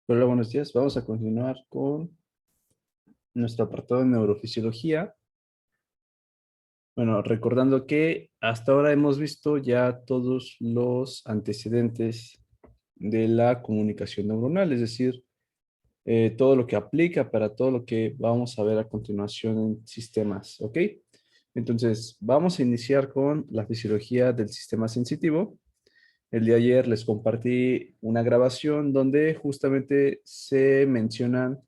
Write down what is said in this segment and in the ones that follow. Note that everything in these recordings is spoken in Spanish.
Hola, buenos días. Vamos a continuar con nuestro apartado de neurofisiología. Bueno, recordando que hasta ahora hemos visto ya todos los antecedentes de la comunicación neuronal, es decir, todo lo que aplica para todo lo que vamos a ver a continuación en sistemas, ¿ok? Entonces, vamos a iniciar con la fisiología del sistema sensitivo. El día de ayer les compartí una grabación donde justamente se mencionan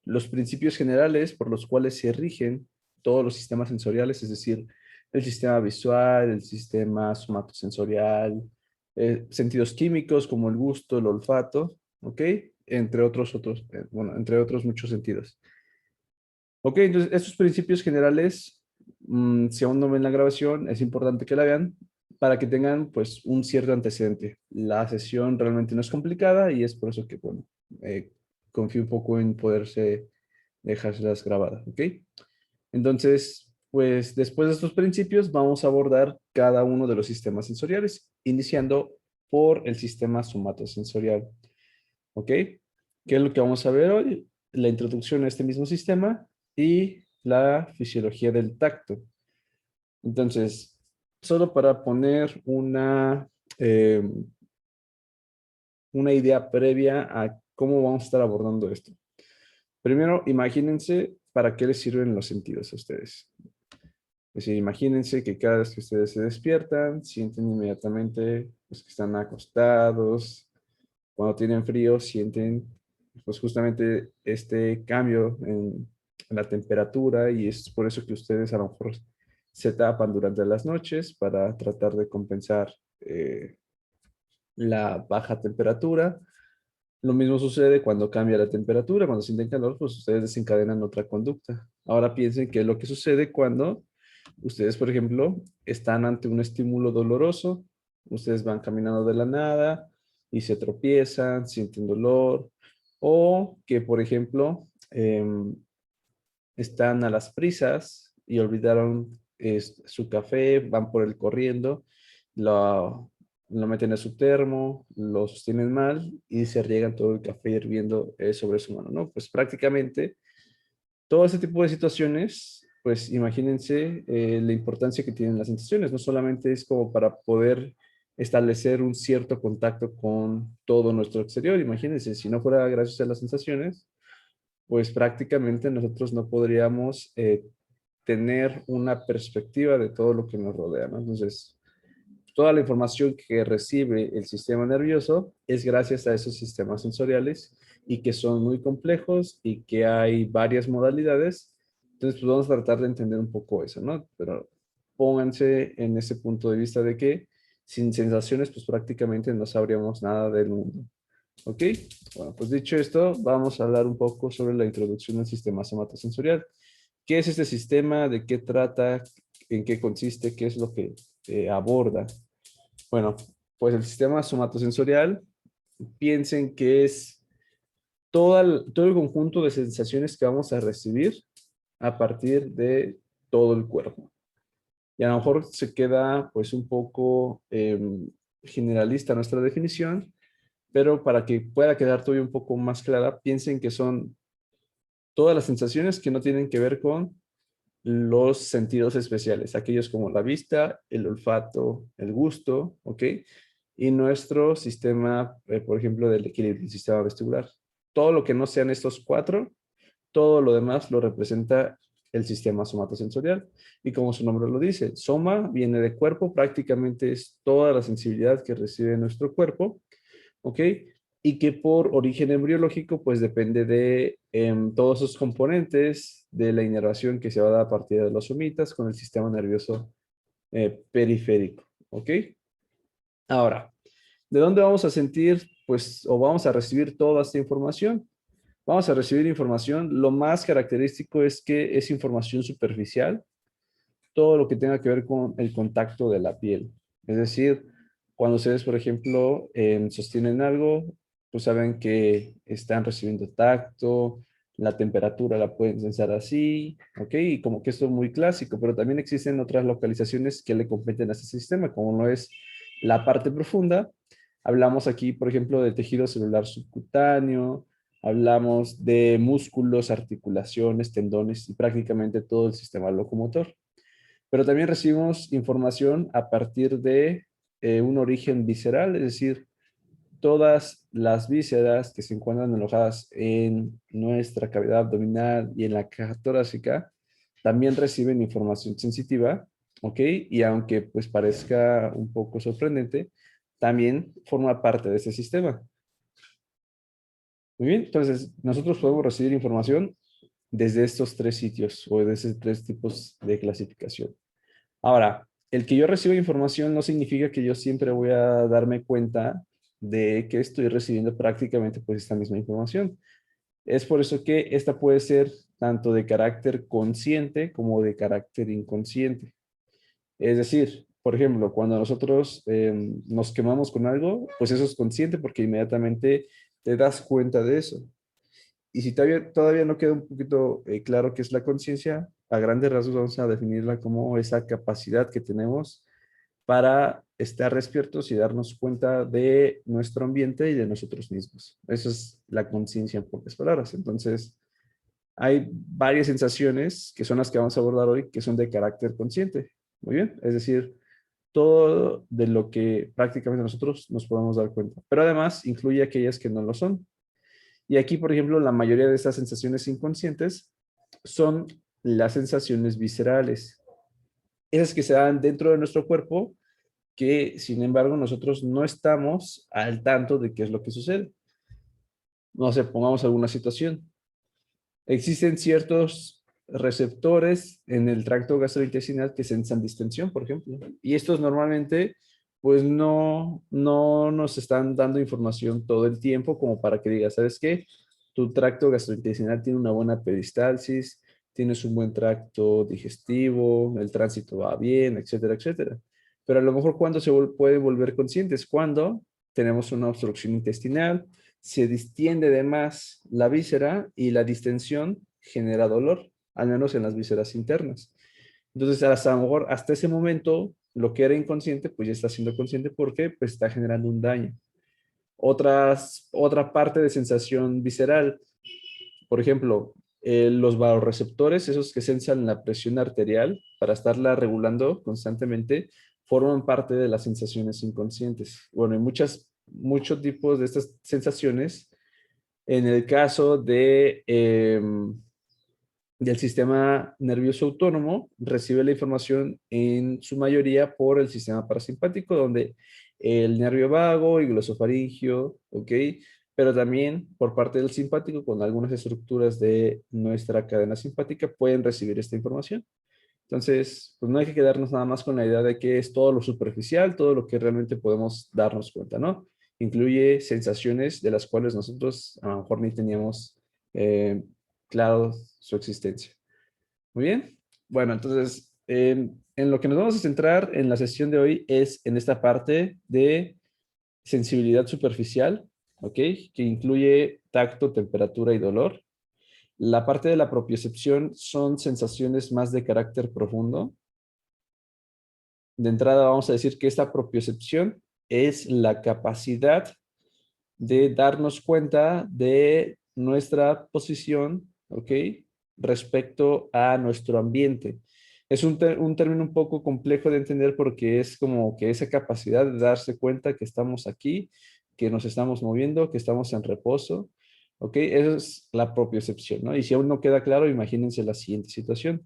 los principios generales por los cuales se rigen todos los sistemas sensoriales, es decir, el sistema visual, el sistema somatosensorial, sentidos químicos como el gusto, el olfato, ¿ok? Entre bueno, entre otros muchos sentidos. Ok, entonces estos principios generales, si aún no ven la grabación, es importante que la vean para que tengan pues un cierto antecedente. La sesión realmente no es complicada y es por eso que, bueno, eh, confío un poco en poderse dejárselas grabadas, ¿ok? Entonces, pues después de estos principios vamos a abordar cada uno de los sistemas sensoriales, iniciando por el sistema somatosensorial, ¿ok? ¿Qué es lo que vamos a ver hoy? La introducción a este mismo sistema y la fisiología del tacto. Entonces, solo para poner una idea previa a cómo vamos a estar abordando esto. Primero, imagínense para qué les sirven los sentidos a ustedes. Es decir, imagínense que cada vez que ustedes se despiertan, sienten inmediatamente pues, que están acostados. Cuando tienen frío, sienten pues justamente este cambio en la temperatura y es por eso que ustedes a lo mejor se tapan durante las noches para tratar de compensar la baja temperatura. Lo mismo sucede cuando cambia la temperatura, cuando sienten calor, pues ustedes desencadenan otra conducta. Ahora piensen qué es lo que sucede cuando ustedes, por ejemplo, están ante un estímulo doloroso, ustedes van caminando de la nada y se tropiezan, sienten dolor, o que, por ejemplo, están a las prisas y olvidaron su café, van por el corriendo, lo meten a su termo, lo sostienen mal y se riegan todo el café hirviendo sobre su mano, ¿no? Pues prácticamente todo ese tipo de situaciones, pues imagínense la importancia que tienen las sensaciones. No solamente es como para poder establecer un cierto contacto con todo nuestro exterior. Imagínense, si no fuera gracias a las sensaciones, pues prácticamente nosotros no podríamos tener una perspectiva de todo lo que nos rodea, ¿no? Entonces, toda la información que recibe el sistema nervioso es gracias a esos sistemas sensoriales y que son muy complejos y que hay varias modalidades. Entonces, pues vamos a tratar de entender un poco eso, ¿no? Pero pónganse en ese punto de vista de que sin sensaciones, pues prácticamente no sabríamos nada del mundo. ¿Ok? Bueno, pues dicho esto, vamos a hablar un poco sobre la introducción al sistema somatosensorial. ¿Qué es este sistema? ¿De qué trata? ¿En qué consiste? ¿Qué es lo que aborda? Bueno, pues el sistema somatosensorial, piensen que es todo el conjunto de sensaciones que vamos a recibir a partir de todo el cuerpo. Y a lo mejor se queda pues un poco generalista nuestra definición, pero para que pueda quedar todavía un poco más clara, piensen que son todas las sensaciones que no tienen que ver con los sentidos especiales, aquellos como la vista, el olfato, el gusto, ¿ok? Y nuestro sistema, por ejemplo, del equilibrio, el sistema vestibular. Todo lo que no sean estos cuatro, todo lo demás lo representa el sistema somatosensorial. Y como su nombre lo dice, soma viene de cuerpo, prácticamente es toda la sensibilidad que recibe nuestro cuerpo, ¿ok? Y que por origen embriológico, pues depende de todos sus componentes, de la inervación que se va a dar a partir de los somitas con el sistema nervioso periférico, ¿ok? Ahora, ¿de dónde vamos a sentir, pues, o vamos a recibir toda esta información? Vamos a recibir información, lo más característico es que es información superficial, todo lo que tenga que ver con el contacto de la piel. Es decir, cuando ustedes, por ejemplo, sostienen algo, pues saben que están recibiendo tacto, la temperatura la pueden sensar así, ¿ok? Y como que esto es muy clásico, pero también existen otras localizaciones que le competen a este sistema, como no es la parte profunda. Hablamos aquí, por ejemplo, de tejido celular subcutáneo, hablamos de músculos, articulaciones, tendones y prácticamente todo el sistema locomotor. Pero también recibimos información a partir de un origen visceral, es decir, todas las vísceras que se encuentran alojadas en nuestra cavidad abdominal y en la caja torácica también reciben información sensitiva, ¿ok? Y aunque pues parezca un poco sorprendente, también forma parte de ese sistema. Muy bien, entonces nosotros podemos recibir información desde estos tres sitios o desde tres tipos de clasificación. Ahora, el que yo reciba información no significa que yo siempre voy a darme cuenta de que estoy recibiendo prácticamente pues esta misma información. Es por eso que esta puede ser tanto de carácter consciente como de carácter inconsciente. Es decir, por ejemplo, cuando nosotros nos quemamos con algo, pues eso es consciente porque inmediatamente te das cuenta de eso. Y si todavía no queda un poquito claro qué es la conciencia, a grandes rasgos vamos a definirla como esa capacidad que tenemos para estar despiertos y darnos cuenta de nuestro ambiente y de nosotros mismos. Eso es la conciencia en pocas palabras. Entonces, hay varias sensaciones que son las que vamos a abordar hoy que son de carácter consciente. Muy bien, es decir, todo de lo que prácticamente nosotros nos podemos dar cuenta. Pero además incluye aquellas que no lo son. Y aquí, por ejemplo, la mayoría de estas sensaciones inconscientes son las sensaciones viscerales. Esas que se dan dentro de nuestro cuerpo, que sin embargo nosotros no estamos al tanto de qué es lo que sucede. No sé, pongamos alguna situación. Existen ciertos receptores en el tracto gastrointestinal que sensan distensión, por ejemplo. Y estos normalmente, pues no nos están dando información todo el tiempo como para que digas, ¿sabes qué? Tu tracto gastrointestinal tiene una buena peristalsis, tienes un buen tracto digestivo, el tránsito va bien, etcétera, etcétera. Pero a lo mejor cuando puede volver conscientes, cuando tenemos una obstrucción intestinal, se distiende de más la víscera y la distensión genera dolor, al menos en las vísceras internas. Entonces, hasta, a lo mejor, hasta ese momento, lo que era inconsciente, pues ya está siendo consciente porque pues, está generando un daño. Otra parte de sensación visceral, por ejemplo, los vasoreceptores, esos que sensan la presión arterial para estarla regulando constantemente, forman parte de las sensaciones inconscientes. Bueno, hay muchos tipos de estas sensaciones. En el caso del sistema nervioso autónomo, recibe la información en su mayoría por el sistema parasimpático, donde el nervio vago y glosofaringio, ¿ok? Pero también por parte del simpático, con algunas estructuras de nuestra cadena simpática pueden recibir esta información. Entonces, pues no hay que quedarnos nada más con la idea de que es todo lo superficial, todo lo que realmente podemos darnos cuenta, ¿no? Incluye sensaciones de las cuales nosotros a lo mejor ni teníamos eh, claro su existencia. Muy bien. Bueno, entonces, en lo que nos vamos a centrar en la sesión de hoy es en esta parte de sensibilidad superficial, ¿ok? Que incluye tacto, temperatura y dolor. La parte de la propiocepción son sensaciones más de carácter profundo. De entrada vamos a decir que esta propiocepción es la capacidad de darnos cuenta de nuestra posición, ¿ok? Respecto a nuestro ambiente. Es un término un poco complejo de entender porque es como que esa capacidad de darse cuenta que estamos aquí, que nos estamos moviendo, que estamos en reposo, ¿ok? Esa es la propiocepción, ¿no? Y si aún no queda claro, imagínense la siguiente situación.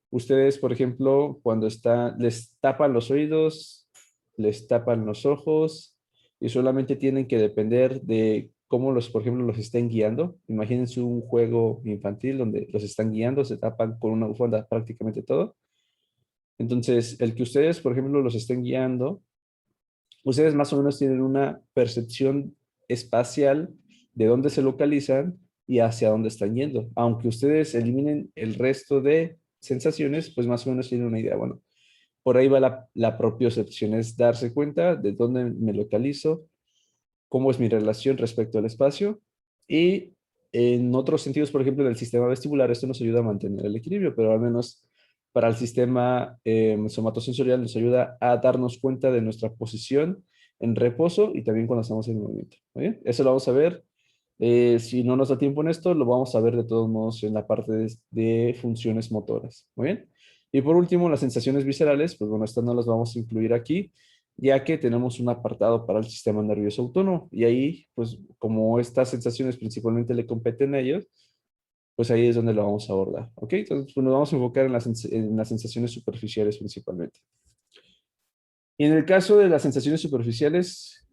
Ustedes, por ejemplo, cuando les tapan los oídos, les tapan los ojos y solamente tienen que depender de cómo por ejemplo, los estén guiando. Imagínense un juego infantil donde los están guiando, se tapan con una bufanda prácticamente todo. Entonces, el que ustedes, por ejemplo, los estén guiando, ustedes más o menos tienen una percepción espacial de dónde se localizan y hacia dónde están yendo. Aunque ustedes eliminen el resto de sensaciones, pues más o menos tienen una idea. Bueno, por ahí va la propiocepción, es darse cuenta de dónde me localizo, cómo es mi relación respecto al espacio y en otros sentidos, por ejemplo, del sistema vestibular, esto nos ayuda a mantener el equilibrio, pero al menos para el sistema somatosensorial nos ayuda a darnos cuenta de nuestra posición en reposo y también cuando estamos en movimiento. ¿Muy bien? Eso lo vamos a ver Si no nos da tiempo en esto, lo vamos a ver de todos modos en la parte de funciones motoras. Muy bien. Y por último, las sensaciones viscerales, pues bueno, estas no las vamos a incluir aquí, ya que tenemos un apartado para el sistema nervioso autónomo. Y ahí, pues como estas sensaciones principalmente le competen a ellos, pues ahí es donde lo vamos a abordar. ¿Ok? Entonces, pues nos vamos a enfocar en las sensaciones superficiales principalmente. Y en el caso de las sensaciones superficiales,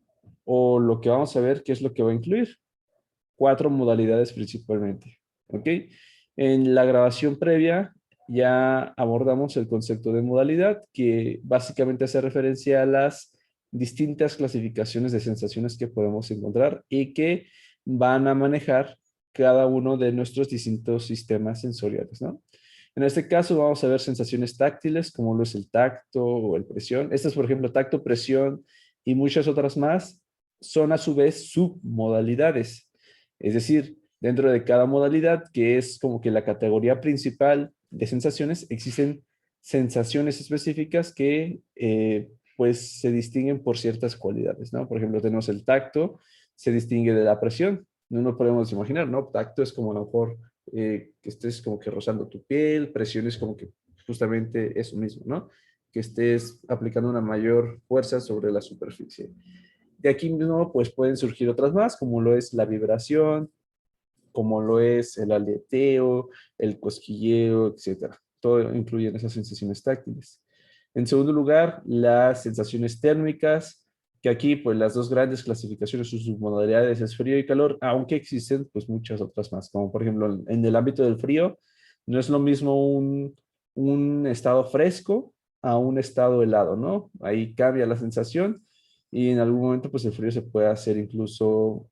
o lo que vamos a ver, ¿qué es lo que va a incluir? Cuatro modalidades principalmente. ¿Ok? En la grabación previa ya abordamos el concepto de modalidad, que básicamente hace referencia a las distintas clasificaciones de sensaciones que podemos encontrar y que van a manejar cada uno de nuestros distintos sistemas sensoriales, ¿no? En este caso vamos a ver sensaciones táctiles, como lo es el tacto o el presión. Estas, por ejemplo, tacto, presión y muchas otras más, son a su vez submodalidades. Es decir, dentro de cada modalidad, que es como que la categoría principal de sensaciones, existen sensaciones específicas que pues se distinguen por ciertas cualidades, ¿no? Por ejemplo, tenemos el tacto, se distingue de la presión. No nos podemos imaginar, ¿no? Tacto es como a lo mejor que estés como que rozando tu piel, presión es como que justamente eso mismo, ¿no? Que estés aplicando una mayor fuerza sobre la superficie. De aquí mismo, pues pueden surgir otras más, como lo es la vibración, como lo es el aleteo, el cosquilleo, etcétera. Todo incluyen esas sensaciones táctiles. En segundo lugar, las sensaciones térmicas, que aquí, pues las dos grandes clasificaciones, sus submodalidades es frío y calor, aunque existen pues muchas otras más, como por ejemplo en el ámbito del frío, no es lo mismo un estado fresco a un estado helado, ¿no? Ahí cambia la sensación y en algún momento pues el frío se puede hacer incluso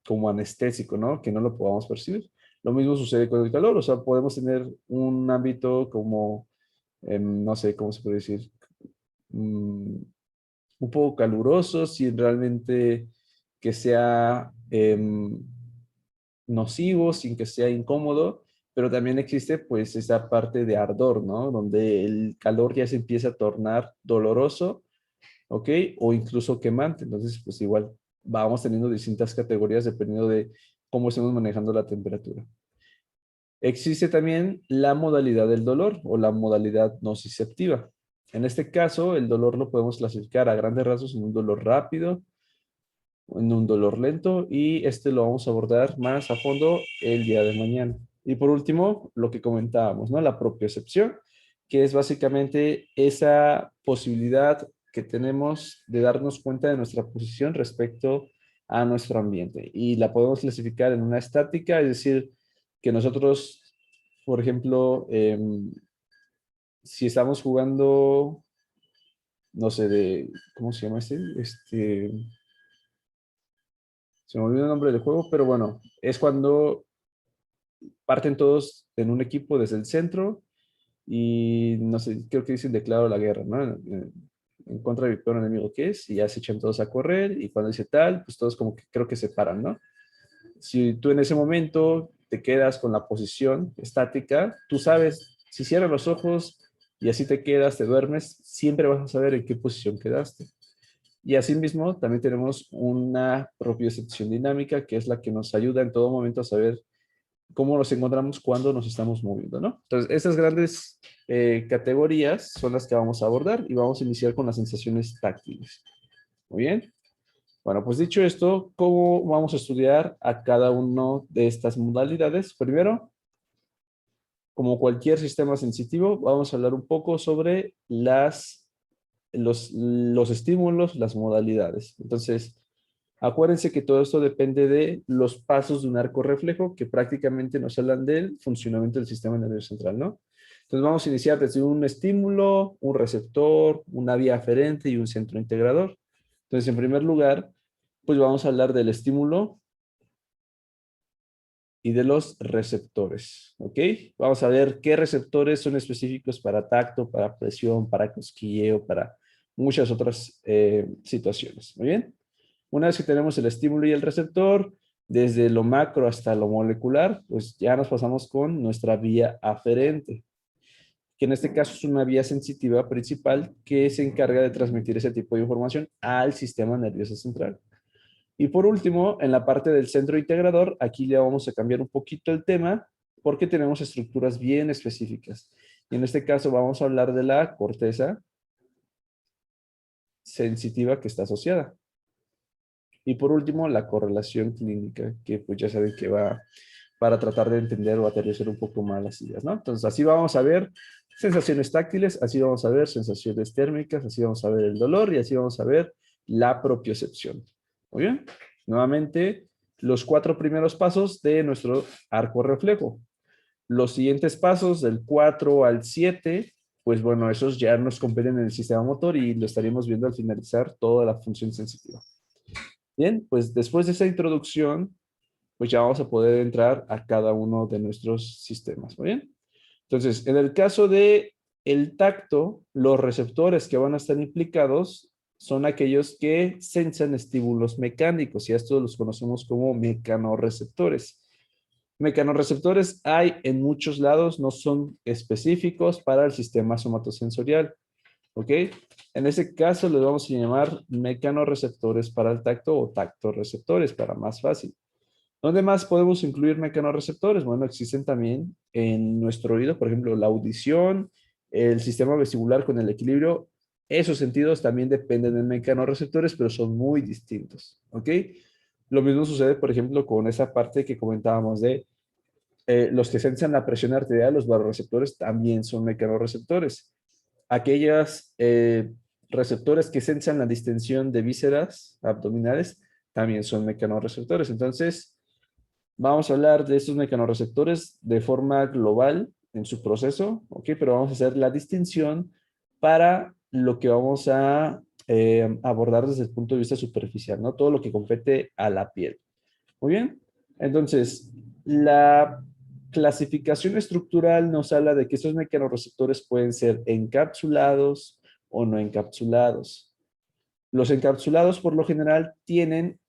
como anestésico, ¿no? Que no lo podamos percibir. Lo mismo sucede con el calor, o sea, podemos tener un ámbito como, no sé, ¿cómo se puede decir? Mm, un poco caluroso, sin realmente que sea nocivo, sin que sea incómodo, pero también existe pues esa parte de ardor, ¿no? Donde el calor ya se empieza a tornar doloroso, ¿ok? O incluso quemante. Entonces, pues igual vamos teniendo distintas categorías dependiendo de cómo estemos manejando la temperatura. Existe también la modalidad del dolor o la modalidad nociceptiva. En este caso, el dolor lo podemos clasificar a grandes rasgos en un dolor rápido, en un dolor lento y este lo vamos a abordar más a fondo el día de mañana. Y por último, lo que comentábamos, ¿no? La propiocepción, que es básicamente esa posibilidad que tenemos de darnos cuenta de nuestra posición respecto a nuestro ambiente. Y la podemos clasificar en una estática, es decir, que nosotros, por ejemplo, si estamos jugando, no sé, ¿cómo se llama este? Se me olvidó el nombre del juego, pero bueno, es cuando parten todos en un equipo desde el centro y no sé, creo que dicen declaro la guerra, ¿no? En contra del peor enemigo que es, y ya se echan todos a correr, y cuando dice tal, pues todos como que creo que se paran, ¿no? Si tú en ese momento te quedas con la posición estática, tú sabes, si cierras los ojos y así te quedas, te duermes, siempre vas a saber en qué posición quedaste. Y asimismo, también tenemos una propiocepción dinámica, que es la que nos ayuda en todo momento a saber cómo nos encontramos cuando nos estamos moviendo, ¿no? Entonces, esas grandes categorías son las que vamos a abordar y vamos a iniciar con las sensaciones táctiles. Muy bien. Bueno, pues dicho esto, ¿cómo vamos a estudiar a cada uno de estas modalidades? Primero, como cualquier sistema sensitivo, vamos a hablar un poco sobre los estímulos, las modalidades. Entonces, acuérdense que todo esto depende de los pasos de un arco reflejo que prácticamente nos hablan del funcionamiento del sistema nervioso central, ¿no? Entonces vamos a iniciar desde un estímulo, un receptor, una vía aferente y un centro integrador. Entonces, en primer lugar, pues vamos a hablar del estímulo y de los receptores, ¿ok? Vamos a ver qué receptores son específicos para tacto, para presión, para cosquilleo, para muchas otras situaciones, ¿muy bien? Una vez que tenemos el estímulo y el receptor, desde lo macro hasta lo molecular, pues ya nos pasamos con nuestra vía aferente, que en este caso es una vía sensitiva principal que se encarga de transmitir ese tipo de información al sistema nervioso central. Y por último, en la parte del centro integrador, aquí le vamos a cambiar un poquito el tema porque tenemos estructuras bien específicas. Y en este caso vamos a hablar de la corteza sensitiva que está asociada. Y por último, la correlación clínica, que pues ya saben que va para tratar de entender o aterrizar un poco más las ideas, ¿no? Entonces, así vamos a ver sensaciones táctiles, así vamos a ver sensaciones térmicas, así vamos a ver el dolor y así vamos a ver la propiocepción. Muy bien. Nuevamente, los 4 primeros pasos de nuestro arco reflejo. Los siguientes pasos, del 4 al 7, pues bueno, esos ya nos competen en el sistema motor y lo estaríamos viendo al finalizar toda la función sensitiva. Bien, pues después de esa introducción, pues ya vamos a poder entrar a cada uno de nuestros sistemas. ¿Muy bien? Entonces, en el caso de el tacto, los receptores que van a estar implicados son aquellos que sensan estímulos mecánicos y a estos los conocemos como mecanorreceptores. Mecanorreceptores hay en muchos lados, no son específicos para el sistema somatosensorial. ¿Ok? En ese caso les vamos a llamar mecanorreceptores para el tacto o tactoreceptores para más fácil. ¿Dónde más podemos incluir mecanorreceptores? Bueno, existen también en nuestro oído, por ejemplo, la audición, el sistema vestibular con el equilibrio. Esos sentidos también dependen de mecanorreceptores, pero son muy distintos. ¿Ok? Lo mismo sucede, por ejemplo, con esa parte que comentábamos de los que sensan la presión arterial, los baroreceptores, también son mecanorreceptores. Aquellos receptores que sensan la distensión de vísceras abdominales también son mecanorreceptores. Entonces, vamos a hablar de estos mecanorreceptores de forma global en su proceso, ¿ok? Pero vamos a hacer la distinción para lo que vamos a abordar desde el punto de vista superficial, ¿no? Todo lo que compete a la piel. Muy bien. Entonces, la clasificación estructural nos habla de que estos mecanorreceptores pueden ser encapsulados o no encapsulados. Los encapsulados, por lo general, tienen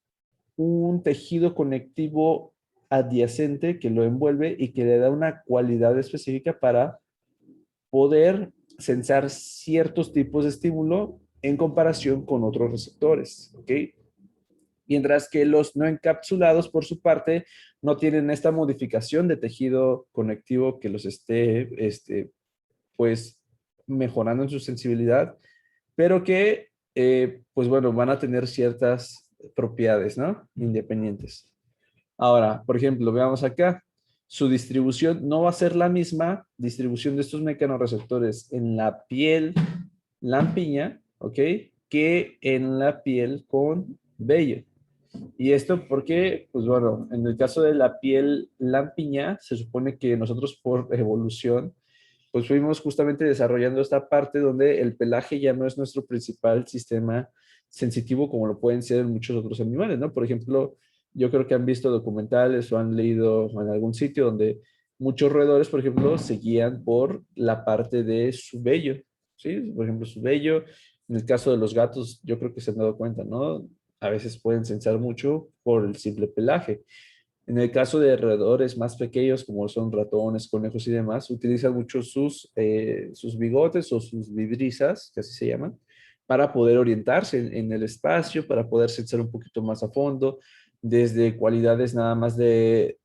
un tejido conectivo adyacente que lo envuelve y que le da una cualidad específica para poder sensar ciertos tipos de estímulo en comparación con otros receptores, ¿ok? Mientras que los no encapsulados, por su parte, no tienen esta modificación de tejido conectivo que los esté, pues, mejorando en su sensibilidad, pero que, pues bueno, van a tener ciertas propiedades, ¿no? Independientes. Ahora, por ejemplo, veamos acá. Su distribución no va a ser la misma distribución de estos mecanorreceptores en la piel lampiña, ¿ok? Que en la piel con vello. Y esto porque, pues bueno, en el caso de la piel lampiña, se supone que nosotros por evolución, pues fuimos justamente desarrollando esta parte donde el pelaje ya no es nuestro principal sistema sensitivo como lo pueden ser muchos otros animales, ¿no? Por ejemplo, yo creo que han visto documentales o han leído en algún sitio donde muchos roedores, por ejemplo, se guían por la parte de su vello, ¿sí? Por ejemplo, su vello. En el caso de los gatos, yo creo que se han dado cuenta, ¿no? A veces pueden sensar mucho por el simple pelaje. En el caso de roedores más pequeños, como son ratones, conejos y demás, utilizan mucho sus bigotes o sus vibrisas, que así se llaman, para poder orientarse en el espacio, para poder sensar un poquito más a fondo, desde cualidades nada más de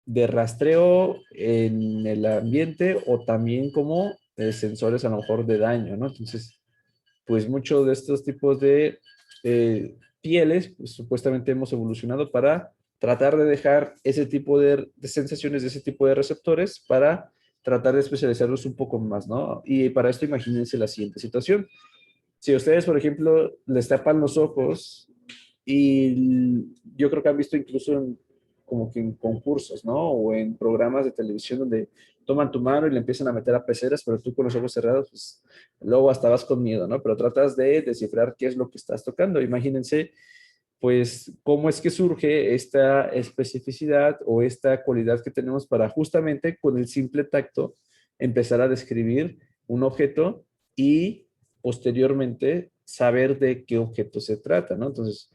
rastreo en el ambiente o también como sensores a lo mejor de daño, ¿no? Entonces, pues muchos de estos tipos de pieles, pues, supuestamente hemos evolucionado para tratar de dejar ese tipo de sensaciones de ese tipo de receptores para tratar de especializarlos un poco más, ¿no? Y para esto imagínense la siguiente situación. Si ustedes, por ejemplo, les tapan los ojos y yo creo que han visto incluso como que en concursos, ¿no? O en programas de televisión donde toman tu mano y le empiezan a meter a peceras, pero tú con los ojos cerrados, pues luego hasta vas con miedo, ¿no? Pero tratas de descifrar qué es lo que estás tocando. Imagínense, pues, cómo es que surge esta especificidad o esta cualidad que tenemos para justamente con el simple tacto empezar a describir un objeto y posteriormente saber de qué objeto se trata, ¿no? Entonces,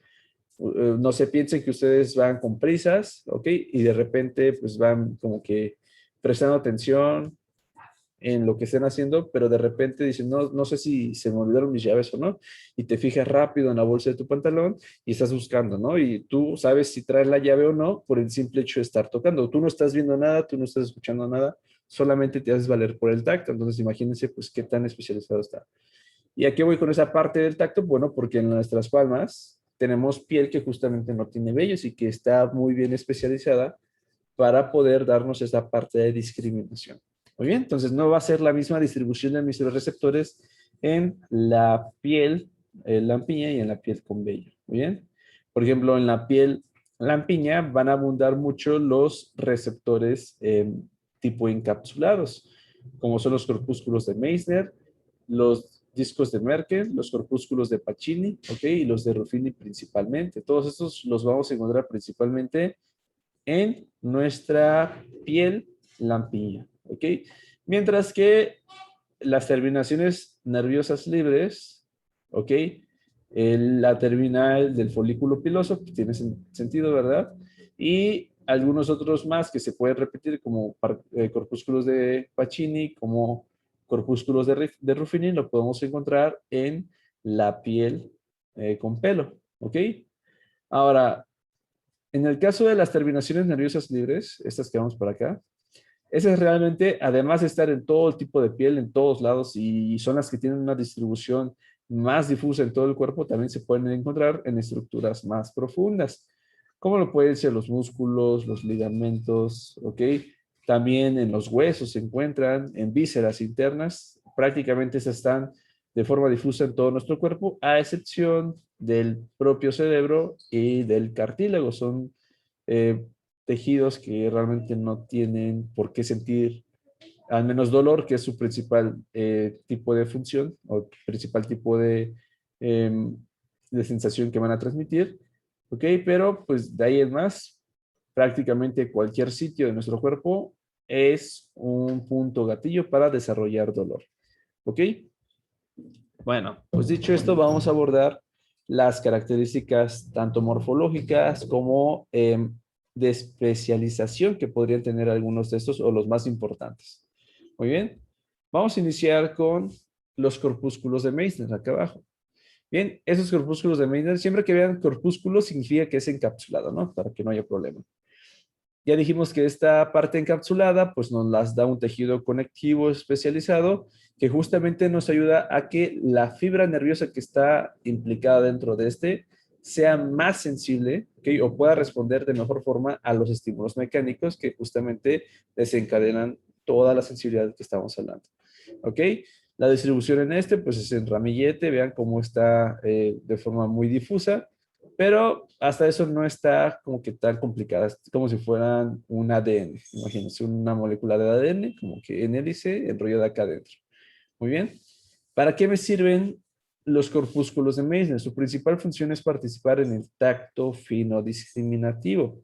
no se piensen que ustedes van con prisas, ¿ok? Y de repente pues van como que prestando atención, en lo que estén haciendo, pero de repente dicen, no, no sé si se me olvidaron mis llaves o no, y te fijas rápido en la bolsa de tu pantalón y estás buscando, ¿no? Y tú sabes si traes la llave o no por el simple hecho de estar tocando. Tú no estás viendo nada, tú no estás escuchando nada, solamente te haces valer por el tacto. Entonces, imagínense, pues, qué tan especializado está. ¿Y a qué voy con esa parte del tacto? Bueno, porque en nuestras palmas tenemos piel que justamente no tiene vellos y que está muy bien especializada para poder darnos esa parte de discriminación. Muy bien, entonces no va a ser la misma distribución de nuestros receptores en la piel lampiña y en la piel con vello. Muy bien. Por ejemplo, en la piel lampiña van a abundar mucho los receptores tipo encapsulados, como son los corpúsculos de Meissner, los discos de Merkel, los corpúsculos de Pacini, ¿ok? Y los de Ruffini principalmente. Todos estos los vamos a encontrar principalmente en nuestra piel lampiña, ¿ok? Mientras que las terminaciones nerviosas libres, ¿ok? La terminal del folículo piloso, pues tiene sentido, ¿verdad? Y algunos otros más que se pueden repetir como corpúsculos de Pacini, como corpúsculos de Ruffini, lo podemos encontrar en la piel con pelo, ¿ok? Ahora, en el caso de las terminaciones nerviosas libres, estas que vamos por acá, esas realmente, además de estar en todo tipo de piel, en todos lados, y son las que tienen una distribución más difusa en todo el cuerpo, también se pueden encontrar en estructuras más profundas, como lo pueden ser los músculos, los ligamentos, ¿ok? También en los huesos se encuentran, en vísceras internas, prácticamente esas están de forma difusa en todo nuestro cuerpo, a excepción del propio cerebro y del cartílago. Son eh, tejidos que realmente no tienen por qué sentir al menos dolor, que es su principal tipo de función o principal tipo de sensación que van a transmitir. ¿Ok? Pero pues de ahí en más, prácticamente cualquier sitio de nuestro cuerpo es un punto gatillo para desarrollar dolor. ¿Ok? Bueno, pues dicho esto, vamos a abordar las características tanto morfológicas como de especialización que podrían tener algunos de estos o los más importantes. Muy bien, vamos a iniciar con los corpúsculos de Meissner, acá abajo. Bien, esos corpúsculos de Meissner, siempre que vean corpúsculos significa que es encapsulado, ¿no? Para que no haya problema. Ya dijimos que esta parte encapsulada pues nos las da un tejido conectivo especializado que justamente nos ayuda a que la fibra nerviosa que está implicada dentro de este sea más sensible, ¿okay? O pueda responder de mejor forma a los estímulos mecánicos que justamente desencadenan toda la sensibilidad que estamos hablando. ¿Ok? La distribución en este pues es en ramillete, vean cómo está de forma muy difusa, pero hasta eso no está como que tan complicada, es como si fueran un ADN. Imagínense una molécula de ADN, como que en hélice, enrollada acá adentro. Muy bien. ¿Para qué me sirven los corpúsculos de Meissner? Su principal función es participar en el tacto fino discriminativo.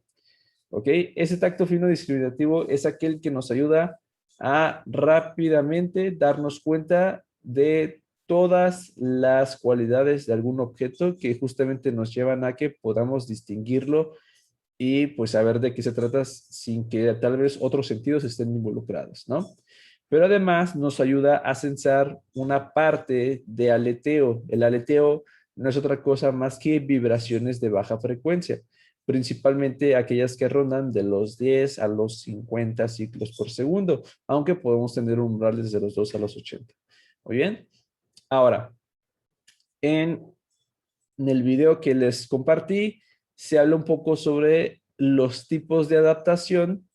¿Ok? Ese tacto fino discriminativo es aquel que nos ayuda a rápidamente darnos cuenta de todas las cualidades de algún objeto que justamente nos llevan a que podamos distinguirlo y pues saber de qué se trata sin que tal vez otros sentidos estén involucrados, ¿no? Pero además nos ayuda a censar una parte de aleteo. El aleteo no es otra cosa más que vibraciones de baja frecuencia, principalmente aquellas que rondan de los 10 a los 50 ciclos por segundo, aunque podemos tener umbrales de los 2 a los 80. Muy bien. Ahora, en el video que les compartí, se habla un poco sobre los tipos de adaptación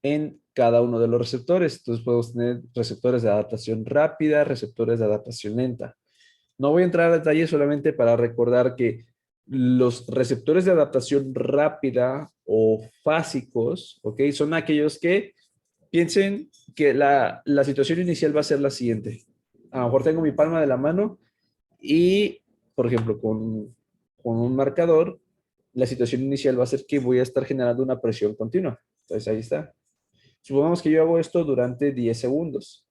en cada uno de los receptores. Entonces podemos tener receptores de adaptación rápida, receptores de adaptación lenta. No voy a entrar a detalles solamente para recordar que los receptores de adaptación rápida o fásicos, ¿ok? Son aquellos que piensen que la situación inicial va a ser la siguiente. A lo mejor tengo mi palma de la mano y, por ejemplo, con un marcador, la situación inicial va a ser que voy a estar generando una presión continua. Entonces ahí está. Supongamos que yo hago esto durante 10 segundos.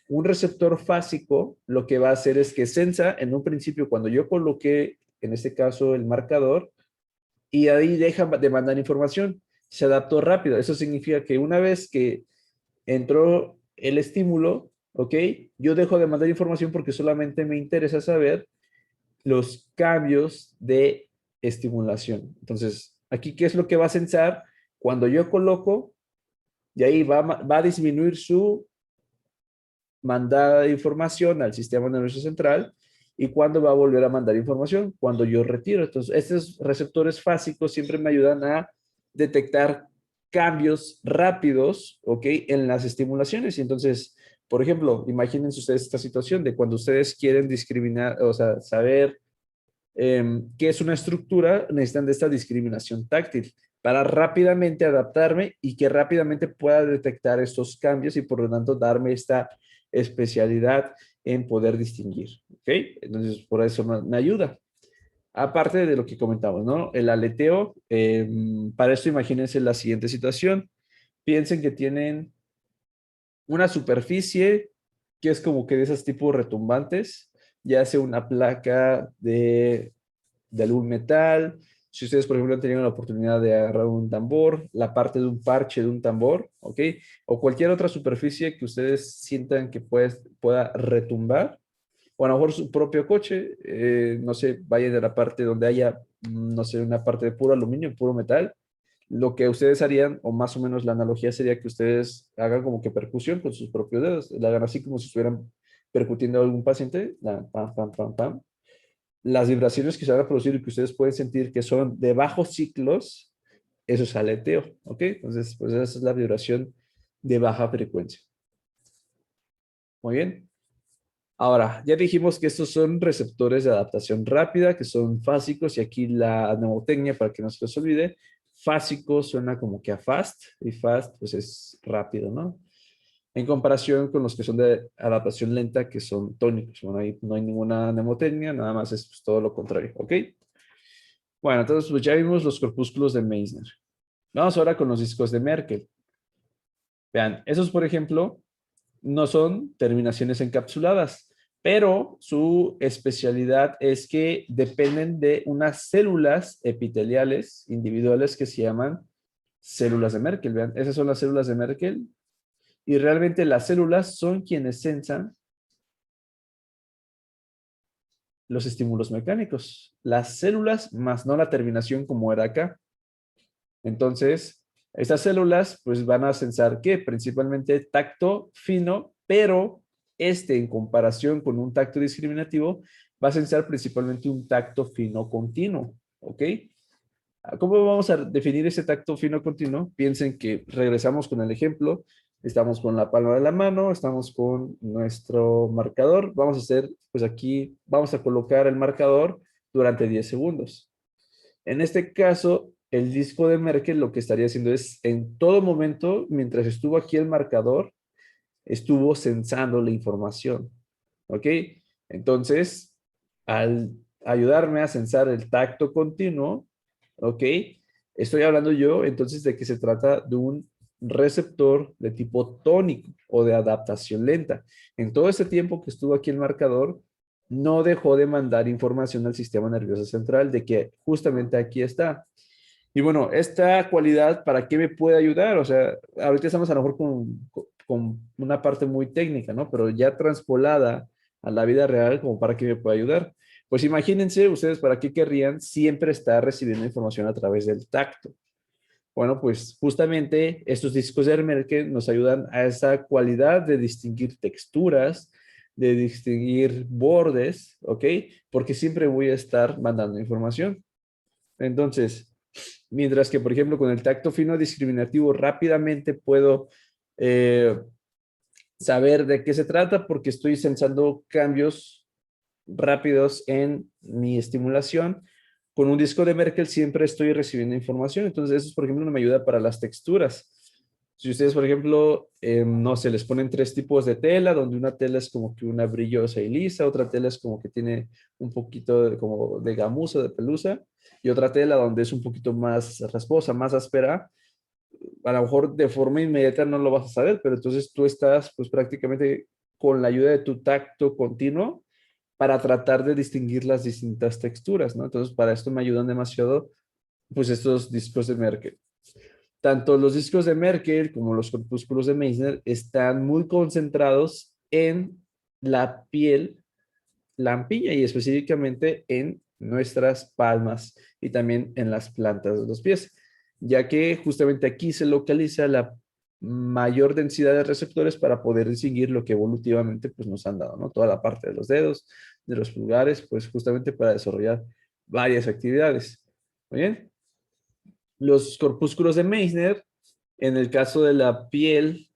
Un receptor fásico lo que va a hacer es que sensa en un principio cuando yo coloqué, en este caso, el marcador, y ahí deja de mandar información. Se adaptó rápido. Eso significa que una vez que entró el estímulo, ¿ok? Yo dejo de mandar información porque solamente me interesa saber los cambios de estimulación. Entonces, aquí, ¿qué es lo que va a censar? Cuando yo coloco, y ahí va a disminuir su mandada de información al sistema nervioso central. ¿Y cuándo va a volver a mandar información? Cuando yo retiro. Entonces, estos receptores fásicos siempre me ayudan a detectar cambios rápidos, ¿ok? En las estimulaciones. Y entonces, por ejemplo, imagínense ustedes esta situación de cuando ustedes quieren discriminar, o sea, saber qué es una estructura, necesitan de esta discriminación táctil para rápidamente adaptarme y que rápidamente pueda detectar estos cambios y por lo tanto darme esta especialidad en poder distinguir. ¿Ok? Entonces, por eso me ayuda. Aparte de lo que comentamos, ¿no? El aleteo, para esto imagínense la siguiente situación. Piensen que tienen una superficie que es como que de esos tipos retumbantes, ya sea una placa de algún metal. Si ustedes, por ejemplo, han tenido la oportunidad de agarrar un tambor, la parte de un parche de un tambor, ¿ok? O cualquier otra superficie que ustedes sientan que pueda retumbar, o a lo mejor su propio coche, no sé, vayan de la parte donde haya, no sé, una parte de puro aluminio, puro metal. Lo que ustedes harían, o más o menos la analogía sería que ustedes hagan como que percusión con sus propios dedos, la hagan así como si estuvieran percutiendo a algún paciente, pam, pam, pam, pam. Las vibraciones que se van a producir y que ustedes pueden sentir que son de bajos ciclos, eso es aleteo, ¿ok? Entonces, pues esa es la vibración de baja frecuencia. Muy bien. Ahora, ya dijimos que estos son receptores de adaptación rápida, que son fásicos, y aquí la mnemotecnia, para que no se les olvide, fásico suena como que a fast, y fast pues es rápido, ¿no? En comparación con los que son de adaptación lenta, que son tónicos. Bueno, ahí no hay ninguna mnemotecnia, nada más es pues, todo lo contrario, ¿ok? Bueno, entonces pues ya vimos los corpúsculos de Meissner. Vamos ahora con los discos de Merkel. Vean, esos, por ejemplo, no son terminaciones encapsuladas, pero su especialidad es que dependen de unas células epiteliales individuales que se llaman células de Merkel. Vean, esas son las células de Merkel y realmente las células son quienes sensan los estímulos mecánicos. Las células, más no la terminación como era acá. Entonces, estas células pues van a sensar ¿qué? Principalmente tacto fino, pero en comparación con un tacto discriminativo va a sensar principalmente un tacto fino continuo, ¿ok? ¿Cómo vamos a definir ese tacto fino continuo? Piensen que regresamos con el ejemplo, estamos con la palma de la mano, estamos con nuestro marcador, vamos a hacer, pues aquí vamos a colocar el marcador durante 10 segundos. En este caso, el disco de Merkel lo que estaría haciendo es, en todo momento, mientras estuvo aquí el marcador, estuvo sensando la información. ¿Ok? Entonces, al ayudarme a sensar el tacto continuo, ¿ok? Estoy hablando yo entonces de que se trata de un receptor de tipo tónico o de adaptación lenta. En todo este tiempo que estuvo aquí el marcador, no dejó de mandar información al sistema nervioso central de que justamente aquí está. Y bueno, esta cualidad, ¿para qué me puede ayudar? O sea, ahorita estamos a lo mejor con una parte muy técnica, ¿no? Pero ya transpolada a la vida real, como para qué me puede ayudar. Pues imagínense ustedes para qué querrían siempre estar recibiendo información a través del tacto. Bueno, pues justamente estos discos de Merkel nos ayudan a esa cualidad de distinguir texturas, de distinguir bordes, ¿ok? Porque siempre voy a estar mandando información. Entonces, mientras que, por ejemplo, con el tacto fino discriminativo rápidamente puedo eh, saber de qué se trata porque estoy sensando cambios rápidos en mi estimulación. Con un disco de Merkel siempre estoy recibiendo información. Entonces, eso, por ejemplo, no me ayuda para las texturas. Si ustedes, por ejemplo, no sé, les ponen tres tipos de tela, donde una tela es como que una brillosa y lisa, otra tela es como que tiene un poquito como de gamuza, de pelusa, y otra tela donde es un poquito más rasposa, más áspera, a lo mejor de forma inmediata no lo vas a saber, pero entonces tú estás pues prácticamente con la ayuda de tu tacto continuo para tratar de distinguir las distintas texturas, ¿no? Entonces para esto me ayudan demasiado pues estos discos de Merkel. Tanto los discos de Merkel como los corpúsculos de Meissner están muy concentrados en la piel lampiña y específicamente en nuestras palmas y también en las plantas de los pies, ya que justamente aquí se localiza la mayor densidad de receptores para poder distinguir lo que evolutivamente pues, nos han dado, ¿no? Toda la parte de los dedos, de los pulgares, pues justamente para desarrollar varias actividades. Muy bien. Los corpúsculos de Meissner, en el caso de la piel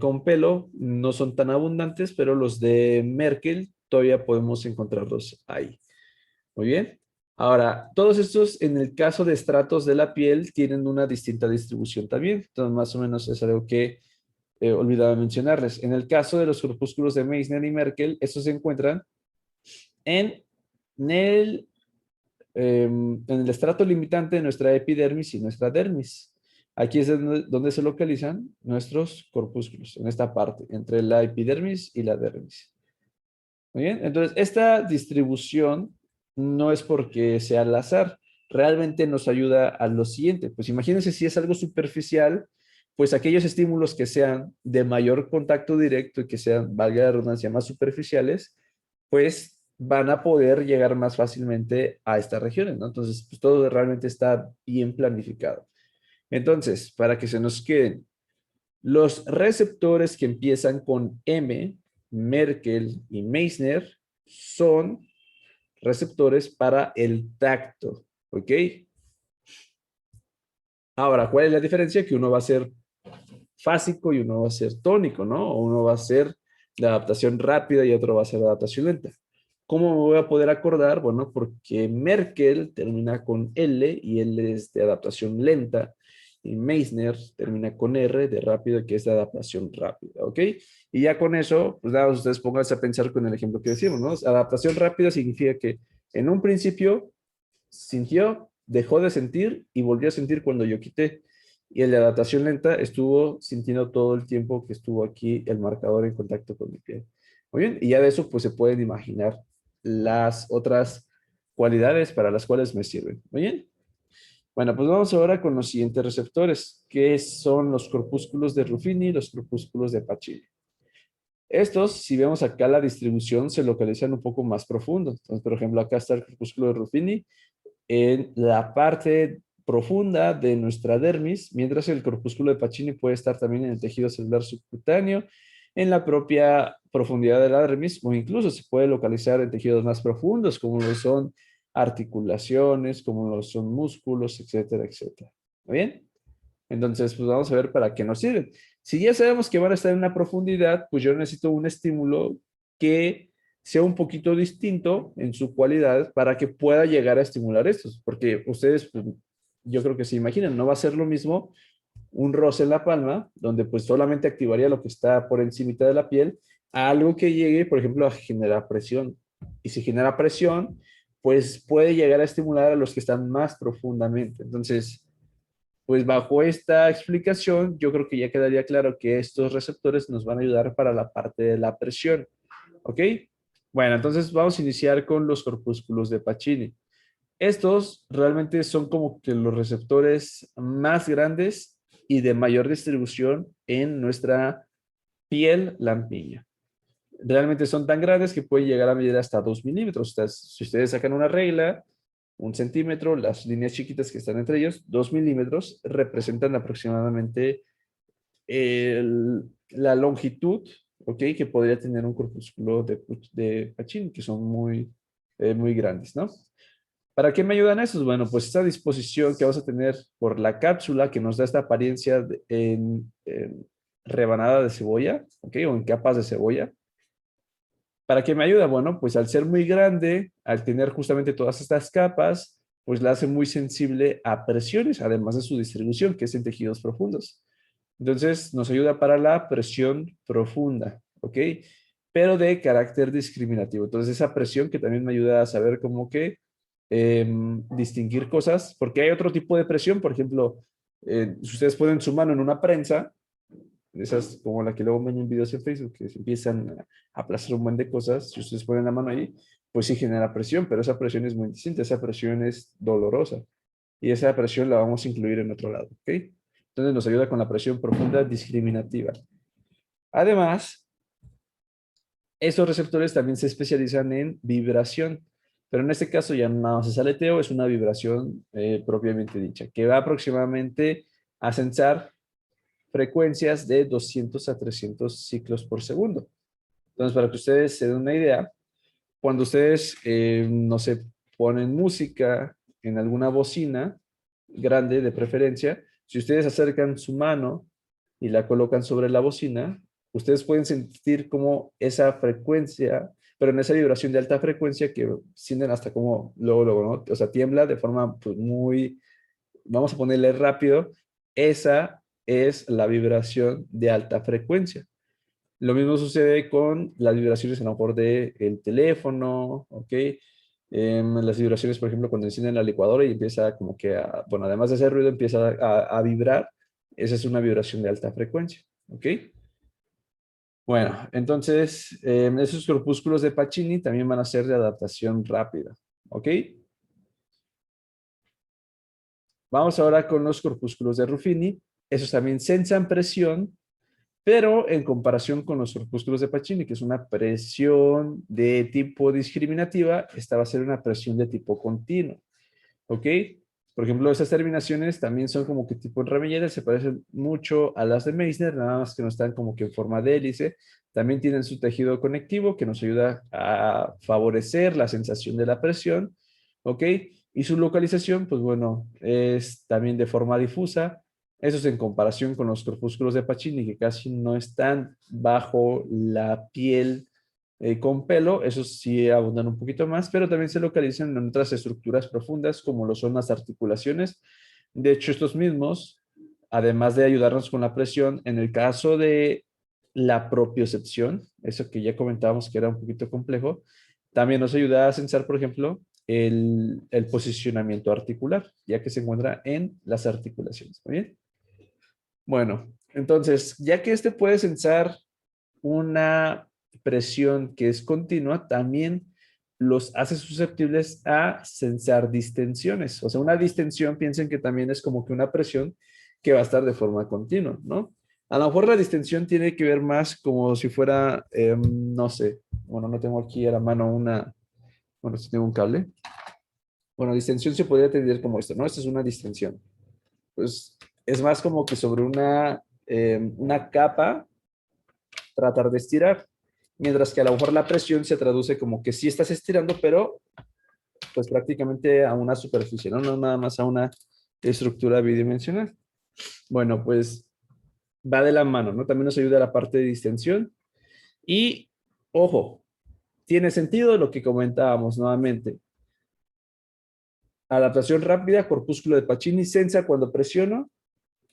con pelo, no son tan abundantes, pero los de Merkel todavía podemos encontrarlos ahí. Muy bien. Ahora, todos estos, en el caso de estratos de la piel, tienen una distinta distribución también. Entonces, más o menos es algo que olvidaba mencionarles. En el caso de los corpúsculos de Meissner y Merkel, estos se encuentran en el en el estrato limitante de nuestra epidermis y nuestra dermis. Aquí es donde se localizan nuestros corpúsculos, en esta parte, entre la epidermis y la dermis. Muy bien, entonces esta distribución no es porque sea al azar, realmente nos ayuda a lo siguiente. Pues imagínense si es algo superficial, pues aquellos estímulos que sean de mayor contacto directo y que sean, valga la redundancia, más superficiales, pues van a poder llegar más fácilmente a estas regiones, ¿no? Entonces, pues todo realmente está bien planificado. Entonces, para que se nos queden, los receptores que empiezan con M, Merkel y Meissner, son receptores para el tacto, ¿ok? Ahora, ¿cuál es la diferencia? Que uno va a ser fásico y uno va a ser tónico, ¿no? O uno va a ser de adaptación rápida y otro va a ser de adaptación lenta. ¿Cómo me voy a poder acordar? Bueno, porque Merkel termina con L y L es de adaptación lenta y Meissner termina con R de rápido que es de adaptación rápida, ¿ok? Y ya con eso, pues nada, ustedes pónganse a pensar con el ejemplo que decimos, ¿no? Adaptación rápida significa que en un principio sintió, dejó de sentir y volvió a sentir cuando yo quité. Y el de adaptación lenta estuvo sintiendo todo el tiempo que estuvo aquí el marcador en contacto con mi piel. Muy bien, y ya de eso pues se pueden imaginar las otras cualidades para las cuales me sirven. Muy bien. Bueno, pues vamos ahora con los siguientes receptores, que son los corpúsculos de Ruffini y los corpúsculos de Pacini. Estos, si vemos acá la distribución, se localizan un poco más profundo. Entonces, por ejemplo, acá está el corpúsculo de Ruffini en la parte profunda de nuestra dermis, mientras el corpúsculo de Pacini puede estar también en el tejido celular subcutáneo, en la propia profundidad de la dermis, o incluso se puede localizar en tejidos más profundos, como lo son articulaciones, como lo son músculos, etcétera, etcétera. ¿Muy bien? Entonces, pues vamos a ver para qué nos sirven. Si ya sabemos que van a estar en una profundidad, pues yo necesito un estímulo que sea un poquito distinto en su cualidad para que pueda llegar a estimular estos, porque ustedes, pues, yo creo que se imaginan, no va a ser lo mismo un roce en la palma, donde pues solamente activaría lo que está por encima de la piel, a algo que llegue, por ejemplo, a generar presión. Y si genera presión, pues puede llegar a estimular a los que están más profundamente. Entonces, pues bajo esta explicación, yo creo que ya quedaría claro que estos receptores nos van a ayudar para la parte de la presión. ¿Ok? Bueno, entonces vamos a iniciar con los corpúsculos de Pacini. Estos realmente son como que los receptores más grandes y de mayor distribución en nuestra piel lampiña. Realmente son tan grandes que pueden llegar a medir hasta 2 milímetros. Si ustedes sacan una regla, 1 centímetro, las líneas chiquitas que están entre ellos, 2 milímetros, representan aproximadamente la longitud, ¿ok? Que podría tener un corpúsculo de Pacini, que son muy grandes, ¿no? ¿Para qué me ayudan esos? Bueno, pues esta disposición que vamos a tener por la cápsula que nos da esta apariencia en rebanada de cebolla, ¿ok? O en capas de cebolla. ¿Para qué me ayuda? Bueno, pues al ser muy grande, al tener justamente todas estas capas, pues la hace muy sensible a presiones, además de su distribución, que es en tejidos profundos. Entonces, nos ayuda para la presión profunda, ¿ok? Pero de carácter discriminativo. Entonces, esa presión que también me ayuda a saber cómo que distinguir cosas, porque hay otro tipo de presión, por ejemplo, si ustedes ponen su mano en una prensa, esas como la que luego ven en videos en Facebook, que se empiezan a aplastar un buen de cosas, si ustedes ponen la mano ahí, pues sí genera presión, pero esa presión es muy distinta, esa presión es dolorosa y esa presión la vamos a incluir en otro lado, ¿ok? Entonces nos ayuda con la presión profunda discriminativa. Además, Esos receptores también se especializan en vibración, pero en este caso ya no nada más es aleteo, es una vibración propiamente dicha, que va aproximadamente a sensar frecuencias de 200 a 300 ciclos por segundo. Entonces, para que ustedes se den una idea, cuando ustedes, no sé, ponen música en alguna bocina grande de preferencia, si ustedes acercan su mano y la colocan sobre la bocina, ustedes pueden sentir como esa frecuencia, pero en esa vibración de alta frecuencia que sienten hasta como luego, ¿no? O sea, tiembla de forma pues, muy, vamos a ponerle rápido, esa es la vibración de alta frecuencia. Lo mismo sucede con las vibraciones a lo mejor del teléfono, ¿ok? Las vibraciones, por ejemplo, cuando encienden la licuadora y empieza como que, bueno, además de hacer ruido, empieza a vibrar. Esa es una vibración de alta frecuencia, ¿ok? Bueno, entonces, esos corpúsculos de Pacini también van a ser de adaptación rápida, ¿ok? Vamos ahora con los corpúsculos de Ruffini. Esos también sensan presión, pero en comparación con los corpúsculos de Pacini, que es una presión de tipo discriminativa, esta va a ser una presión de tipo continuo, ¿ok? Por ejemplo, esas terminaciones también son como que tipo en ramillete, se parecen mucho a las de Meissner, nada más que no están como que en forma de hélice. También tienen su tejido conectivo que nos ayuda a favorecer la sensación de la presión, ¿ok? Y su localización, pues bueno, es también de forma difusa. Eso es en comparación con los corpúsculos de Pacini, que casi no están bajo la piel con pelo, esos sí abundan un poquito más, pero también se localizan en otras estructuras profundas como lo son las articulaciones. De hecho, estos mismos, además de ayudarnos con la presión, en el caso de la propiocepción, eso que ya comentábamos que era un poquito complejo, también nos ayuda a sensar, por ejemplo, el posicionamiento articular, ya que se encuentra en las articulaciones. ¿Muy bien? Bueno, entonces, ya que este puede sensar una presión que es continua, también los hace susceptibles a sensar distensiones. O sea, una distensión, piensen que también es como que una presión que va a estar de forma continua, ¿no? A lo mejor la distensión tiene que ver más como si fuera, no sé, bueno, no tengo aquí a la mano una, bueno, si tengo un cable. Bueno, distensión se podría entender como esto, ¿no? Esta es una distensión. Pues es más como que sobre una capa tratar de estirar, mientras que a lo mejor la presión se traduce como que sí estás estirando, pero pues prácticamente a una superficie, ¿no? No nada más a una estructura bidimensional. Bueno, pues va de la mano, ¿no? También nos ayuda la parte de distensión y, ojo, tiene sentido lo que comentábamos nuevamente. Adaptación rápida, corpúsculo de Pacini, sensa cuando presiono,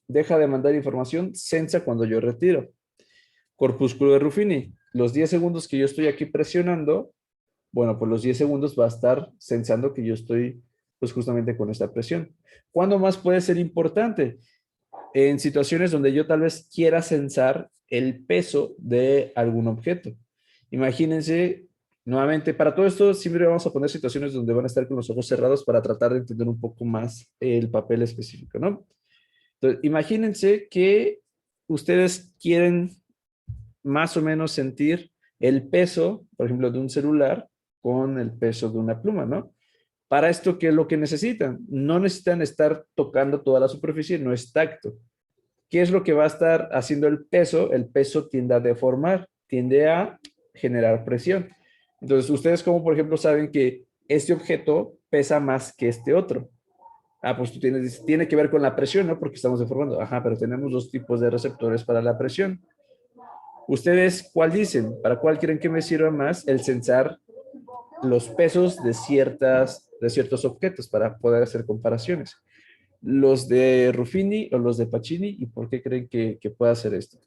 deja de mandar información, sensa cuando yo retiro. Corpúsculo de Ruffini, los 10 segundos que yo estoy aquí presionando, bueno, pues los 10 segundos va a estar sensando que yo estoy pues justamente con esta presión. ¿Cuándo más puede ser importante? En situaciones donde yo tal vez quiera sensar el peso de algún objeto. Imagínense, nuevamente, para todo esto siempre vamos a poner situaciones donde van a estar con los ojos cerrados para tratar de entender un poco más el papel específico, ¿no? Entonces, imagínense que ustedes quieren más o menos sentir el peso, por ejemplo, de un celular con el peso de una pluma, ¿no? Para esto, ¿qué es lo que necesitan? No necesitan estar tocando toda la superficie, no es tacto. ¿Qué es lo que va a estar haciendo el peso? El peso tiende a deformar, tiende a generar presión. Entonces, ustedes como por ejemplo saben que este objeto pesa más que este otro. Ah, pues tú tiene que ver con la presión, ¿no? Porque estamos deformando. Ajá, pero tenemos dos tipos de receptores para la presión. ¿Ustedes cuál dicen? ¿Para cuál creen que me sirva más el sensar los pesos de ciertos objetos para poder hacer comparaciones? ¿Los de Ruffini o los de Pacini? ¿Y por qué creen que pueda hacer esto?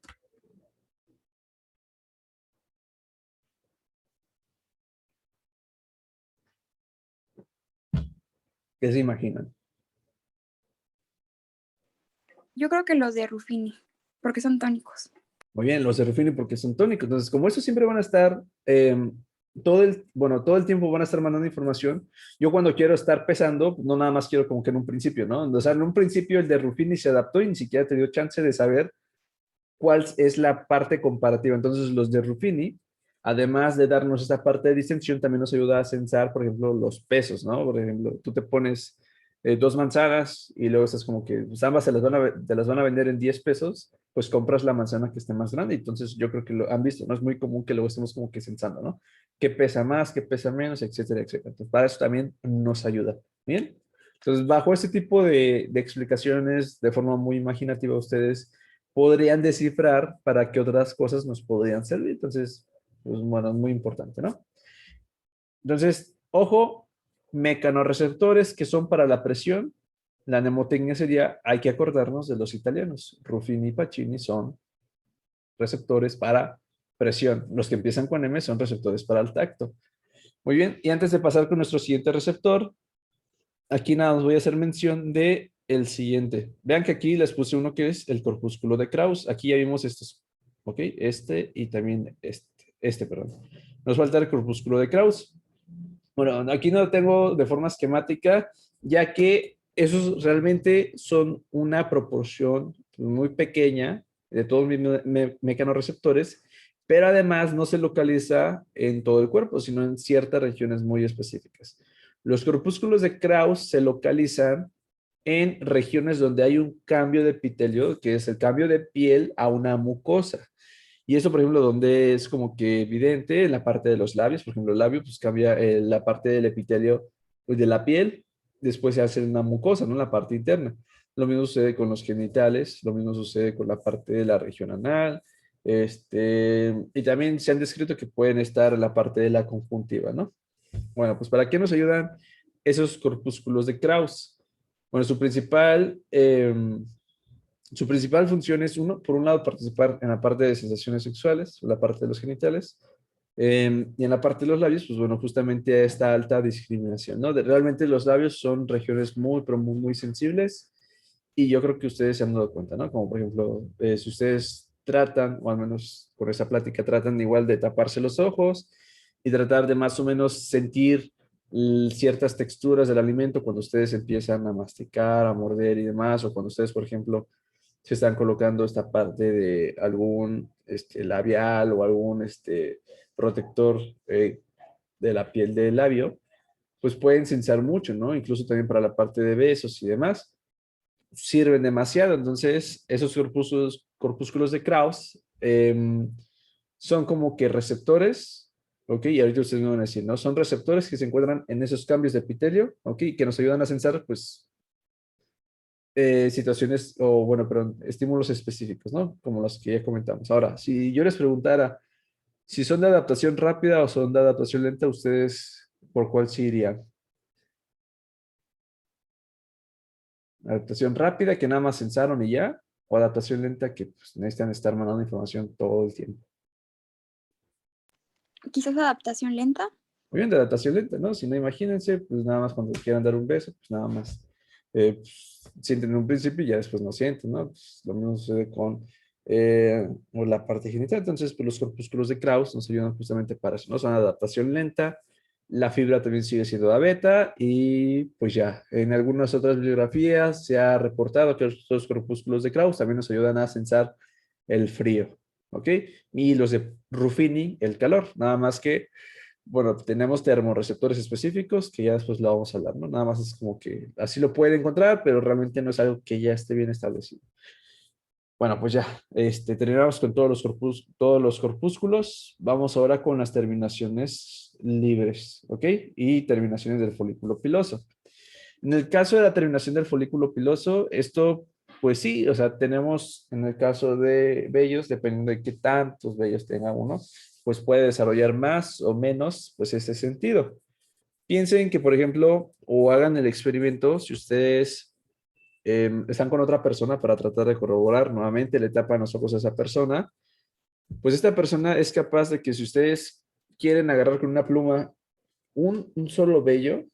¿Qué se imaginan? Yo creo que los de Ruffini, porque son tónicos. Muy bien, los de Ruffini porque son tónicos. Entonces, como esos siempre van a estar, bueno, todo el tiempo van a estar mandando información. Yo cuando quiero estar pesando, no nada más quiero como que en un principio, ¿no? O sea, en un principio el de Ruffini se adaptó y ni siquiera te dio chance de saber cuál es la parte comparativa. Entonces, los de Ruffini Además de darnos esta parte de distensión, también nos ayuda a sensar, por ejemplo, los pesos, ¿no? Por ejemplo, tú te pones dos manzanas y luego estás como que pues, ambas te las van a vender en 10 pesos, pues compras la manzana que esté más grande. Entonces yo creo que lo han visto, ¿no? Es muy común que luego estemos como que sensando, ¿no? ¿Qué pesa más, qué pesa menos, etcétera, etcétera? Entonces, para eso también nos ayuda. Bien. Entonces, bajo este tipo de explicaciones, de forma muy imaginativa, ustedes podrían descifrar para qué otras cosas nos podrían servir. Entonces, pues bueno, es muy importante, ¿no? Entonces, ojo, mecanorreceptores que son para la presión. La mnemotecnia sería, hay que acordarnos de los italianos. Ruffini y Pacini son receptores para presión. Los que empiezan con M son receptores para el tacto. Muy bien, y antes de pasar con nuestro siguiente receptor, aquí nada más voy a hacer mención de el siguiente. Vean que aquí les puse uno que es el corpúsculo de Krauss. Aquí ya vimos estos, ¿ok? Este y también perdón. Nos falta el corpúsculo de Krauss. Bueno, aquí no lo tengo de forma esquemática, ya que esos realmente son una proporción muy pequeña de todos mis mecanorreceptores, pero además no se localiza en todo el cuerpo, sino en ciertas regiones muy específicas. Los corpúsculos de Krauss se localizan en regiones donde hay un cambio de epitelio, que es el cambio de piel a una mucosa. Y eso, por ejemplo, donde es como que evidente en la parte de los labios, por ejemplo, el labio pues cambia la parte del epitelio pues, de la piel, después se hace una mucosa, ¿no? La parte interna. Lo mismo sucede con los genitales, lo mismo sucede con la parte de la región anal, y también se han descrito que pueden estar en la parte de la conjuntiva, ¿no? Bueno, pues ¿para qué nos ayudan esos corpúsculos de Krauss? Bueno, su principal función es, uno, por un lado, participar en la parte de sensaciones sexuales, la parte de los genitales, y en la parte de los labios, pues bueno, justamente esta alta discriminación, ¿no? Realmente los labios son regiones muy, pero muy, muy sensibles, y yo creo que ustedes se han dado cuenta, ¿no? Como por ejemplo, si ustedes tratan, o al menos por esa plática, tratan igual de taparse los ojos y tratar de más o menos sentir ciertas texturas del alimento cuando ustedes empiezan a masticar, a morder y demás, o cuando ustedes, por ejemplo, se están colocando esta parte de algún labial o algún protector de la piel del labio, pues pueden sensar mucho, ¿no? Incluso también para la parte de besos y demás, sirven demasiado. Entonces, esos corpúsculos de Krauss son como que receptores, ¿ok? Y ahorita ustedes me van a decir, ¿no? Son receptores que se encuentran en esos cambios de epitelio, ¿ok? Que nos ayudan a sensar, pues, situaciones o, bueno, perdón, estímulos específicos, ¿no? Como los que ya comentamos. Ahora, si yo les preguntara si son de adaptación rápida o son de adaptación lenta, ¿ustedes por cuál sí irían? ¿Adaptación rápida que nada más sensaron y ya? ¿O adaptación lenta que pues, necesitan estar mandando información todo el tiempo? Quizás adaptación lenta. Muy bien, de adaptación lenta, ¿no? Si no, imagínense, pues nada más cuando quieran dar un beso, pues nada más sienten en un principio y ya después no sienten, ¿no? Pues, lo mismo sucede con la parte genital. Entonces, pues los corpúsculos de Krauss nos ayudan justamente para eso, ¿no? Son adaptación lenta, la fibra también sigue siendo de beta y pues ya, en algunas otras bibliografías se ha reportado que los corpúsculos de Krauss también nos ayudan a sensar el frío, ¿ok? Y los de Ruffini, el calor, nada más que bueno, tenemos termorreceptores específicos que ya después lo vamos a hablar, ¿no? Nada más es como que así lo pueden encontrar, pero realmente no es algo que ya esté bien establecido. Bueno, pues ya, terminamos con todos los corpúsculos. Vamos ahora con las terminaciones libres, ¿ok? Y terminaciones del folículo piloso. En el caso de la terminación del folículo piloso, esto, pues sí, o sea, tenemos en el caso de vellos, dependiendo de qué tantos vellos tenga uno, pues puede desarrollar más o menos, pues ese sentido. Piensen que, por ejemplo, o hagan el experimento, si ustedes están con otra persona para tratar de corroborar, nuevamente le tapan los ojos a esa persona, pues esta persona es capaz de que si ustedes quieren agarrar con una pluma un solo vello,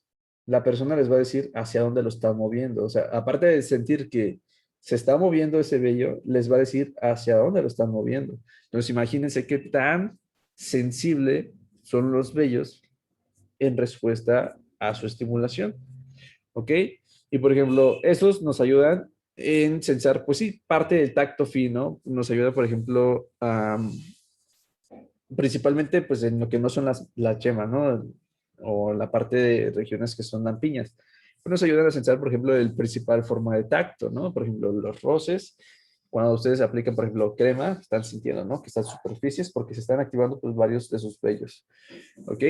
la persona les va a decir hacia dónde lo está moviendo. O sea, aparte de sentir que se está moviendo ese vello, les va a decir hacia dónde lo están moviendo. Entonces, imagínense qué tan sensible son los vellos en respuesta a su estimulación. ¿Ok? Y por ejemplo, esos nos ayudan en sensar, pues sí, parte del tacto fino. Nos ayuda, por ejemplo, a principalmente pues en lo que no son las yemas, ¿no? O la parte de regiones que son lampiñas. Nos ayudan a sensar, por ejemplo, el principal forma de tacto, ¿no? Por ejemplo, los roces. Cuando ustedes aplican, por ejemplo, crema, están sintiendo, ¿no? Que están superficies porque se están activando pues varios de sus vellos, ¿ok?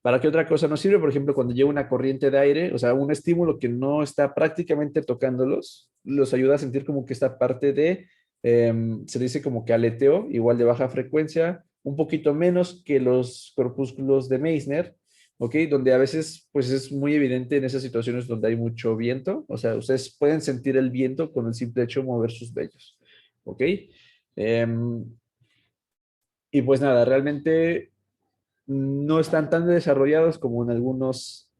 ¿Para qué otra cosa nos sirve? Por ejemplo, cuando llega una corriente de aire, o sea, un estímulo que no está prácticamente tocándolos, los ayuda a sentir como que esta parte de, se dice como que aleteo, igual de baja frecuencia, un poquito menos que los corpúsculos de Meissner, ¿ok? Donde a veces, pues es muy evidente en esas situaciones donde hay mucho viento, o sea, ustedes pueden sentir el viento con el simple hecho de mover sus vellos, ¿ok? Em, y pues nada, realmente no están tan desarrollados como en algunos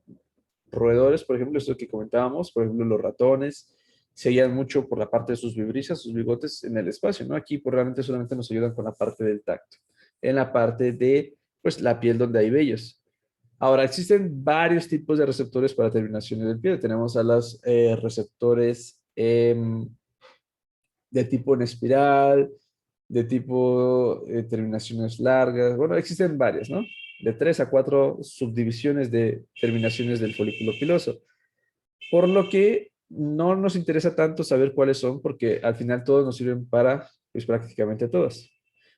roedores, por ejemplo, esto que comentábamos, por ejemplo, los ratones, se guían mucho por la parte de sus vibrisas, sus bigotes en el espacio, ¿no? Aquí pues, realmente solamente nos ayudan con la parte del tacto, en la parte de, pues, la piel donde hay vellos. Ahora, existen varios tipos de receptores para terminaciones del pie. Tenemos a los receptores de tipo en espiral, de tipo terminaciones largas. Bueno, existen varias, ¿no? De 3 a 4 subdivisiones de terminaciones del folículo piloso. Por lo que no nos interesa tanto saber cuáles son, porque al final todos nos sirven para, pues prácticamente todas.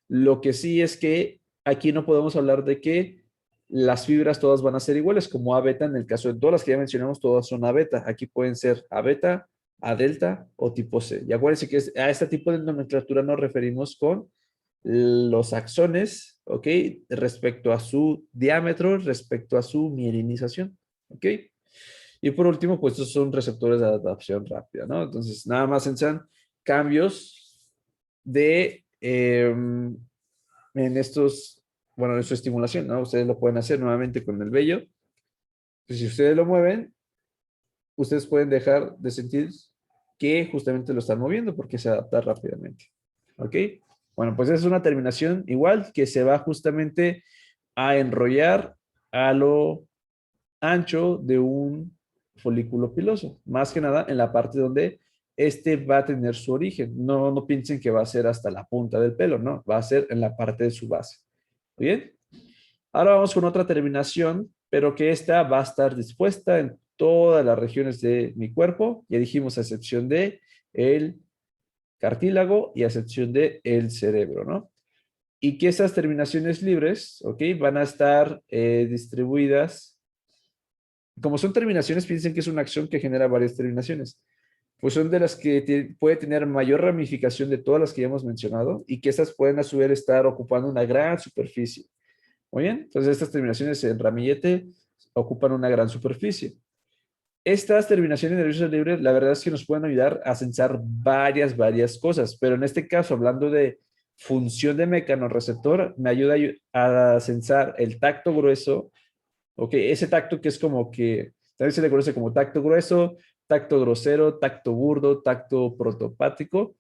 Lo que sí es que aquí no podemos hablar de que las fibras todas van a ser iguales, como A beta en el caso de todas las que ya mencionamos, todas son A beta. Aquí pueden ser A beta, A delta o tipo C. Y acuérdense que a este tipo de nomenclatura nos referimos con los axones, ¿ok? Respecto a su diámetro, respecto a su mielinización, ¿ok? Y por último, pues estos son receptores de adaptación rápida, ¿no? Entonces, nada más sensan cambios de en estos, bueno, en su estimulación, ¿no? Ustedes lo pueden hacer nuevamente con el vello. Pues si ustedes lo mueven, ustedes pueden dejar de sentir que justamente lo están moviendo porque se adapta rápidamente. ¿Ok? Bueno, pues es una terminación igual que se va justamente a enrollar a lo ancho de un folículo piloso, más que nada en la parte donde este va a tener su origen. No, no piensen que va a ser hasta la punta del pelo, no, va a ser en la parte de su base. ¿Bien? Ahora vamos con otra terminación, pero que esta va a estar dispuesta en todas las regiones de mi cuerpo. Ya dijimos a excepción de el cartílago y a excepción de el cerebro, ¿no? Y que estas terminaciones libres, ¿ok? Van a estar distribuidas. Como son terminaciones, piensen que es una acción que genera varias terminaciones. Pues son de las que puede tener mayor ramificación de todas las que ya hemos mencionado y que estas pueden a su vez estar ocupando una gran superficie. Muy bien, entonces estas terminaciones en ramillete ocupan una gran superficie. Estas terminaciones nerviosas libres, la verdad es que nos pueden ayudar a sensar varias cosas, pero en este caso, hablando de función de mecanorreceptor, me ayuda a sensar el tacto grueso, ok, ese tacto que es como que, también se le conoce como tacto grueso, tacto grosero, tacto burdo, tacto protopático,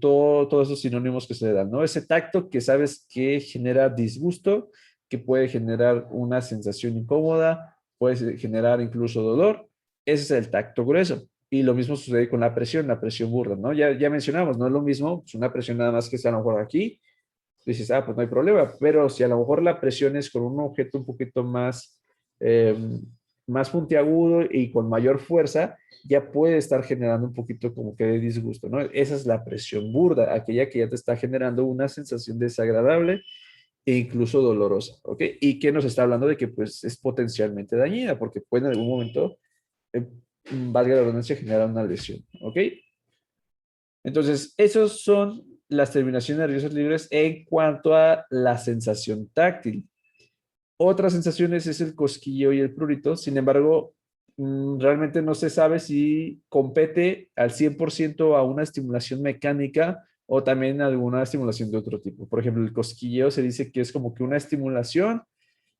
todos esos sinónimos que se le dan, ¿no? Ese tacto que sabes que genera disgusto, que puede generar una sensación incómoda, puede generar incluso dolor, ese es el tacto grueso. Y lo mismo sucede con la presión burda, ¿no? Ya mencionamos, no es lo mismo, es una presión nada más que está a lo mejor aquí, dices, ah, pues no hay problema, pero si a lo mejor la presión es con un objeto un poquito más, más puntiagudo y con mayor fuerza, ya puede estar generando un poquito como que de disgusto, ¿no? Esa es la presión burda, aquella que ya te está generando una sensación desagradable e incluso dolorosa, ¿ok? Y que nos está hablando de que pues es potencialmente dañina, porque puede en algún momento, eh, valga la redundancia, generar una lesión, ¿ok? Entonces, esos son las terminaciones nerviosas libres en cuanto a la sensación táctil. Otras sensaciones es el cosquilleo y el prurito. Sin embargo, realmente no se sabe si compete al 100% a una estimulación mecánica o también a alguna estimulación de otro tipo. Por ejemplo, el cosquilleo se dice que es como que una estimulación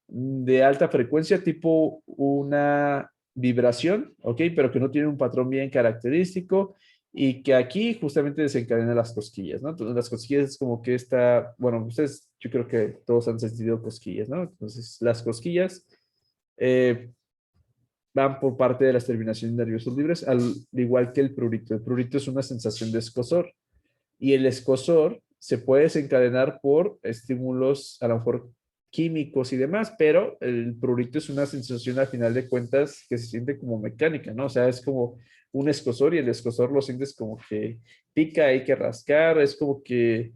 de alta frecuencia, tipo una vibración, ¿ok? Pero que no tiene un patrón bien característico y que aquí justamente desencadena las cosquillas, ¿no? Entonces, las cosquillas es como que esta, bueno, ustedes, yo creo que todos han sentido cosquillas, ¿no? Entonces, las cosquillas eh, van por parte de las terminaciones nerviosas libres, al igual que el prurito. El prurito es una sensación de escozor y el escozor se puede desencadenar por estímulos a lo mejor químicos y demás, pero el prurito es una sensación al final de cuentas que se siente como mecánica, ¿no? O sea, es como un escozor y el escozor lo sientes como que pica, hay que rascar, es como que,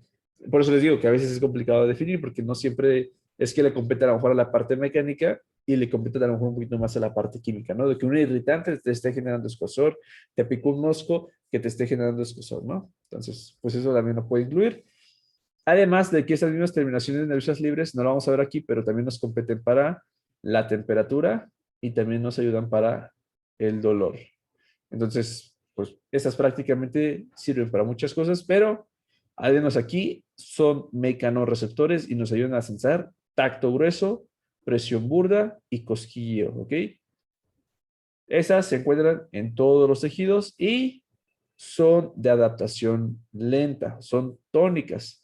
por eso les digo que a veces es complicado de definir porque no siempre es que le compete a lo mejor a la parte mecánica y le compete a lo mejor un poquito más a la parte química, ¿no? De que un irritante te esté generando escozor, te picó un mosco que te esté generando escozor, ¿no? Entonces, pues eso también lo puede incluir. Además de que estas mismas terminaciones nerviosas libres, no lo vamos a ver aquí, pero también nos competen para la temperatura y también nos ayudan para el dolor. Entonces, pues estas prácticamente sirven para muchas cosas, pero además aquí son mecanorreceptores y nos ayudan a sensar tacto grueso, presión burda y cosquilleo, ¿ok? Esas se encuentran en todos los tejidos y son de adaptación lenta, son tónicas.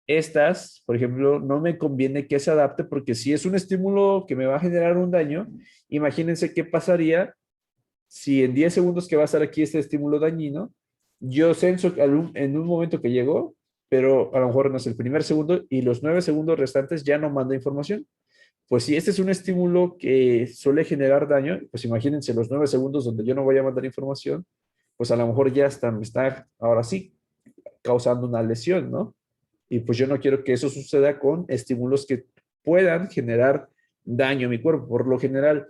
Estas, por ejemplo, no me conviene que se adapte porque si es un estímulo que me va a generar un daño, imagínense qué pasaría si en 10 segundos que va a estar aquí este estímulo dañino, yo senso en un momento que llegó, pero a lo mejor no es el primer segundo y los 9 segundos restantes ya no manda información. Pues si este es un estímulo que suele generar daño, pues imagínense los 9 segundos donde yo no voy a mandar información, pues a lo mejor ya está, me está ahora sí causando una lesión, ¿no? Y pues yo no quiero que eso suceda con estímulos que puedan generar daño a mi cuerpo. Por lo general,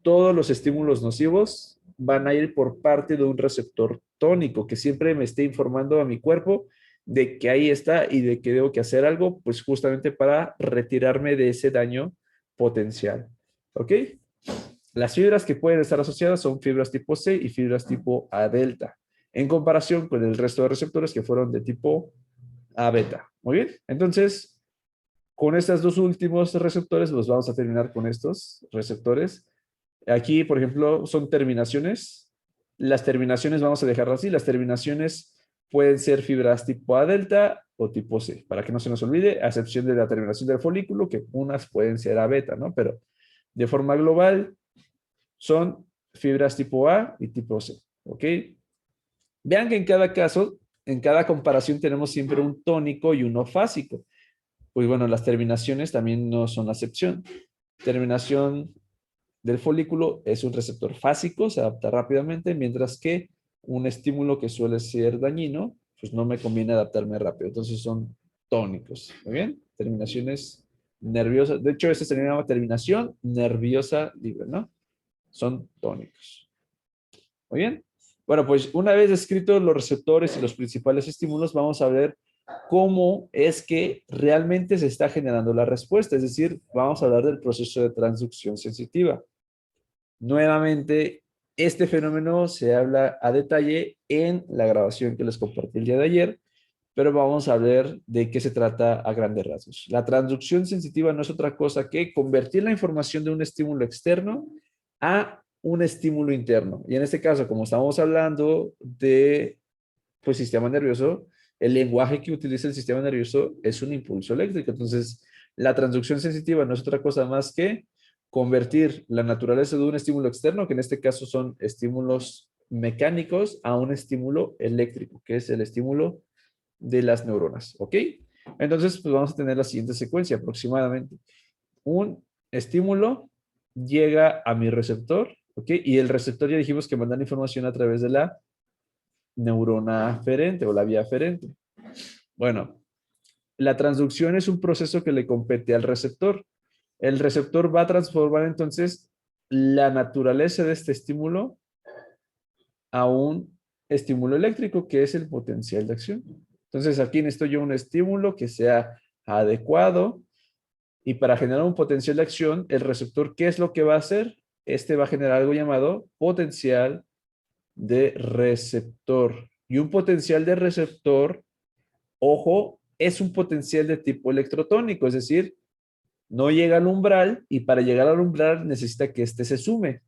todos los estímulos nocivos van a ir por parte de un receptor tónico que siempre me esté informando a mi cuerpo de que ahí está y de que debo que hacer algo, pues justamente para retirarme de ese daño potencial. ¿Ok? Las fibras que pueden estar asociadas son fibras tipo C y fibras tipo A delta, en comparación con el resto de receptores que fueron de tipo A beta. Muy bien, entonces, con estos dos últimos receptores, los vamos a terminar con estos receptores. Aquí, por ejemplo, son terminaciones. Las terminaciones vamos a dejarlas así. Las terminaciones pueden ser fibras tipo A delta o tipo C, para que no se nos olvide, a excepción de la terminación del folículo, que unas pueden ser A beta, ¿no? Pero de forma global son fibras tipo A y tipo C, ¿ok? Vean que en cada caso, en cada comparación tenemos siempre un tónico y uno fásico. Pues bueno, las terminaciones también no son la excepción. Terminación del folículo es un receptor fásico, se adapta rápidamente, mientras que un estímulo que suele ser dañino, pues no me conviene adaptarme rápido. Entonces son tónicos. Muy bien, terminaciones nerviosas. De hecho, esta se llama terminación nerviosa libre, ¿no? Son tónicos. Muy bien. Bueno, pues una vez descritos los receptores y los principales estímulos, vamos a ver cómo es que realmente se está generando la respuesta. Es decir, vamos a hablar del proceso de transducción sensitiva. Nuevamente, este fenómeno se habla a detalle en la grabación que les compartí el día de ayer, pero vamos a ver de qué se trata a grandes rasgos. La transducción sensitiva no es otra cosa que convertir la información de un estímulo externo a un estímulo interno. Y en este caso, como estamos hablando de pues, sistema nervioso, el lenguaje que utiliza el sistema nervioso es un impulso eléctrico. Entonces, la transducción sensitiva no es otra cosa más que convertir la naturaleza de un estímulo externo, que en este caso son estímulos mecánicos, a un estímulo eléctrico, que es el estímulo de las neuronas. ¿Ok? Entonces, pues vamos a tener la siguiente secuencia aproximadamente. Un estímulo llega a mi receptor, ¿ok? Y el receptor ya dijimos que manda la información a través de la neurona aferente o la vía aferente. Bueno, la transducción es un proceso que le compete al receptor. El receptor va a transformar entonces la naturaleza de este estímulo a un estímulo eléctrico, que es el potencial de acción. Entonces aquí necesito yo un estímulo que sea adecuado y para generar un potencial de acción, el receptor, ¿qué es lo que va a hacer? Este va a generar algo llamado potencial de receptor. Y un potencial de receptor, ojo, es un potencial de tipo electrotónico, es decir, no llega al umbral y para llegar al umbral necesita que éste se sume.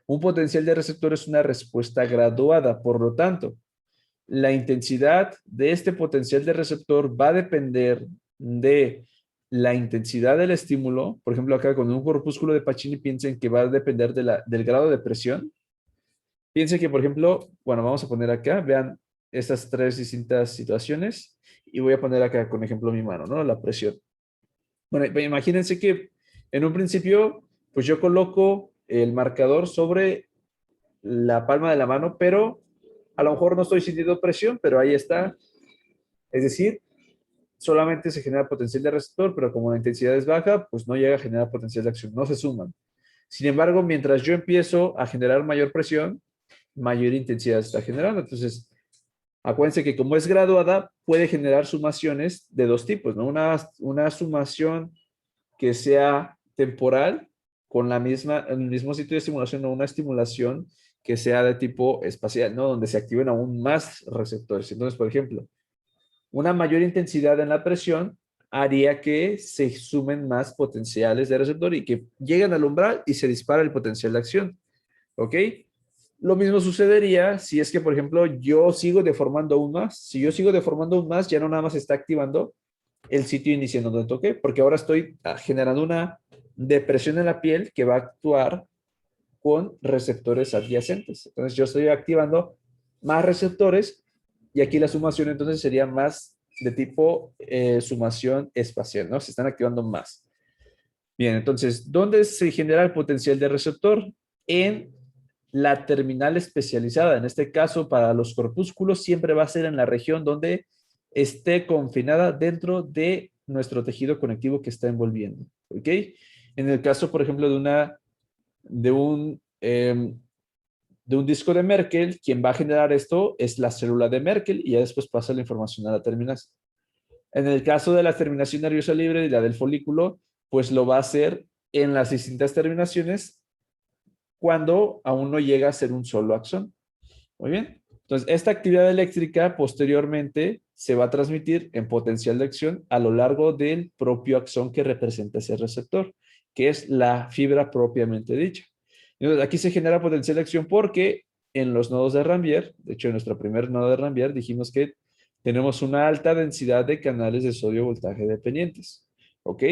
Un potencial de receptor es una respuesta graduada, por lo tanto, la intensidad de este potencial de receptor va a depender de la intensidad del estímulo. Por ejemplo, acá con un corpúsculo de Pacini piensen que va a depender del grado de presión. Piensen que, por ejemplo, bueno, vamos a poner acá, vean estas tres distintas situaciones y voy a poner acá con ejemplo mi mano, ¿no? La presión. Bueno, imagínense que en un principio, pues yo coloco el marcador sobre la palma de la mano, pero a lo mejor no estoy sintiendo presión, pero ahí está. Es decir, solamente se genera potencial de receptor, pero como la intensidad es baja, pues no llega a generar potencial de acción, no se suman. Sin embargo, mientras yo empiezo a generar mayor presión, mayor intensidad se está generando. Entonces, acuérdense que como es graduada, puede generar sumaciones de dos tipos, ¿no? Una sumación que sea temporal con la misma, el mismo sitio de estimulación o una estimulación que sea de tipo espacial, ¿no? Donde se activen aún más receptores. Entonces, por ejemplo, una mayor intensidad en la presión haría que se sumen más potenciales de receptor y que lleguen al umbral y se dispara el potencial de acción. ¿Ok? Lo mismo sucedería si es que, por ejemplo, yo sigo deformando aún más. Si yo sigo deformando aún más, ya no nada más está activando el sitio inicial donde toqué, porque ahora estoy generando una depresión en la piel que va a actuar con receptores adyacentes. Entonces yo estoy activando más receptores y aquí la sumación entonces sería más de tipo sumación espacial, ¿no? Se están activando más. Bien, entonces, ¿dónde se genera el potencial de receptor? En la terminal especializada. En este caso, para los corpúsculos, siempre va a ser en la región donde esté confinada dentro de nuestro tejido conectivo que está envolviendo. ¿Ok? En el caso, por ejemplo, de un, eh, de un disco de Merkel, quien va a generar esto es la célula de Merkel y ya después pasa la información a la terminal. En el caso de la terminación nerviosa libre y la del folículo, pues lo va a hacer en las distintas terminaciones cuando aún no llega a ser un solo axón. Muy bien. Entonces, esta actividad eléctrica posteriormente se va a transmitir en potencial de acción a lo largo del propio axón que representa ese receptor, que es la fibra propiamente dicha. Entonces, aquí se genera potencial de acción porque en los nodos de Rambier, de hecho en nuestro primer nodo de Rambier dijimos que tenemos una alta densidad de canales de sodio voltaje dependientes. ¿Ok?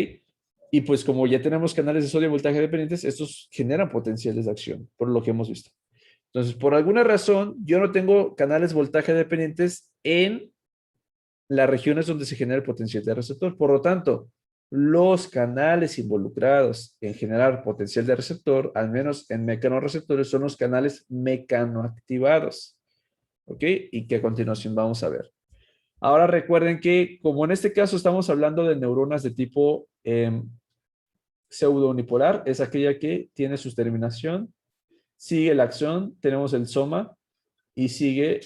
Y pues como ya tenemos canales de sodio voltaje dependientes, estos generan potenciales de acción, por lo que hemos visto. Entonces, por alguna razón, yo no tengo canales voltaje dependientes en las regiones donde se genera el potencial de receptor. Por lo tanto, los canales involucrados en generar potencial de receptor, al menos en mecanorreceptores, son los canales mecanoactivados. ¿Ok? Y que a continuación vamos a ver. Ahora recuerden que, como en este caso estamos hablando de neuronas de tipo pseudo-unipolar, es aquella que tiene su terminación, sigue la acción, tenemos el soma y sigue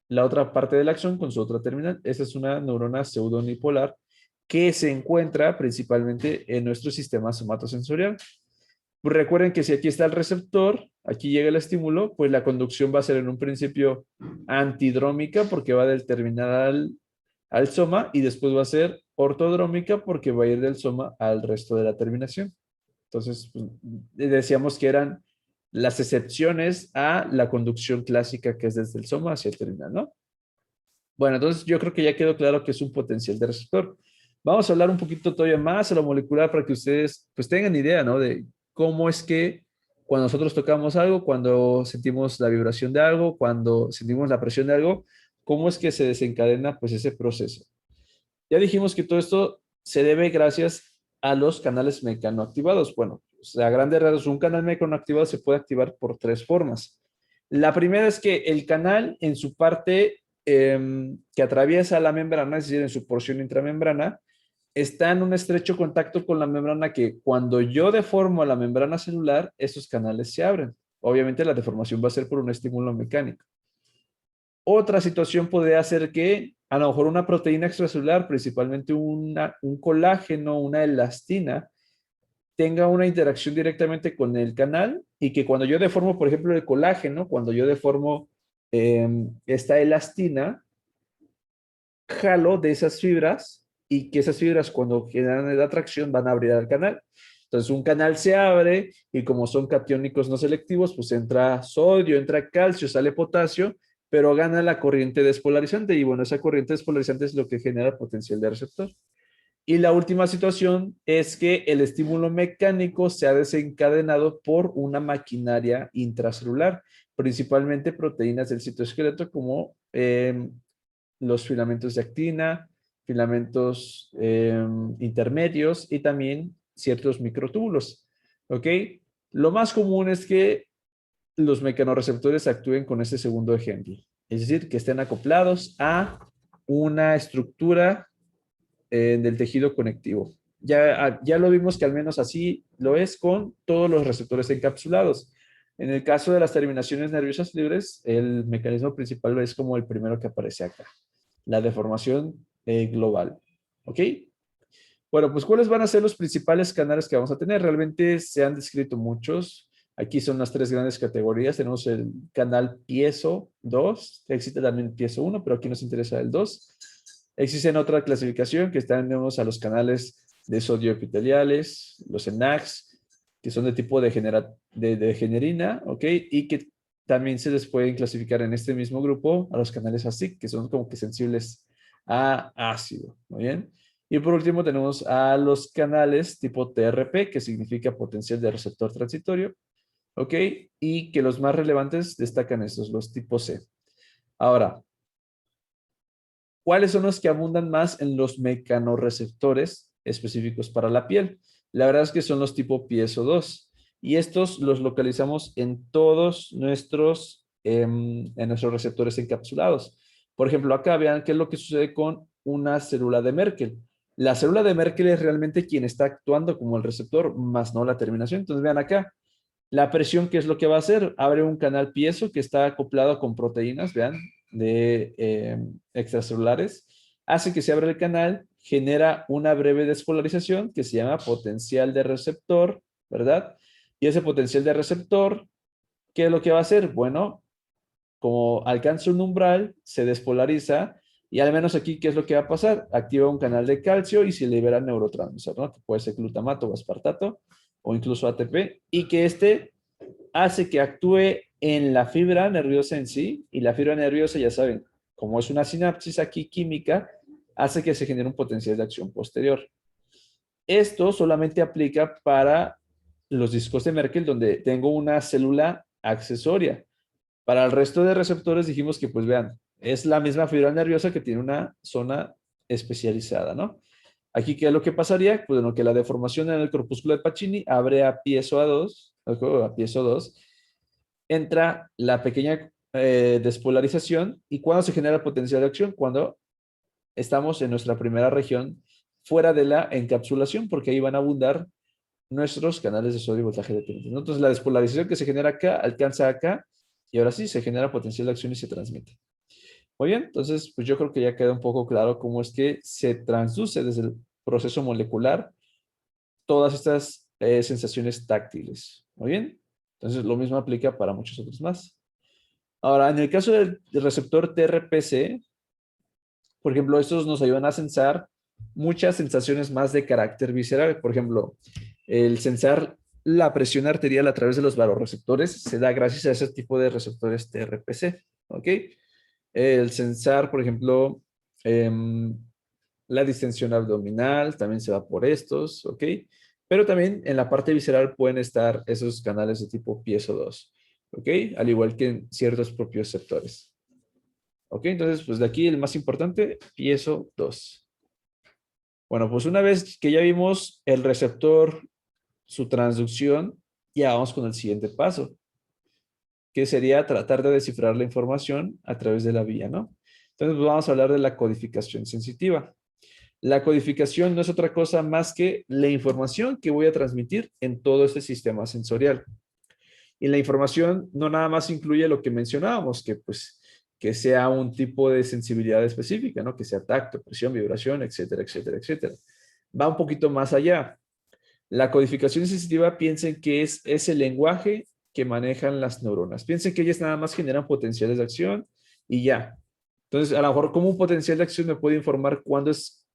la otra parte de la acción con su otra terminal. Esta es una neurona pseudo-unipolar que se encuentra principalmente en nuestro sistema somatosensorial. Pues recuerden que si aquí está el receptor, aquí llega el estímulo, pues la conducción va a ser en un principio antidrómica porque va del terminal al soma y después va a ser ortodrómica porque va a ir del soma al resto de la terminación. Entonces, pues, decíamos que eran las excepciones a la conducción clásica que es desde el soma hacia el terminal, ¿no? Bueno, entonces yo creo que ya quedó claro que es un potencial de receptor. Vamos a hablar un poquito todavía más a lo molecular para que ustedes pues tengan idea, ¿no? De cómo es que cuando nosotros tocamos algo, cuando sentimos la vibración de algo, cuando sentimos la presión de algo, cómo es que se desencadena pues ese proceso. Ya dijimos que todo esto se debe gracias a los canales mecanoactivados. Bueno, o sea, a grandes rasgos, un canal mecanoactivado se puede activar por tres formas. La primera es que el canal en su parte que atraviesa la membrana, es decir, en su porción intramembrana, está en un estrecho contacto con la membrana que cuando yo deformo la membrana celular, esos canales se abren. Obviamente la deformación va a ser por un estímulo mecánico. Otra situación podría ser que a lo mejor una proteína extracelular, principalmente un colágeno, una elastina, tenga una interacción directamente con el canal y que cuando yo deformo, por ejemplo, el colágeno, cuando yo deformo esta elastina, jalo de esas fibras y que esas fibras cuando generan la atracción van a abrir al canal. Entonces un canal se abre y como son catiónicos no selectivos, pues entra sodio, entra calcio, sale potasio, pero gana la corriente despolarizante y bueno, esa corriente despolarizante es lo que genera potencial de receptor. Y la última situación es que el estímulo mecánico se ha desencadenado por una maquinaria intracelular, principalmente proteínas del citoesqueleto como los filamentos de actina, filamentos intermedios y también ciertos microtúbulos. ¿Ok? Lo más común es que los mecanorreceptores actúen con este segundo ejemplo. Es decir, que estén acoplados a una estructura del tejido conectivo. Ya lo vimos que al menos así lo es con todos los receptores encapsulados. En el caso de las terminaciones nerviosas libres, el mecanismo principal es como el primero que aparece acá, la deformación global. ¿Ok? Bueno, pues ¿cuáles van a ser los principales canales que vamos a tener? Realmente se han descrito muchos. Aquí son las tres grandes categorías. Tenemos el canal piezo 2, existe también piezo 1, pero aquí nos interesa el 2. Existe en otra clasificación que tenemos a los canales de sodio epiteliales, los ENACs, que son de tipo de degenerina, ¿ok? Y que también se les pueden clasificar en este mismo grupo a los canales ASIC, que son como que sensibles a ácido, ¿muy bien? Y por último tenemos a los canales tipo TRP, que significa potencial de receptor transitorio, ¿ok? Y que los más relevantes destacan estos, los tipo C. Ahora, ¿cuáles son los que abundan más en los mecanorreceptores específicos para la piel? La verdad es que son los tipo piezo 2. Y estos los localizamos en todos nuestros receptores encapsulados. Por ejemplo, acá vean qué es lo que sucede con una célula de Merkel. La célula de Merkel es realmente quien está actuando como el receptor, más no la terminación. Entonces vean acá, la presión, ¿qué es lo que va a hacer? Abre un canal piezo que está acoplado con proteínas, vean, de extracelulares. Hace que se abra el canal, genera una breve despolarización que se llama potencial de receptor, ¿verdad? Y ese potencial de receptor, ¿qué es lo que va a hacer? Bueno, como alcanza un umbral, se despolariza y al menos aquí, ¿qué es lo que va a pasar? Activa un canal de calcio y se libera neurotransmisor, ¿no? Que puede ser glutamato o aspartato o incluso ATP, y que este hace que actúe en la fibra nerviosa en sí, y la fibra nerviosa, ya saben, como es una sinapsis aquí química, hace que se genere un potencial de acción posterior. Esto solamente aplica para los discos de Merkel, donde tengo una célula accesoria. Para el resto de receptores dijimos que, pues vean, es la misma fibra nerviosa que tiene una zona especializada, ¿no? Aquí, ¿qué es lo que pasaría? Pues bueno, que la deformación en el corpúsculo de Pacini abre a piezo A2, a piezo 2, entra la pequeña despolarización. ¿Y cuándo se genera potencial de acción? Cuando estamos en nuestra primera región fuera de la encapsulación, porque ahí van a abundar nuestros canales de sodio y voltaje dependientes, ¿no? Entonces la despolarización que se genera acá alcanza acá y ahora sí se genera potencial de acción y se transmite. Muy bien, entonces pues yo creo que ya queda un poco claro cómo es que se transduce desde el proceso molecular todas estas sensaciones táctiles. Muy bien, entonces lo mismo aplica para muchos otros más. Ahora, en el caso del receptor TRPC, por ejemplo, estos nos ayudan a sensar muchas sensaciones más de carácter visceral. Por ejemplo, el sensar la presión arterial a través de los vasoreceptores se da gracias a ese tipo de receptores TRPC. ¿Ok? El sensar, por ejemplo, la distensión abdominal también se da por estos. ¿Ok? Pero también en la parte visceral pueden estar esos canales de tipo piezo 2. ¿Ok? Al igual que en ciertos propios sectores. ¿Ok? Entonces, pues de aquí el más importante, piezo 2. Bueno, pues una vez que ya vimos el receptor, su transducción, ya vamos con el siguiente paso, que sería tratar de descifrar la información a través de la vía, ¿no? Entonces, pues vamos a hablar de la codificación sensitiva. La codificación no es otra cosa más que la información que voy a transmitir en todo este sistema sensorial. Y la información no nada más incluye lo que mencionábamos, que pues que sea un tipo de sensibilidad específica, ¿no? Que sea tacto, presión, vibración, etcétera, etcétera, etcétera. Va un poquito más allá. La codificación sensitiva, piensen que es ese lenguaje que manejan las neuronas. Piensen que ellas nada más generan potenciales de acción y ya. Entonces, a lo mejor, ¿cómo un potencial de acción me puede informar cuándo es,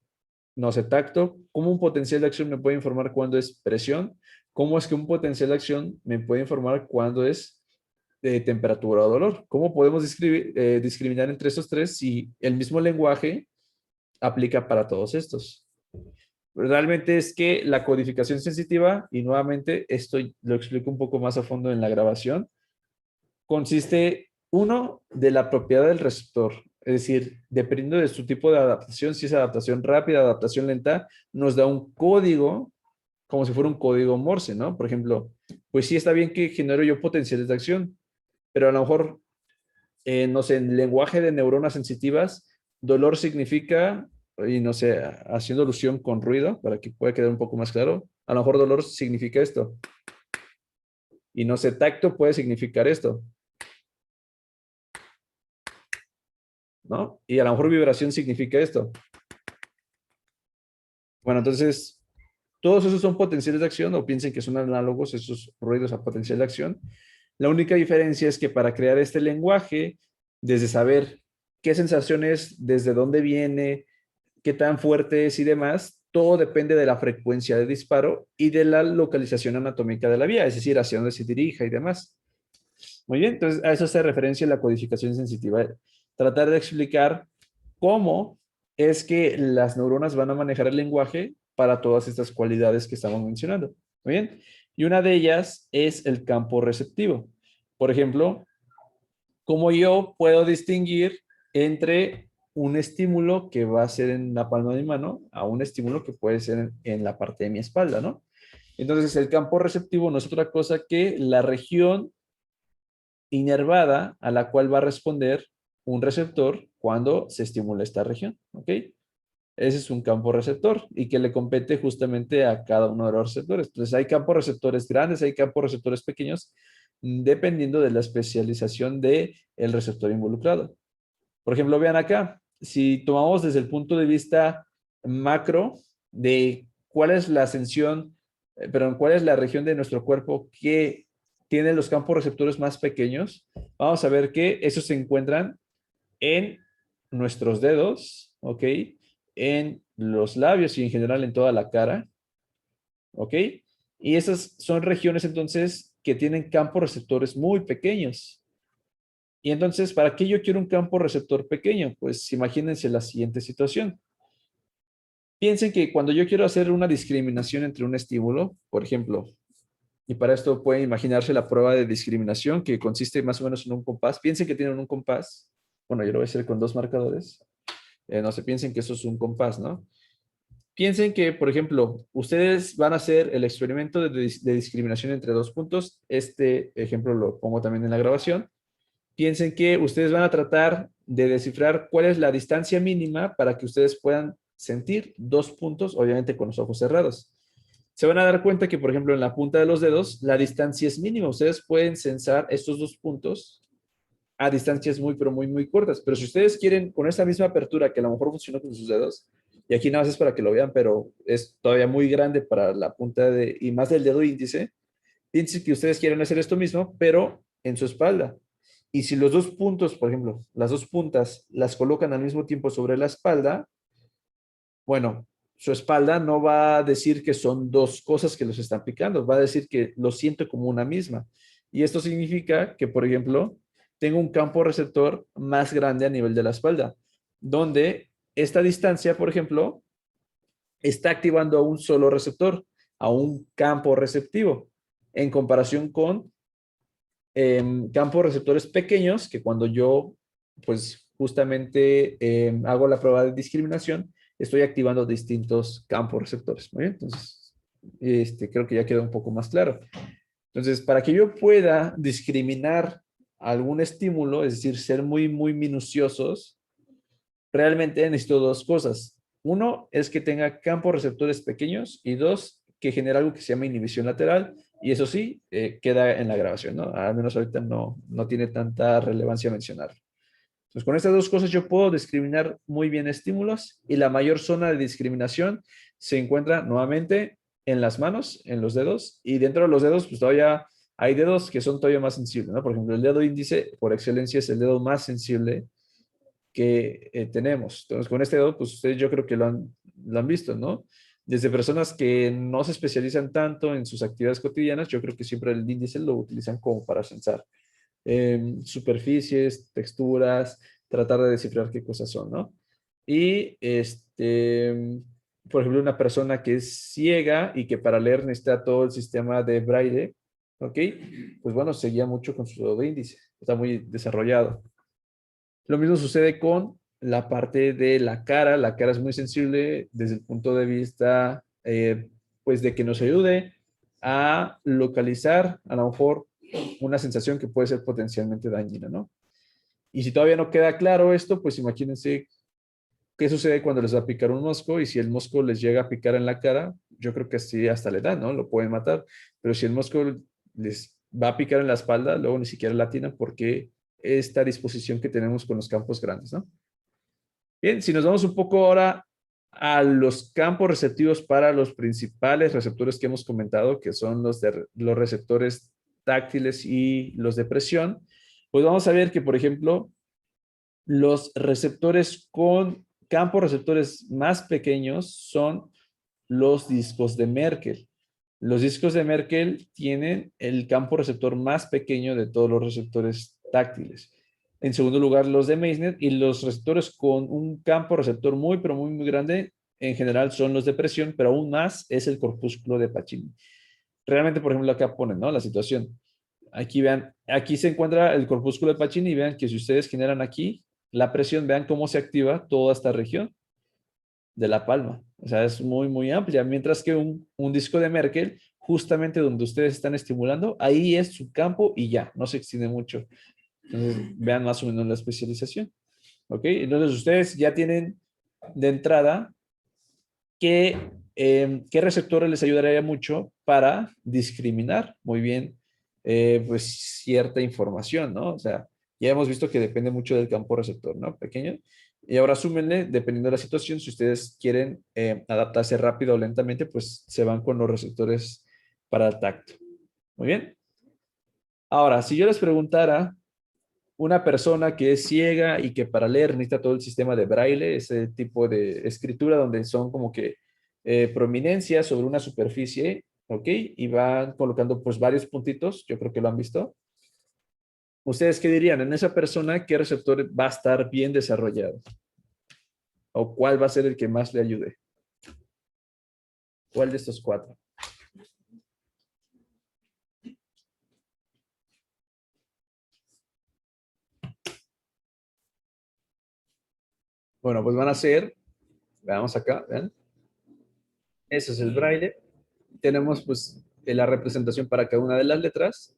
no sé, tacto? ¿Cómo un potencial de acción me puede informar cuándo es presión? ¿Cómo es que un potencial de acción me puede informar cuándo es de temperatura o dolor? ¿Cómo podemos discriminar entre estos tres si el mismo lenguaje aplica para todos estos? Realmente es que la codificación sensitiva, y nuevamente esto lo explico un poco más a fondo en la grabación, consiste, uno, de la propiedad del receptor. Es decir, dependiendo de su tipo de adaptación, si es adaptación rápida, adaptación lenta, nos da un código como si fuera un código Morse, ¿no? Por ejemplo, pues sí está bien que genero yo potenciales de acción, pero a lo mejor, no sé, en lenguaje de neuronas sensitivas, dolor significa, y no sé, haciendo alusión con ruido, para que pueda quedar un poco más claro, a lo mejor dolor significa esto. Y no sé, tacto puede significar esto, ¿no? Y a lo mejor vibración significa esto. Bueno, entonces, todos esos son potenciales de acción o piensen que son análogos esos ruidos a potencial de acción. La única diferencia es que para crear este lenguaje, desde saber qué sensación es, desde dónde viene, qué tan fuerte es y demás, todo depende de la frecuencia de disparo y de la localización anatómica de la vía, es decir, hacia dónde se dirija y demás. Muy bien, entonces a eso se referencia la codificación sensitiva. Tratar de explicar cómo es que las neuronas van a manejar el lenguaje para todas estas cualidades que estamos mencionando. Muy bien, y una de ellas es el campo receptivo. Por ejemplo, cómo yo puedo distinguir entre un estímulo que va a ser en la palma de mi mano a un estímulo que puede ser en la parte de mi espalda, ¿no? Entonces, el campo receptivo no es otra cosa que la región inervada a la cual va a responder un receptor cuando se estimula esta región, ¿ok? Ese es un campo receptor y que le compete justamente a cada uno de los receptores. Entonces hay campos receptores grandes, hay campos receptores pequeños, dependiendo de la especialización del receptor involucrado. Por ejemplo, vean acá, si tomamos desde el punto de vista macro de cuál es la ascensión, perdón, cuál es la región de nuestro cuerpo que tiene los campos receptores más pequeños, vamos a ver que esos se encuentran en nuestros dedos, ¿ok? En los labios y en general en toda la cara, ¿ok? Y esas son regiones entonces que tienen campos receptores muy pequeños. Y entonces, ¿para qué yo quiero un campo receptor pequeño? Pues imagínense la siguiente situación. Piensen que cuando yo quiero hacer una discriminación entre un estímulo, por ejemplo, y para esto pueden imaginarse la prueba de discriminación que consiste más o menos en un compás. Piensen que tienen un compás. Bueno, yo lo voy a hacer con dos marcadores. No se piensen que eso es un compás, ¿no? Piensen que, por ejemplo, ustedes van a hacer el experimento de discriminación entre dos puntos. Este ejemplo lo pongo también en la grabación. Piensen que ustedes van a tratar de descifrar cuál es la distancia mínima para que ustedes puedan sentir dos puntos, obviamente con los ojos cerrados. Se van a dar cuenta que, por ejemplo, en la punta de los dedos, la distancia es mínima. Ustedes pueden sensar estos dos puntos a distancias muy, pero muy, muy cortas. Pero si ustedes quieren, con esta misma apertura que a lo mejor funciona con sus dedos, y aquí nada más es para que lo vean, pero es todavía muy grande para la punta de, y más del dedo índice, piensen que ustedes quieren hacer esto mismo, pero en su espalda. Y si los dos puntos, por ejemplo, las dos puntas las colocan al mismo tiempo sobre la espalda, bueno, su espalda no va a decir que son dos cosas que los están picando, va a decir que lo siento como una misma. Y esto significa que, por ejemplo, tengo un campo receptor más grande a nivel de la espalda, donde esta distancia, por ejemplo, está activando a un solo receptor, a un campo receptivo, en comparación con campos receptores pequeños que cuando yo, pues justamente hago la prueba de discriminación, estoy activando distintos campos receptores. Muy bien, entonces, creo que ya queda un poco más claro. Entonces, para que yo pueda discriminar algún estímulo, es decir, ser muy, muy minuciosos, realmente necesito dos cosas. Uno es que tenga campos receptores pequeños y dos, que genere algo que se llama inhibición lateral. Y eso sí, queda en la grabación, ¿no? Al menos ahorita no tiene tanta relevancia mencionar. Entonces, con estas dos cosas yo puedo discriminar muy bien estímulos y la mayor zona de discriminación se encuentra nuevamente en las manos, en los dedos, y dentro de los dedos, pues todavía hay dedos que son todavía más sensibles, ¿no? Por ejemplo, el dedo índice, por excelencia, es el dedo más sensible que tenemos. Entonces, con este dedo, pues ustedes yo creo que lo han visto, ¿no? Desde personas que no se especializan tanto en sus actividades cotidianas, yo creo que siempre el índice lo utilizan como para sensar superficies, texturas, tratar de descifrar qué cosas son, ¿no? Y por ejemplo, una persona que es ciega y que para leer necesita todo el sistema de braille, ¿ok? Pues bueno, se guía mucho con su dedo índice, está muy desarrollado. Lo mismo sucede con la parte de la cara. La cara es muy sensible desde el punto de vista, pues, de que nos ayude a localizar a lo mejor una sensación que puede ser potencialmente dañina, ¿no? Y si todavía no queda claro esto, pues imagínense qué sucede cuando les va a picar un mosco y si el mosco les llega a picar en la cara, yo creo que así hasta le dan, ¿no? Lo pueden matar. Pero si el mosco les va a picar en la espalda, luego ni siquiera la atinan porque esta disposición que tenemos con los campos grandes, ¿no? Bien, si nos vamos un poco ahora a los campos receptivos para los principales receptores que hemos comentado, que son los receptores táctiles y los de presión, pues vamos a ver que, por ejemplo, los receptores con campos receptores más pequeños son los discos de Merkel. Los discos de Merkel tienen el campo receptor más pequeño de todos los receptores táctiles. En segundo lugar, los de Meissner, y los receptores con un campo receptor muy, pero muy, muy grande, en general son los de presión, pero aún más es el corpúsculo de Pacini. Realmente, por ejemplo, acá ponen, ¿no? La situación. Aquí vean, aquí se encuentra el corpúsculo de Pacini y vean que si ustedes generan aquí la presión, vean cómo se activa toda esta región de la palma. O sea, es muy, muy amplia. Mientras que un disco de Merkel, justamente donde ustedes están estimulando, ahí es su campo y ya, no se extiende mucho. Entonces, vean más o menos la especialización. ¿Ok? Entonces, ustedes ya tienen de entrada qué receptores les ayudaría mucho para discriminar muy bien pues cierta información, ¿no? O sea, ya hemos visto que depende mucho del campo receptor, ¿no? Pequeño. Y ahora súmenle, dependiendo de la situación, si ustedes quieren adaptarse rápido o lentamente, pues se van con los receptores para el tacto. Muy bien. Ahora, si yo les preguntara, una persona que es ciega y que para leer necesita todo el sistema de braille, ese tipo de escritura donde son como que prominencias sobre una superficie, ¿ok? Y van colocando pues varios puntitos, yo creo que lo han visto. ¿Ustedes qué dirían? En esa persona, ¿qué receptor va a estar bien desarrollado? ¿O cuál va a ser el que más le ayude? ¿Cuál de estos cuatro? Bueno, pues van a ser, veamos acá, ¿ven? Ese es el braille. Tenemos pues la representación para cada una de las letras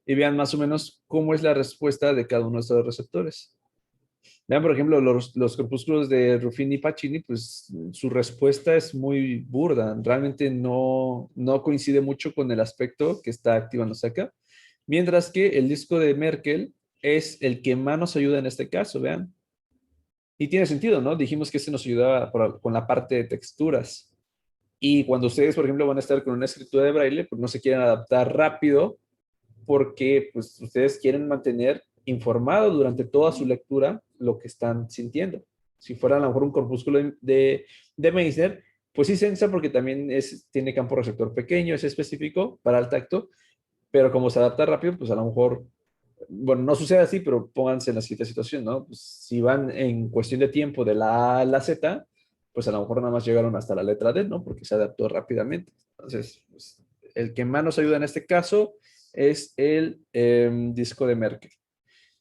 y vean más o menos cómo es la respuesta de cada uno de estos receptores. Vean, por ejemplo, los corpúsculos de Ruffini y Pacini, pues su respuesta es muy burda. Realmente no coincide mucho con el aspecto que está activándose acá. Mientras que el disco de Merkel es el que más nos ayuda en este caso, vean. Y tiene sentido, ¿no? Dijimos que este nos ayudaba con la parte de texturas. Y cuando ustedes, por ejemplo, van a estar con una escritura de braille, pues no se quieren adaptar rápido porque pues ustedes quieren mantener informado durante toda su lectura lo que están sintiendo. Si fuera a lo mejor un corpúsculo de Meissner, pues sí sensa porque también tiene campo receptor pequeño, es específico para el tacto, pero como se adapta rápido, pues a lo mejor, bueno, no sucede así, pero pónganse en la siguiente situación, ¿no? Pues si van en cuestión de tiempo de la A a la Z, pues a lo mejor nada más llegaron hasta la letra D, ¿no? Porque se adaptó rápidamente. Entonces, pues, el que más nos ayuda en este caso es el disco de Merkel.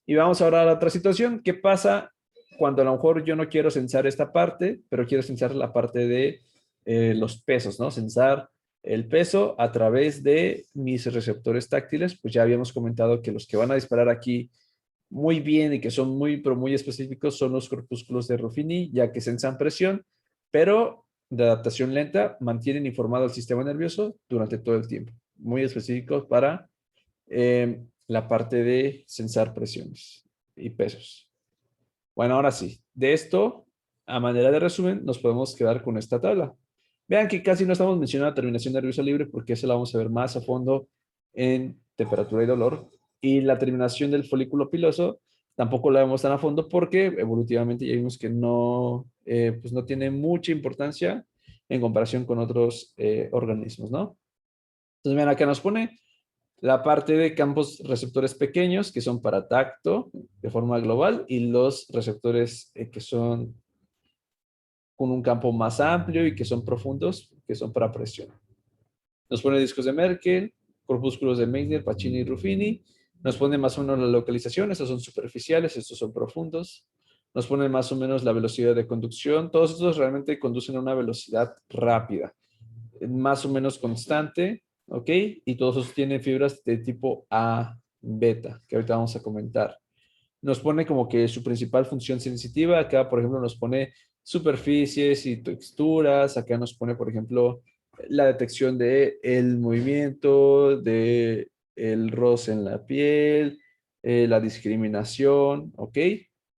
Y vamos ahora a la otra situación. ¿Qué pasa cuando a lo mejor yo no quiero censar esta parte, pero quiero censar la parte de los pesos, ¿no? Censar el peso a través de mis receptores táctiles. Pues ya habíamos comentado que los que van a disparar aquí muy bien y que son muy, pero muy específicos son los corpúsculos de Ruffini, ya que sensan presión, pero de adaptación lenta, mantienen informado al sistema nervioso durante todo el tiempo. Muy específicos para la parte de sensar presiones y pesos. Bueno, ahora sí, de esto, a manera de resumen, nos podemos quedar con esta tabla. Vean que casi no estamos mencionando la terminación nerviosa libre porque esa la vamos a ver más a fondo en temperatura y dolor. Y la terminación del folículo piloso tampoco la vemos tan a fondo porque evolutivamente ya vimos que no, pues no tiene mucha importancia en comparación con otros organismos, ¿no? Entonces, vean, acá nos pone la parte de campos receptores pequeños que son para tacto de forma global y los receptores que son con un campo más amplio y que son profundos, que son para presión. Nos pone discos de Merkel, corpúsculos de Meissner, Pacini y Ruffini. Nos pone más o menos la localización, estos son superficiales, estos son profundos. nos pone más o menos la velocidad de conducción. Todos estos realmente conducen a una velocidad rápida, más o menos constante, ¿ok? Y todos esos tienen fibras de tipo A beta, que ahorita vamos a comentar. Nos pone como que su principal función sensitiva, acá por ejemplo nos pone superficies y texturas, acá nos pone por ejemplo la detección de el movimiento, de el roce en la piel, la discriminación, ¿ok?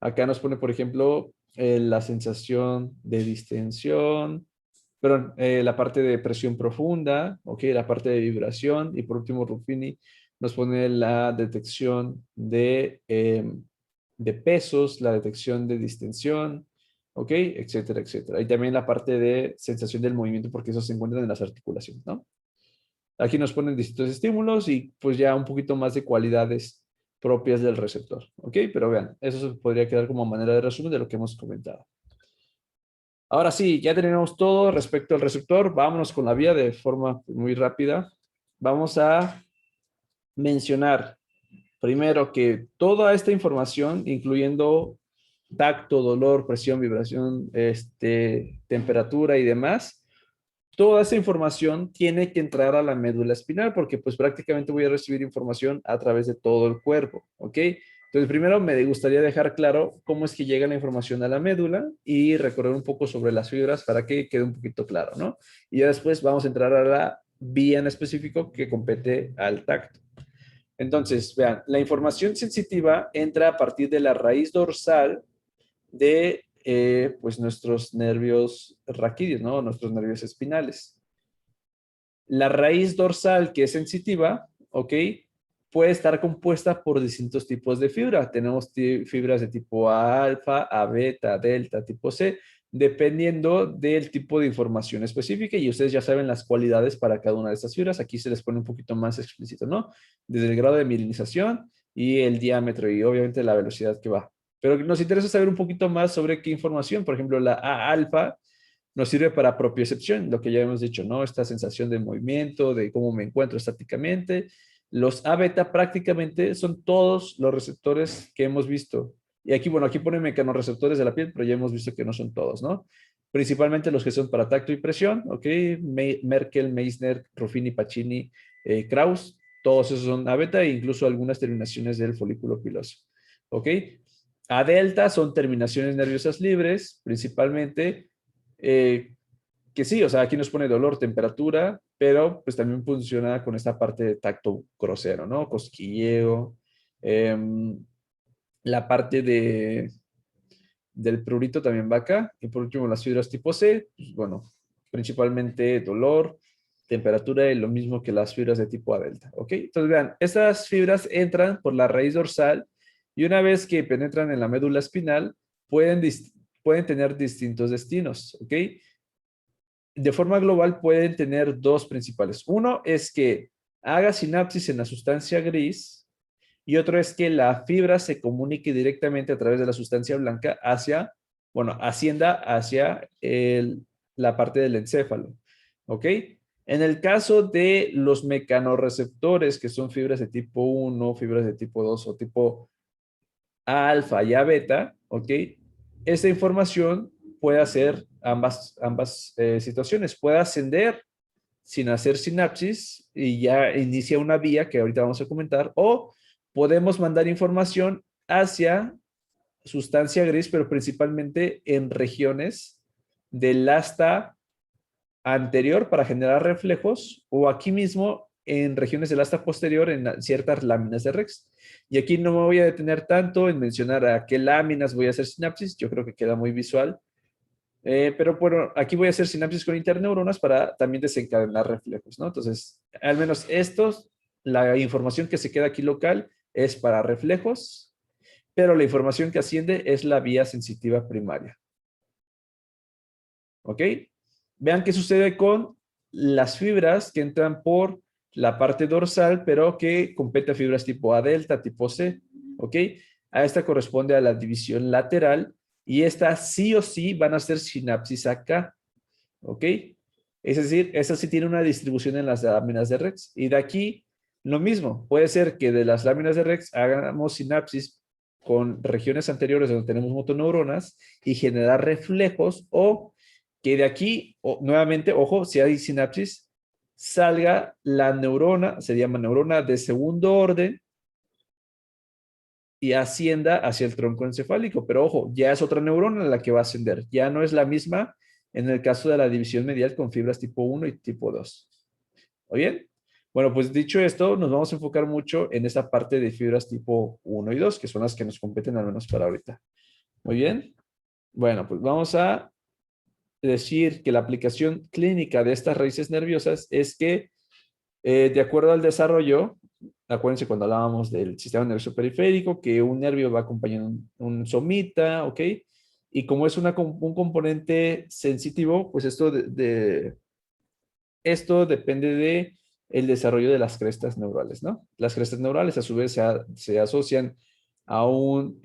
Acá nos pone por ejemplo la sensación de distensión, perdón, la parte de presión profunda, ¿ok? La parte de vibración y por último Ruffini nos pone la detección de pesos, la detección de distensión, ¿ok? Etcétera, etcétera. Y también la parte de sensación del movimiento, porque eso se encuentra en las articulaciones, ¿no? Aquí nos ponen distintos estímulos y pues ya un poquito más de cualidades propias del receptor, ¿ok? Pero vean, eso se podría quedar como manera de resumen de lo que hemos comentado. Ahora sí, ya tenemos todo respecto al receptor. Vámonos con la vía de forma muy rápida. Vamos a mencionar primero que toda esta información, incluyendo tacto, dolor, presión, vibración, temperatura y demás, toda esa información tiene que entrar a la médula espinal porque pues prácticamente voy a recibir información a través de todo el cuerpo, ¿ok? Entonces primero me gustaría dejar claro cómo es que llega la información a la médula y recorrer un poco sobre las fibras para que quede un poquito claro, ¿no? Y ya después vamos a entrar a la vía en específico que compete al tacto. Entonces, vean, la información sensitiva entra a partir de la raíz dorsal de pues nuestros nervios raquídeos, ¿no? Nuestros nervios espinales. La raíz dorsal que es sensitiva, ¿ok? Puede estar compuesta por distintos tipos de fibra. Tenemos fibras de tipo A alfa, A beta, delta, tipo C, dependiendo del tipo de información específica y ustedes ya saben las cualidades para cada una de estas fibras. Aquí se les pone un poquito más explícito, ¿no? Desde el grado de mielinización y el diámetro y obviamente la velocidad que va. Pero nos interesa saber un poquito más sobre qué información. Por ejemplo, la A alfa nos sirve para propiocepción, lo que ya hemos dicho, ¿no? Esta sensación de movimiento, de cómo me encuentro estáticamente. Los A beta prácticamente son todos los receptores que hemos visto. Y aquí, bueno, aquí pone mecanorreceptores de la piel, pero ya hemos visto que no son todos, ¿no? Principalmente los que son para tacto y presión, ¿ok? Merkel, Meissner, Ruffini, Pacini, Krauss, todos esos son A beta e incluso algunas terminaciones del folículo piloso, ¿ok? A delta son terminaciones nerviosas libres, principalmente, eh, que sí, o sea, aquí nos pone dolor, temperatura, pero pues también funciona con esta parte de tacto grosero, ¿no? Cosquilleo, la parte del prurito también va acá. Y por último, las fibras tipo C, pues, bueno, principalmente dolor, temperatura y lo mismo que las fibras de tipo A delta, ¿ok? Entonces vean, estas fibras entran por la raíz dorsal y una vez que penetran en la médula espinal, pueden tener distintos destinos, ¿ok? De forma global pueden tener dos principales. Uno es que haga sinapsis en la sustancia gris y otro es que la fibra se comunique directamente a través de la sustancia blanca hacia, bueno, ascienda hacia la parte del encéfalo. ¿Ok? En el caso de los mecanorreceptores, que son fibras de tipo 1, fibras de tipo 2 o tipo alfa y a beta, ¿ok? Esta información puede hacer ambas situaciones. Puede ascender sin hacer sinapsis y ya inicia una vía que ahorita vamos a comentar, o podemos mandar información hacia sustancia gris, pero principalmente en regiones del asta anterior para generar reflejos o aquí mismo en regiones del asta posterior en ciertas láminas de Rex. Y aquí no me voy a detener tanto en mencionar a qué láminas voy a hacer sinapsis, yo creo que queda muy visual. Pero bueno, aquí voy a hacer sinapsis con interneuronas para también desencadenar reflejos, ¿no? Entonces, al menos estos, la información que se queda aquí local es para reflejos, pero la información que asciende es la vía sensitiva primaria. ¿Ok? Vean qué sucede con las fibras que entran por la parte dorsal, pero que compete a fibras tipo A delta, tipo C. ¿Ok? A esta corresponde a la división lateral y esta sí o sí van a hacer sinapsis acá. ¿Ok? Es decir, esa sí tiene una distribución en las láminas de Rex. Y de aquí, lo mismo. Puede ser que de las láminas de Rex hagamos sinapsis con regiones anteriores donde tenemos motoneuronas y generar reflejos o que de aquí, nuevamente, ojo, si hay sinapsis, salga la neurona, se llama neurona de segundo orden y ascienda hacia el tronco encefálico. Pero ojo, ya es otra neurona la que va a ascender. Ya no es la misma en el caso de la división medial con fibras tipo 1 y tipo 2. ¿Muy bien? Bueno, pues dicho esto, nos vamos a enfocar mucho en esa parte de fibras tipo 1 y 2, que son las que nos competen al menos para ahorita. Muy bien. Bueno, pues vamos a decir que la aplicación clínica de estas raíces nerviosas es que, de acuerdo al desarrollo, acuérdense cuando hablábamos del sistema nervioso periférico, que un nervio va acompañando un somita, ¿ok? Y como es un componente sensitivo, pues esto depende de el desarrollo de las crestas neurales, ¿no? Las crestas neurales a su vez se asocian a un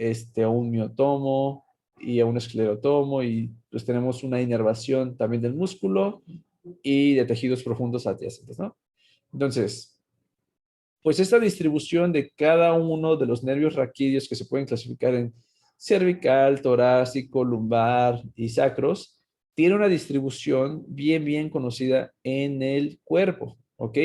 miotomo y a un esclerotomo y pues tenemos una inervación también del músculo y de tejidos profundos adyacentes, ¿no? Entonces, pues esta distribución de cada uno de los nervios raquídeos que se pueden clasificar en cervical, torácico, lumbar y sacros, tiene una distribución bien conocida en el cuerpo, ¿ok?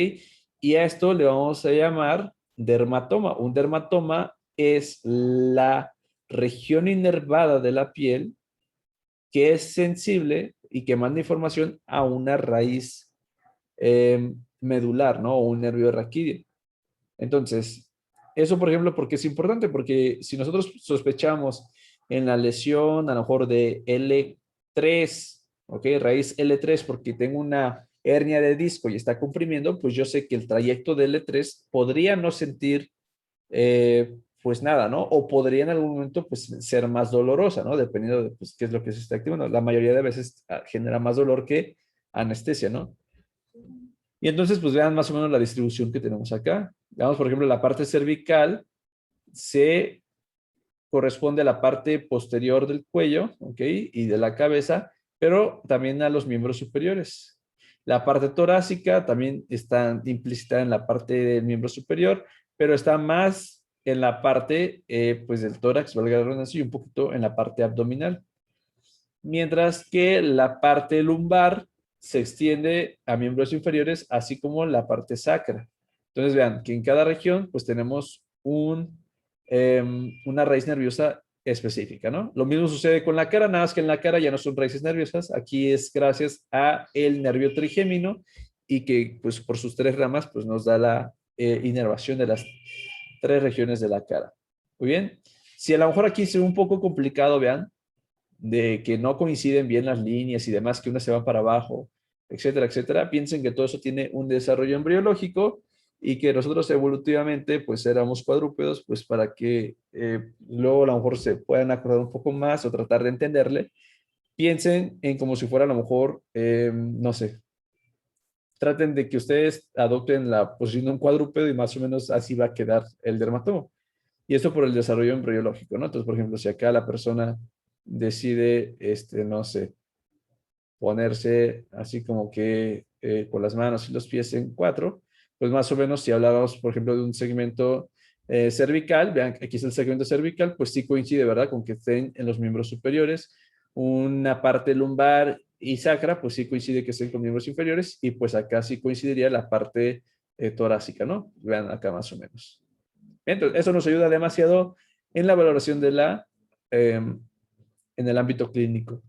Y a esto le vamos a llamar dermatoma. Un dermatoma es la región inervada de la piel que es sensible y que manda información a una raíz medular, ¿no? O un nervio raquídeo. Entonces, eso, por ejemplo, ¿por qué es importante? Porque si nosotros sospechamos en la lesión, a lo mejor de L3, ¿ok? Raíz L3, porque tengo una hernia de disco y está comprimiendo, pues yo sé que el trayecto de L3 podría no sentir, pues nada, ¿no? O podría en algún momento, pues, ser más dolorosa, ¿no? Dependiendo de, pues, qué es lo que se está activando. La mayoría de veces genera más dolor que anestesia, ¿no? Y entonces, pues vean más o menos la distribución que tenemos acá. Veamos, por ejemplo, la parte cervical se corresponde a la parte posterior del cuello, ¿ok? Y de la cabeza, pero también a los miembros superiores. La parte torácica también está implícita en la parte del miembro superior, pero está más en la parte, pues, del tórax, valga la redundancia, y un poquito en la parte abdominal. Mientras que la parte lumbar se extiende a miembros inferiores, así como la parte sacra. Entonces vean que en cada región pues tenemos una raíz nerviosa específica, ¿no? Lo mismo sucede con la cara, nada más que en la cara ya no son raíces nerviosas, aquí es gracias a el nervio trigémino y que pues por sus tres ramas pues nos da la inervación de las tres regiones de la cara. Muy bien. Si a lo mejor aquí se ve un poco complicado, vean, de que no coinciden bien las líneas y demás, que una se va para abajo, etcétera, etcétera, piensen que todo eso tiene un desarrollo embriológico y que nosotros evolutivamente pues éramos cuadrúpedos pues para que luego a lo mejor se puedan acordar un poco más o tratar de entenderle. Piensen en como si fuera a lo mejor, no sé, traten de que ustedes adopten la posición de un cuadrúpedo y más o menos así va a quedar el dermatoma. Y esto por el desarrollo embriológico, ¿no? Entonces, por ejemplo, si acá la persona decide, no sé, ponerse así como que con las manos y los pies en cuatro, pues más o menos si hablábamos, por ejemplo, de un segmento cervical, vean, aquí es el segmento cervical, pues sí coincide, ¿verdad? Con que estén en los miembros superiores. Una parte lumbar y sacra, pues sí coincide que estén con miembros inferiores y pues acá sí coincidiría la parte torácica, ¿no? Vean acá más o menos. Entonces, eso nos ayuda demasiado en la valoración de en el ámbito clínico.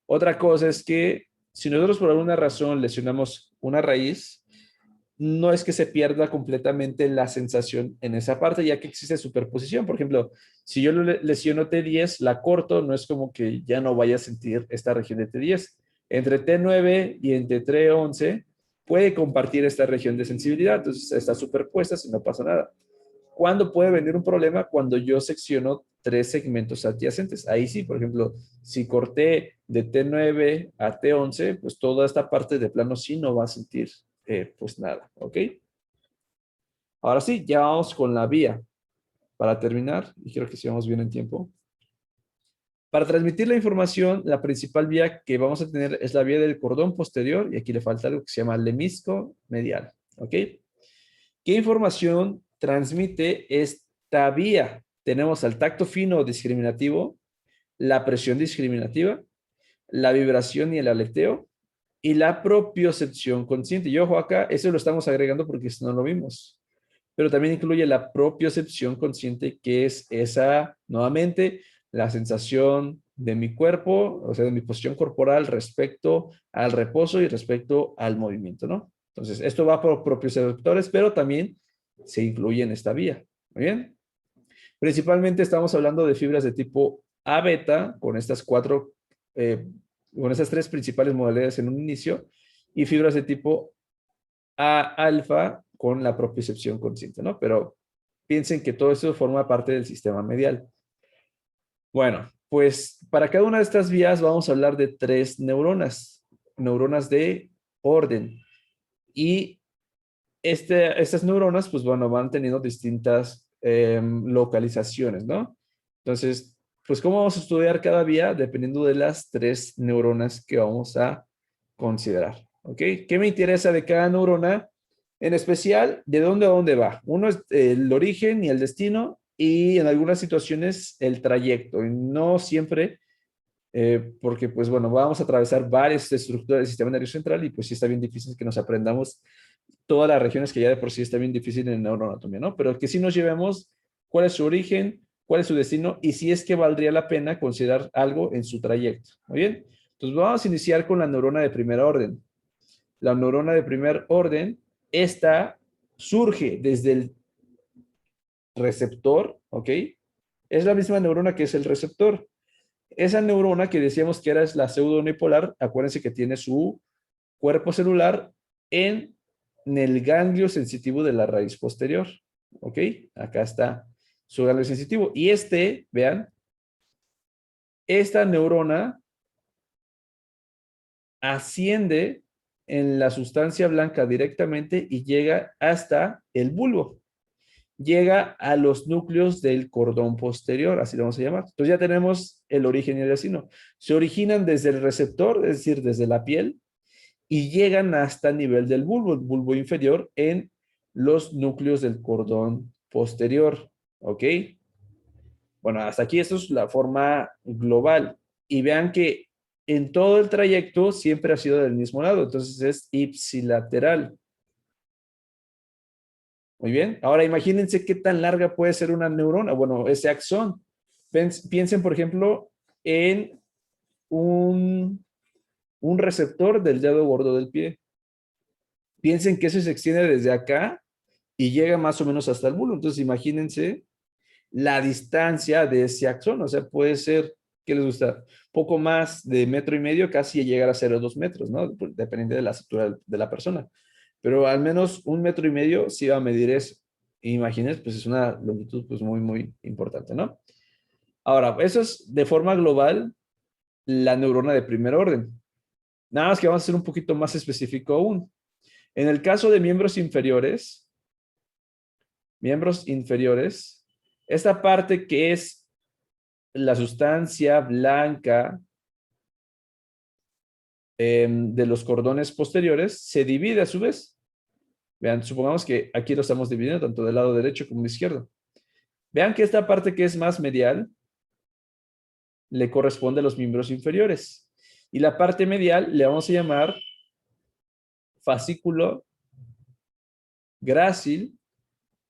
Otra cosa es que si nosotros por alguna razón lesionamos una raíz, no es que se pierda completamente la sensación en esa parte, ya que existe superposición. Por ejemplo, si yo lesiono T10, la corto, no es como que ya no vaya a sentir esta región de T10. Entre T9 y entre T11 puede compartir esta región de sensibilidad, entonces está superpuesta si no pasa nada. ¿Cuándo puede venir un problema? Cuando yo secciono tres segmentos adyacentes. Ahí sí, por ejemplo, si corté de T9 a T11, pues toda esta parte de plano sí no va a sentir pues nada, ¿ok? Ahora sí, ya vamos con la vía. Para terminar, y creo que si vamos bien en tiempo. Para transmitir la información, la principal vía que vamos a tener es la vía del cordón posterior, y aquí le falta algo que se llama lemnisco medial, ¿ok? ¿Qué información transmite esta vía? tenemos al tacto fino discriminativo, la presión discriminativa, la vibración y el aleteo, y la propiocepción consciente. Y ojo acá, eso lo estamos agregando porque eso no lo vimos. Pero también incluye la propiocepción consciente, que es esa, nuevamente, la sensación de mi cuerpo, o sea, de mi posición corporal respecto al reposo y respecto al movimiento, ¿no? Entonces, esto va por propioceptores, pero también se incluye en esta vía. ¿Muy bien? Principalmente estamos hablando de fibras de tipo A beta, con estas con esas tres principales modalidades en un inicio, y fibras de tipo A alfa con la propiocepción consciente, ¿no? Pero piensen que todo eso forma parte del sistema medial. Bueno, pues para cada una de estas vías vamos a hablar de tres neuronas de orden. Y estas neuronas, pues bueno, van teniendo distintas localizaciones, ¿no? Entonces, pues ¿cómo vamos a estudiar cada vía? Dependiendo de las tres neuronas que vamos a considerar, ¿ok? ¿Qué me interesa de cada neurona? En especial, ¿de dónde a dónde va? Uno es el origen y el destino, y en algunas situaciones el trayecto. Y no siempre, porque pues bueno, vamos a atravesar varias estructuras del sistema nervioso central y pues sí está bien difícil que nos aprendamos todas las regiones que ya de por sí está bien difícil en neuroanatomía, ¿no? Pero que sí nos llevemos cuál es su origen, cuál es su destino y si es que valdría la pena considerar algo en su trayecto. ¿Muy bien? Entonces vamos a iniciar con la neurona de primer orden. La neurona de primer orden, esta surge desde el receptor, ¿ok? Es la misma neurona que es el receptor. Esa neurona que decíamos que era la pseudounipolar, acuérdense que tiene su cuerpo celular en el ganglio sensitivo de la raíz posterior. ¿Ok? Acá está su ganglio sensitivo. Y vean, esta neurona asciende en la sustancia blanca directamente y llega hasta el bulbo. Llega a los núcleos del cordón posterior, así lo vamos a llamar. Entonces ya tenemos el origen y el destino. Se originan desde el receptor, es decir, desde la piel, y llegan hasta el nivel del bulbo, el bulbo inferior, en los núcleos del cordón posterior. ¿Ok? Bueno, hasta aquí esto es la forma global. Y vean que en todo el trayecto siempre ha sido del mismo lado, entonces es ipsilateral. Muy bien. Ahora imagínense qué tan larga puede ser una neurona, bueno, ese axón. Piensen, por ejemplo, en un receptor del dedo gordo del pie. Piensen que eso se extiende desde acá y llega más o menos hasta el bulbo. Entonces, imagínense la distancia de ese axón. O sea, puede ser, ¿qué les gusta? Poco más de 1,5 metros, casi llegar a 0,2 metros, ¿no? Dependiendo de la altura de la persona. Pero al menos 1,5 metros sí va a medir eso. Imagínense, pues es una longitud pues muy, muy importante, ¿no? Ahora, eso es de forma global la neurona de primer orden. Nada más que vamos a ser un poquito más específico aún. En el caso de miembros inferiores, esta parte que es la sustancia blanca de los cordones posteriores se divide a su vez. Vean, supongamos que aquí lo estamos dividiendo tanto del lado derecho como del izquierdo. Vean que esta parte que es más medial le corresponde a los miembros inferiores. Y la parte medial le vamos a llamar fascículo grácil,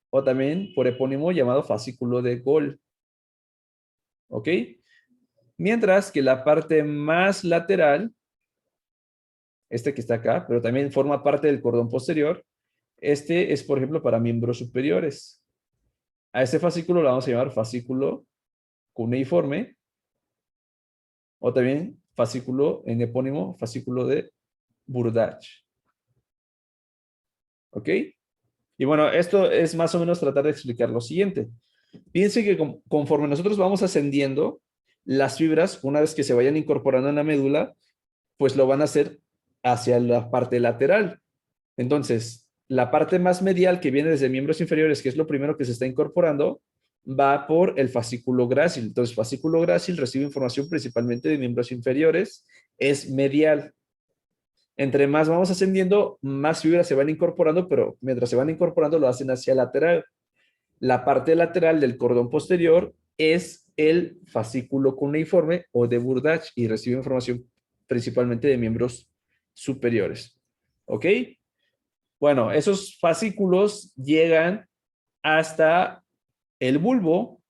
o también por epónimo llamado fascículo de Gol. ¿Ok? Mientras que la parte más lateral, que está acá, pero también forma parte del cordón posterior, es, por ejemplo, para miembros superiores. A este fascículo lo vamos a llamar fascículo cuneiforme, o también fascículo en epónimo, fascículo de Burdach. ¿Ok? Y bueno, esto es más o menos tratar de explicar lo siguiente. Piensen que conforme nosotros vamos ascendiendo, las fibras, una vez que se vayan incorporando en la médula, pues lo van a hacer hacia la parte lateral. Entonces, la parte más medial que viene desde miembros inferiores, que es lo primero que se está incorporando, va por el fascículo grácil. Entonces, fascículo grácil recibe información principalmente de miembros inferiores, es medial. Entre más vamos ascendiendo, más fibras se van incorporando, pero mientras se van incorporando lo hacen hacia lateral. La parte lateral del cordón posterior es el fascículo cuneiforme o de Burdach y recibe información principalmente de miembros superiores. ¿Ok? Bueno, esos fascículos llegan hasta el bulbo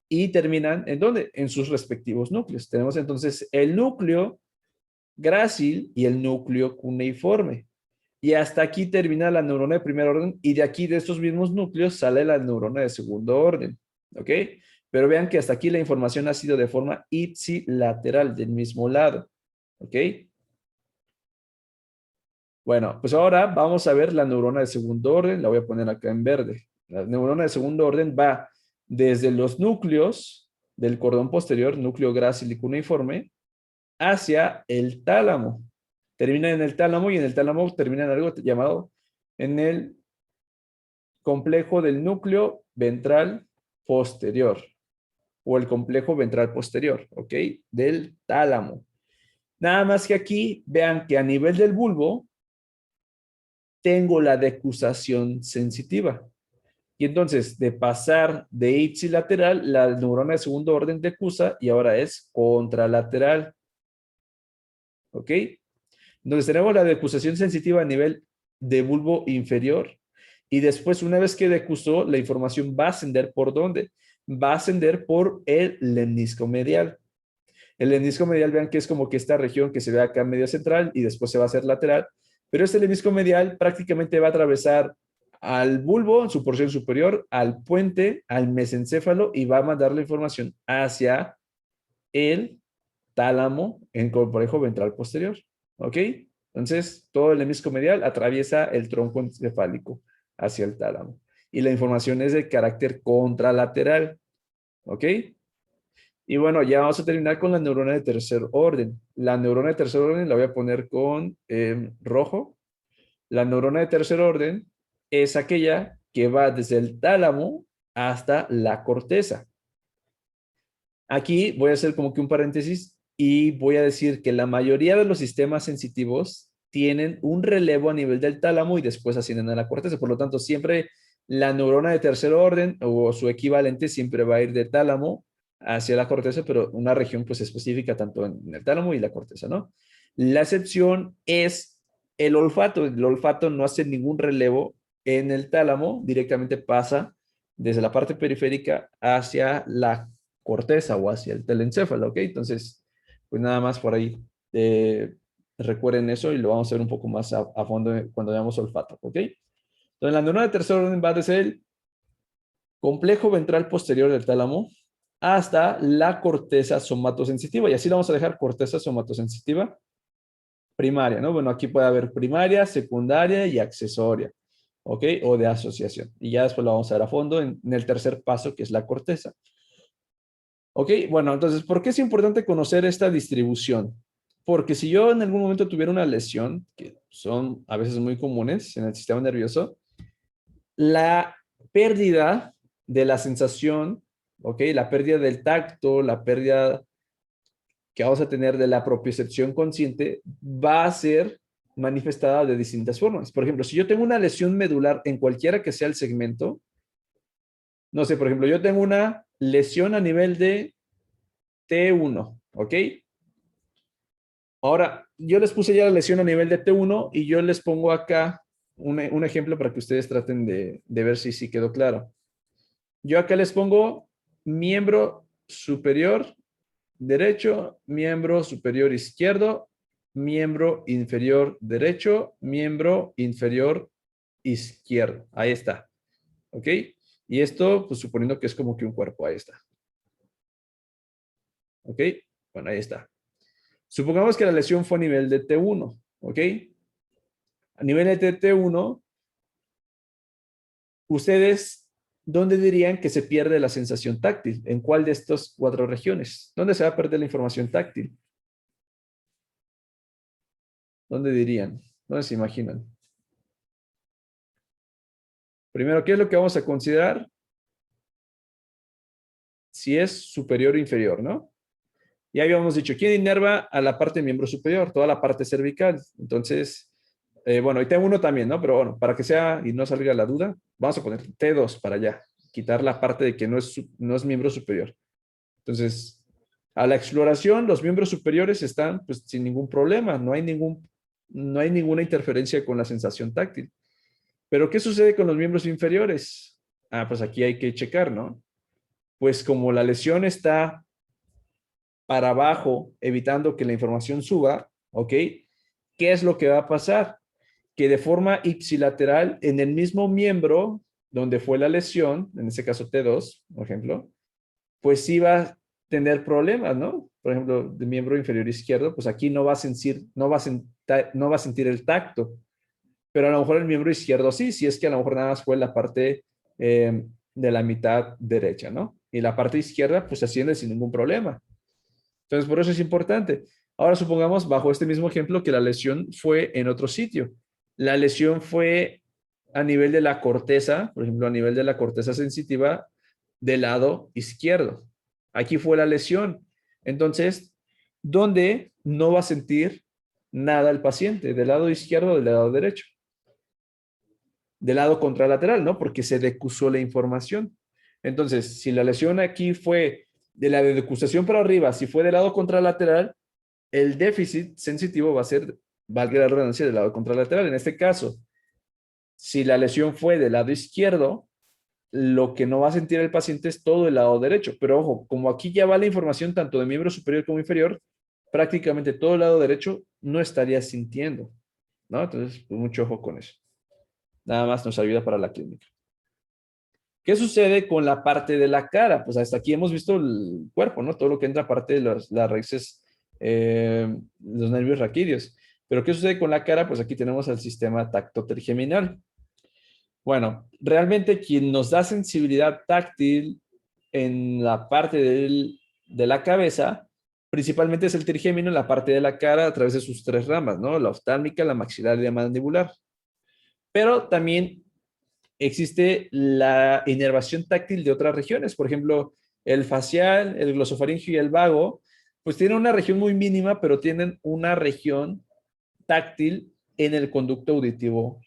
y terminan ¿en dónde? En sus respectivos núcleos. Tenemos entonces el núcleo grácil y el núcleo cuneiforme. Y hasta aquí termina la neurona de primer orden y de aquí de estos mismos núcleos sale la neurona de segundo orden. ¿Ok? Pero vean que hasta aquí la información ha sido de forma ipsilateral, del mismo lado. ¿Ok? Bueno, pues ahora vamos a ver la neurona de segundo orden. La voy a poner acá en verde. La neurona de segundo orden va desde los núcleos del cordón posterior, núcleo grácil y cuneiforme, hacia el tálamo. Termina en el tálamo y en el tálamo termina en algo llamado en el complejo del núcleo ventral posterior o el complejo ventral posterior, ¿ok? Del tálamo. Nada más que aquí vean que a nivel del bulbo tengo la decusación sensitiva. Y entonces, de pasar de ipsilateral, la neurona de segundo orden decusa y ahora es contralateral. ¿Ok? Entonces tenemos la decusación sensitiva a nivel de bulbo inferior y después una vez que decusó, la información va a ascender ¿por dónde? Va a ascender por el lemnisco medial. El lemnisco medial, vean que es como que esta región que se ve acá medio central y después se va a hacer lateral, pero este lemnisco medial prácticamente va a atravesar al bulbo en su porción superior, al puente, al mesencéfalo y va a mandar la información hacia el tálamo en complejo ventral posterior. ¿Ok? Entonces, todo el hemisco medial atraviesa el tronco encefálico hacia el tálamo. Y la información es de carácter contralateral. ¿Ok? Y bueno, ya vamos a terminar con la neurona de tercer orden. La neurona de tercer orden la voy a poner con rojo. La neurona de tercer orden es aquella que va desde el tálamo hasta la corteza. Aquí voy a hacer como que un paréntesis y voy a decir que la mayoría de los sistemas sensitivos tienen un relevo a nivel del tálamo y después ascienden a la corteza. Por lo tanto, siempre la neurona de tercer orden o su equivalente siempre va a ir de tálamo hacia la corteza, pero una región pues específica tanto en el tálamo y la corteza, ¿no? La excepción es el olfato. El olfato no hace ningún relevo en el tálamo, directamente pasa desde la parte periférica hacia la corteza o hacia el telencéfalo, ¿ok? Entonces, pues nada más por ahí. Recuerden eso y lo vamos a ver un poco más a fondo cuando veamos olfato, ¿ok? Entonces, la neurona de tercer orden va desde el complejo ventral posterior del tálamo hasta la corteza somatosensitiva. Y así lo vamos a dejar, corteza somatosensitiva primaria, ¿no? Bueno, aquí puede haber primaria, secundaria y accesoria, ¿ok? O de asociación. Y ya después lo vamos a ver a fondo en el tercer paso, que es la corteza. Ok, bueno, entonces, ¿por qué es importante conocer esta distribución? Porque si yo en algún momento tuviera una lesión, que son a veces muy comunes en el sistema nervioso, la pérdida de la sensación, ok, la pérdida del tacto, la pérdida que vamos a tener de la propiocepción consciente va a ser manifestada de distintas formas. Por ejemplo, si yo tengo una lesión medular en cualquiera que sea el segmento, no sé, por ejemplo, yo tengo una lesión a nivel de T1, ¿ok? Ahora, yo les puse ya la lesión a nivel de T1 y yo les pongo acá un ejemplo para que ustedes traten de ver si sí quedó claro. Yo acá les pongo miembro superior derecho, miembro superior izquierdo, miembro inferior derecho, miembro inferior izquierdo. Ahí está. ¿Ok? Y esto, pues suponiendo que es como que un cuerpo. Ahí está. ¿Ok? Bueno, ahí está. Supongamos que la lesión fue a nivel de T1, ¿ok? A nivel de T1, ustedes, ¿dónde dirían que se pierde la sensación táctil? ¿En cuál de estas cuatro regiones? ¿Dónde se va a perder la información táctil? ¿Dónde dirían? ¿Dónde se imaginan? Primero, ¿qué es lo que vamos a considerar? Si es superior o inferior, ¿no? Ya habíamos dicho, ¿quién inerva a la parte de miembro superior? Toda la parte cervical. Entonces, bueno, y T1 también, ¿no? Pero bueno, para que sea y no salga la duda, vamos a poner T2 para allá. quitar la parte de que no es miembro superior. Entonces, a la exploración, los miembros superiores están pues sin ningún problema, no hay ninguna interferencia con la sensación táctil. Pero ¿qué sucede con los miembros inferiores? Ah, pues aquí hay que checar, ¿no? Pues como la lesión está para abajo, evitando que la información suba, ¿ok? ¿Qué es lo que va a pasar? Que de forma ipsilateral, en el mismo miembro donde fue la lesión, en este caso T2, por ejemplo, pues sí va a tener problemas, ¿no? Por ejemplo, del miembro inferior izquierdo, pues aquí no va a sentir, no va a sentir el tacto, pero a lo mejor el miembro izquierdo sí, si es que a lo mejor nada más fue la parte de la mitad derecha, ¿no? Y la parte izquierda pues se asciende sin ningún problema. Entonces, por eso es importante. Ahora supongamos, bajo este mismo ejemplo, que la lesión fue en otro sitio. La lesión fue a nivel de la corteza, por ejemplo, a nivel de la corteza sensitiva del lado izquierdo. Aquí fue la lesión. Entonces, ¿dónde no va a sentir nada el paciente? ¿Del lado izquierdo o del lado derecho? Del lado contralateral, ¿no? Porque se decusó la información. Entonces, si la lesión aquí fue de la decusación para arriba, si fue del lado contralateral, el déficit sensitivo va a ser, valga la redundancia, del lado contralateral. En este caso, si la lesión fue del lado izquierdo, lo que no va a sentir el paciente es todo el lado derecho. Pero ojo, como aquí ya va la información tanto de miembro superior como inferior, prácticamente todo el lado derecho no estaría sintiendo, ¿no? Entonces, pues, mucho ojo con eso. Nada más nos ayuda para la clínica. ¿Qué sucede con la parte de la cara? Pues hasta aquí hemos visto el cuerpo, ¿no? Todo lo que entra aparte de las raíces, los nervios raquídeos. Pero ¿qué sucede con la cara? Pues aquí tenemos el sistema tacto trigeminal. Bueno, realmente quien nos da sensibilidad táctil en la parte de la cabeza, principalmente es el trigémino en la parte de la cara a través de sus tres ramas, ¿no? La oftálmica, la maxilar y la mandibular. Pero también existe la inervación táctil de otras regiones, por ejemplo, el facial, el glosofaringio y el vago, pues tienen una región muy mínima, pero tienen una región táctil en el conducto auditivo,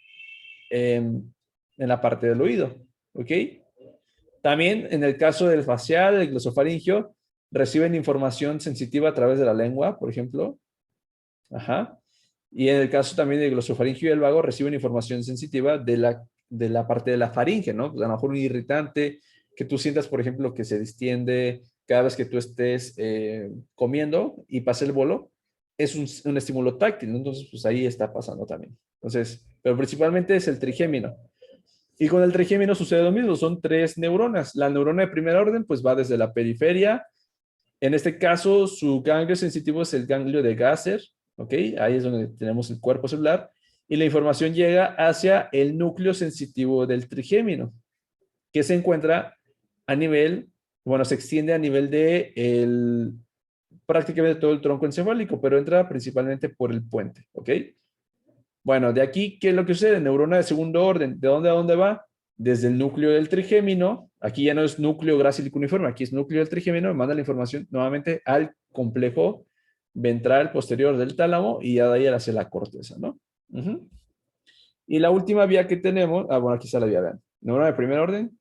en la parte del oído, ¿ok? También en el caso del facial, el glosofaringio, reciben información sensitiva a través de la lengua, por ejemplo. Ajá. Y en el caso también del glosofaringio y el vago, reciben información sensitiva de la parte de la faringe, ¿no? Pues a lo mejor un irritante que tú sientas, por ejemplo, que se distiende cada vez que tú estés comiendo y pase el bolo, es un estímulo táctil, ¿no? Entonces, pues ahí está pasando también. Entonces, pero principalmente es el trigémino. Y con el trigémino sucede lo mismo, son tres neuronas. La neurona de primer orden, pues va desde la periferia. En este caso, su ganglio sensitivo es el ganglio de Gasser, ¿ok? Ahí es donde tenemos el cuerpo celular. Y la información llega hacia el núcleo sensitivo del trigémino, que se encuentra a nivel, bueno, se extiende a nivel de prácticamente todo el tronco encefálico, pero entra principalmente por el puente, ¿ok? Bueno, de aquí, ¿qué es lo que sucede? Neurona de segundo orden. ¿De dónde a dónde va? Desde el núcleo del trigémino. Aquí ya no es núcleo gracílico uniforme, aquí es núcleo del trigémino. Manda la información nuevamente al complejo ventral posterior del tálamo y ya de ahí hacia la corteza, ¿no? Y la última vía que tenemos, bueno, aquí está la vía, vean. Neurona de primer orden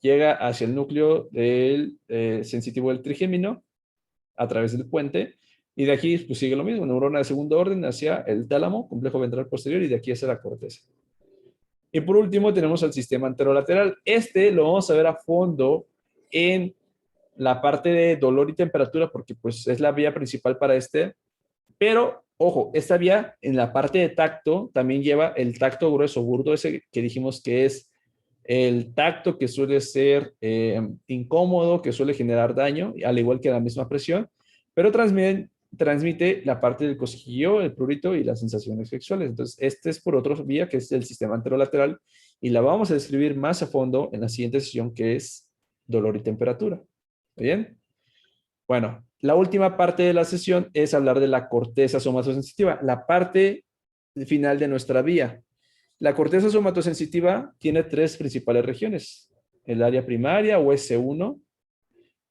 llega hacia el núcleo del sensitivo del trigémino a través del puente. Y de aquí pues, sigue lo mismo, neurona de segundo orden hacia el tálamo, complejo ventral posterior, y de aquí hacia la corteza. Y por último tenemos el sistema anterolateral. Este lo vamos a ver a fondo en la parte de dolor y temperatura, porque pues es la vía principal para este. Pero, ojo, esta vía en la parte de tacto también lleva el tacto grueso burdo, ese que dijimos que es el tacto que suele ser incómodo, que suele generar daño, al igual que la misma presión, pero transmite la parte del cosquillo, el prurito y las sensaciones sexuales. Entonces, este es por otra vía, que es el sistema anterolateral, y la vamos a describir más a fondo en la siguiente sesión, que es dolor y temperatura. ¿Bien? Bueno, la última parte de la sesión es hablar de la corteza somatosensitiva, la parte final de nuestra vía. La corteza somatosensitiva tiene tres principales regiones: el área primaria o S1,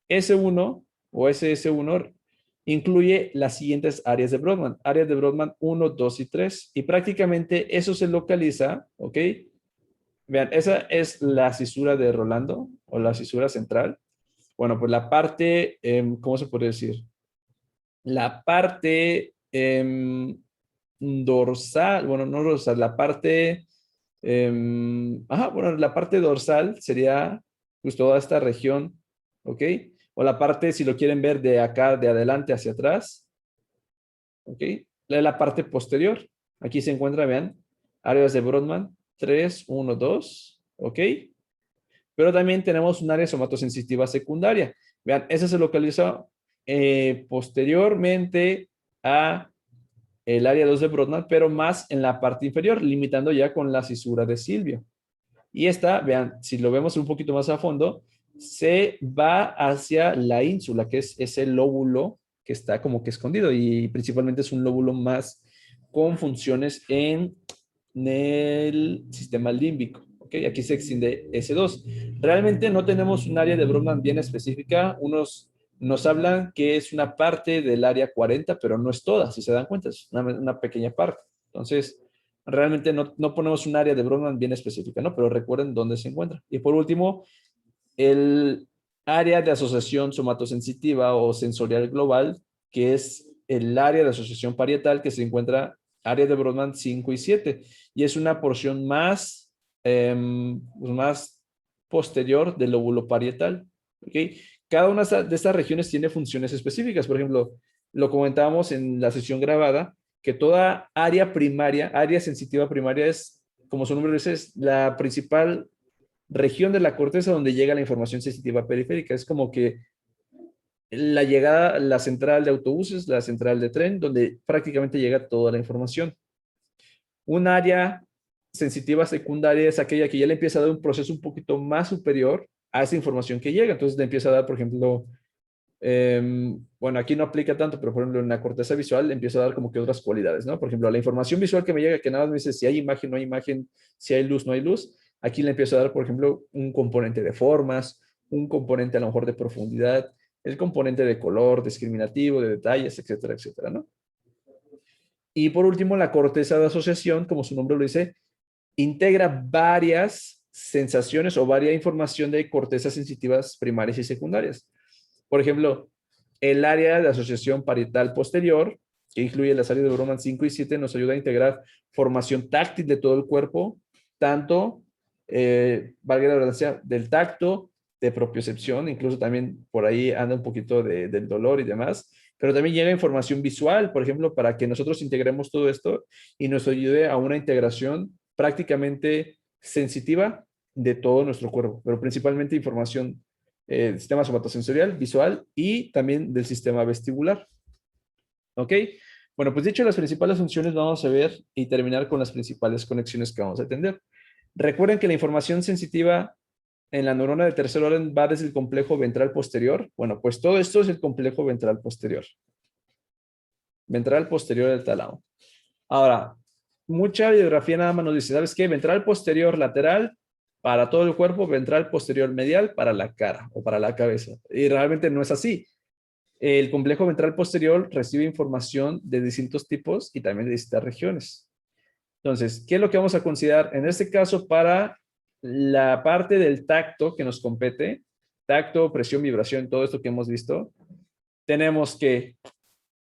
S1 o SS1 incluye las siguientes áreas de Brodmann. Áreas de Brodmann 1, 2 y 3. Y prácticamente eso se localiza, ¿ok? Vean, esa es la cisura de Rolando. o la cisura central. Bueno, pues la parte, ¿cómo se puede decir? La parte dorsal, bueno, no dorsal, la parte, bueno, la parte dorsal sería pues toda esta región, ¿ok? O la parte, si lo quieren ver de acá, de adelante hacia atrás, ¿ok? La parte posterior. Aquí se encuentra, vean, áreas de Brodmann, 3, 1, 2, ¿ok? Pero también tenemos un área somatosensitiva secundaria. Vean, esa se localiza posteriormente a el área 2 de Brodmann, pero más en la parte inferior, limitando ya con la cisura de Silvio. Y esta, vean, si lo vemos un poquito más a fondo, se va hacia la ínsula, que es ese lóbulo que está como que escondido y principalmente es un lóbulo más con funciones en el sistema límbico. ¿Okay? Aquí se extiende S2. Realmente no tenemos un área de Brodmann bien específica. Unos nos hablan que es una parte del área 40, pero no es toda, si se dan cuenta, es una pequeña parte. Entonces, realmente no ponemos un área de Brodmann bien específica, ¿no? Pero recuerden dónde se encuentra. Y por último, el área de asociación somatosensitiva o sensorial global, que es el área de asociación parietal que se encuentra área de Brodmann 5 y 7. Y es una porción más posterior del lóbulo parietal. ¿Okay? Cada una de estas regiones tiene funciones específicas. Por ejemplo, lo comentábamos en la sesión grabada, que toda área primaria, área sensitiva primaria es, como su nombre dice, es la principal región de la corteza donde llega la información sensitiva periférica. Es como que la llegada, la central de autobuses, la central de tren, donde prácticamente llega toda la información. Un área sensitiva secundaria es aquella que ya le empieza a dar un proceso un poquito más superior a esa información que llega. Entonces le empieza a dar, por ejemplo, bueno, aquí no aplica tanto, pero por ejemplo en la corteza visual le empieza a dar como que otras cualidades, ¿no? Por ejemplo, la información visual que me llega, que nada más me dice si hay imagen, no hay imagen, si hay luz, no hay luz. Aquí le empiezo a dar, por ejemplo, un componente de formas, un componente a lo mejor de profundidad, el componente de color, discriminativo, de detalles, etcétera, etcétera, ¿no? Y por último, la corteza de asociación, como su nombre lo dice, integra varias sensaciones o varia información de cortezas sensitivas primarias y secundarias. Por ejemplo, el área de asociación parietal posterior, que incluye las áreas de Brodmann 5 y 7, nos ayuda a integrar formación táctil de todo el cuerpo, tanto, valga la redundancia, del tacto, de propiocepción, incluso también por ahí anda un poquito del dolor y demás, pero también llega información visual, por ejemplo, para que nosotros integremos todo esto y nos ayude a una integración prácticamente sensitiva de todo nuestro cuerpo, pero principalmente información del sistema somatosensorial, visual y también del sistema vestibular. ¿Ok? Bueno, pues dicho las principales funciones, vamos a ver y terminar con las principales conexiones que vamos a atender. Recuerden que la información sensitiva en la neurona de tercer orden va desde el complejo ventral posterior. Bueno, pues todo esto es el complejo ventral posterior. Ventral posterior del tálamo. Ahora, mucha bibliografía nada más nos dice, ¿sabes qué? Ventral posterior lateral para todo el cuerpo, ventral posterior medial para la cara o para la cabeza. Y realmente no es así. El complejo ventral posterior recibe información de distintos tipos y también de distintas regiones. Entonces, ¿qué es lo que vamos a considerar? En este caso, para la parte del tacto que nos compete, tacto, presión, vibración, todo esto que hemos visto, tenemos que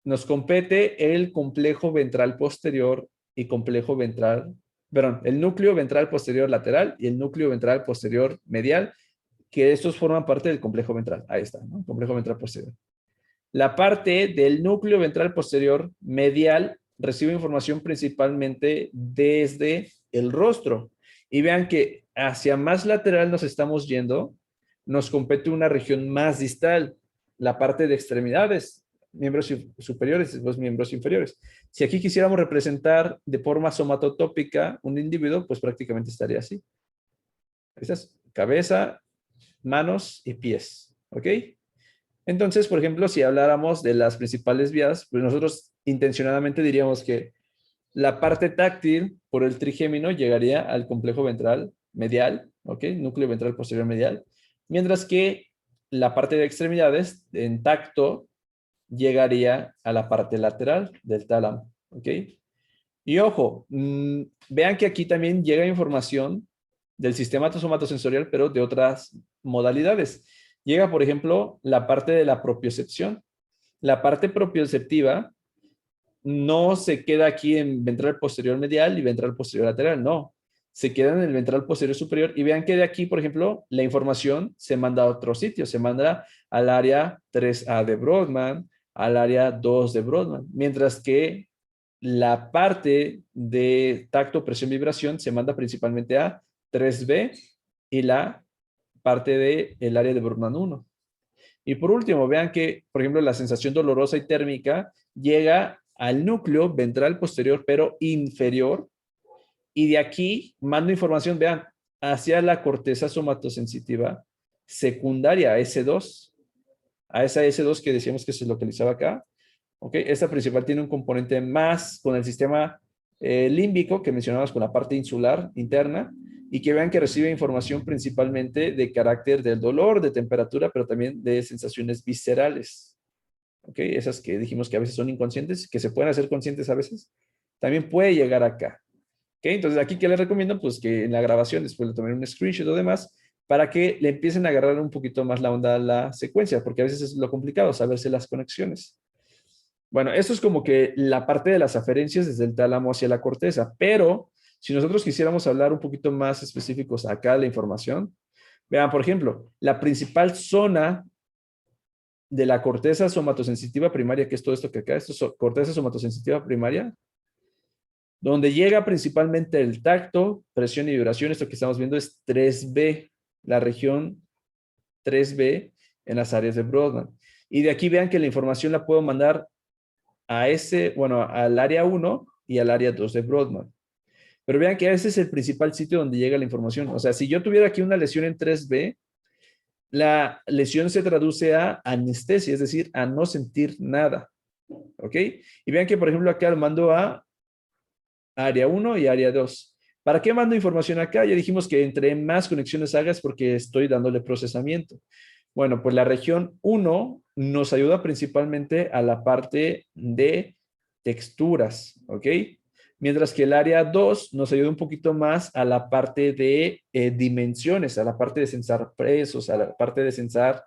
nos compete el complejo ventral posterior y complejo ventral, perdón, el núcleo ventral posterior lateral y el núcleo ventral posterior medial, que estos forman parte del complejo ventral. Ahí está, ¿no? Complejo ventral posterior. La parte del núcleo ventral posterior medial recibe información principalmente desde el rostro. Y vean que hacia más lateral nos estamos yendo, nos compete una región más distal, la parte de extremidades, miembros superiores y los miembros inferiores. Si aquí quisiéramos representar de forma somatotópica un individuo, pues prácticamente estaría así. Esta es cabeza, manos y pies. ¿Ok? Entonces, por ejemplo, si habláramos de las principales vías, pues nosotros intencionadamente diríamos que la parte táctil por el trigémino llegaría al complejo ventral medial, ¿ok? Núcleo ventral posterior medial, mientras que la parte de extremidades en tacto llegaría a la parte lateral del tálamo, ¿ok? Y ojo, vean que aquí también llega información del sistema somatosensorial, pero de otras modalidades. Llega, por ejemplo, la parte de la propiocepción. La parte propioceptiva no se queda aquí en ventral posterior medial y ventral posterior lateral, no. Se queda en el ventral posterior superior y vean que de aquí, por ejemplo, la información se manda a otro sitio, se manda al área 3A de Brodmann, al área 2 de Brodmann, mientras que la parte de tacto, presión, vibración se manda principalmente a 3B y la parte del área de Brodmann 1. Y por último, vean que, por ejemplo, la sensación dolorosa y térmica llega al núcleo ventral posterior, pero inferior, y de aquí mando información, vean, hacia la corteza somatosensitiva secundaria, S2, a esa S2 que decíamos que se localizaba acá. ¿Ok? Esta principal tiene un componente más con el sistema límbico que mencionamos con la parte insular interna y que vean que recibe información principalmente de carácter del dolor, de temperatura, pero también de sensaciones viscerales. ¿Ok? Esas que dijimos que a veces son inconscientes, que se pueden hacer conscientes a veces, también puede llegar acá. ¿Ok? Entonces aquí, ¿qué les recomiendo? Pues que en la grabación, después de tomar un screenshot o demás, para que le empiecen a agarrar un poquito más la onda a la secuencia, porque a veces es lo complicado, saberse las conexiones. Bueno, esto es como que la parte de las aferencias desde el tálamo hacia la corteza, pero si nosotros quisiéramos hablar un poquito más específicos acá de la información, vean, por ejemplo, la principal zona de la corteza somatosensitiva primaria, que es todo esto que acá, esto es corteza somatosensitiva primaria, donde llega principalmente el tacto, presión y vibración, esto que estamos viendo es 3B, la región 3B en las áreas de Brodmann. Y de aquí vean que la información la puedo mandar a ese, bueno, al área 1 y al área 2 de Brodmann. Pero vean que ese es el principal sitio donde llega la información. O sea, si yo tuviera aquí una lesión en 3B, la lesión se traduce a anestesia, es decir, a no sentir nada. ¿Ok? Y vean que, por ejemplo, acá lo mando a área 1 y área 2. ¿Para qué mando información acá? Ya dijimos que entre más conexiones hagas porque estoy dándole procesamiento. Bueno, pues la región 1 nos ayuda principalmente a la parte de texturas, ¿ok? Mientras que el área 2 nos ayuda un poquito más a la parte de dimensiones, a la parte de sensar presos, a la parte de sensar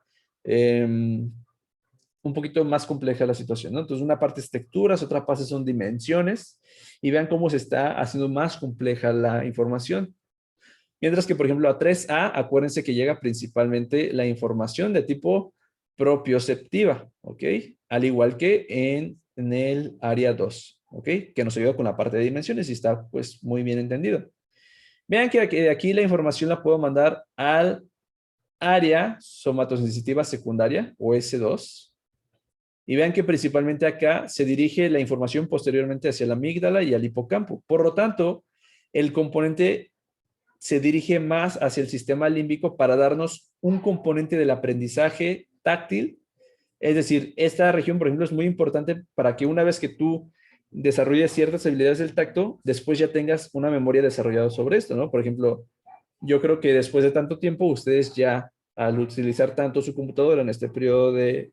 un poquito más compleja la situación, ¿no? Entonces, una parte es texturas, otra parte son dimensiones, y vean cómo se está haciendo más compleja la información. Mientras que, por ejemplo, a 3A, acuérdense que llega principalmente la información de tipo propioceptiva, ¿ok? Al igual que en el área 2, ¿ok? Que nos ayuda con la parte de dimensiones y está, pues, muy bien entendido. Vean que de aquí la información la puedo mandar al área somatosensitiva secundaria, o S2, y vean que principalmente acá se dirige la información posteriormente hacia la amígdala y al hipocampo. Por lo tanto, el componente se dirige más hacia el sistema límbico para darnos un componente del aprendizaje táctil. Es decir, esta región, por ejemplo, es muy importante para que una vez que tú desarrolles ciertas habilidades del tacto, después ya tengas una memoria desarrollada sobre esto, ¿no? Por ejemplo, yo creo que después de tanto tiempo, ustedes ya al utilizar tanto su computadora en este periodo de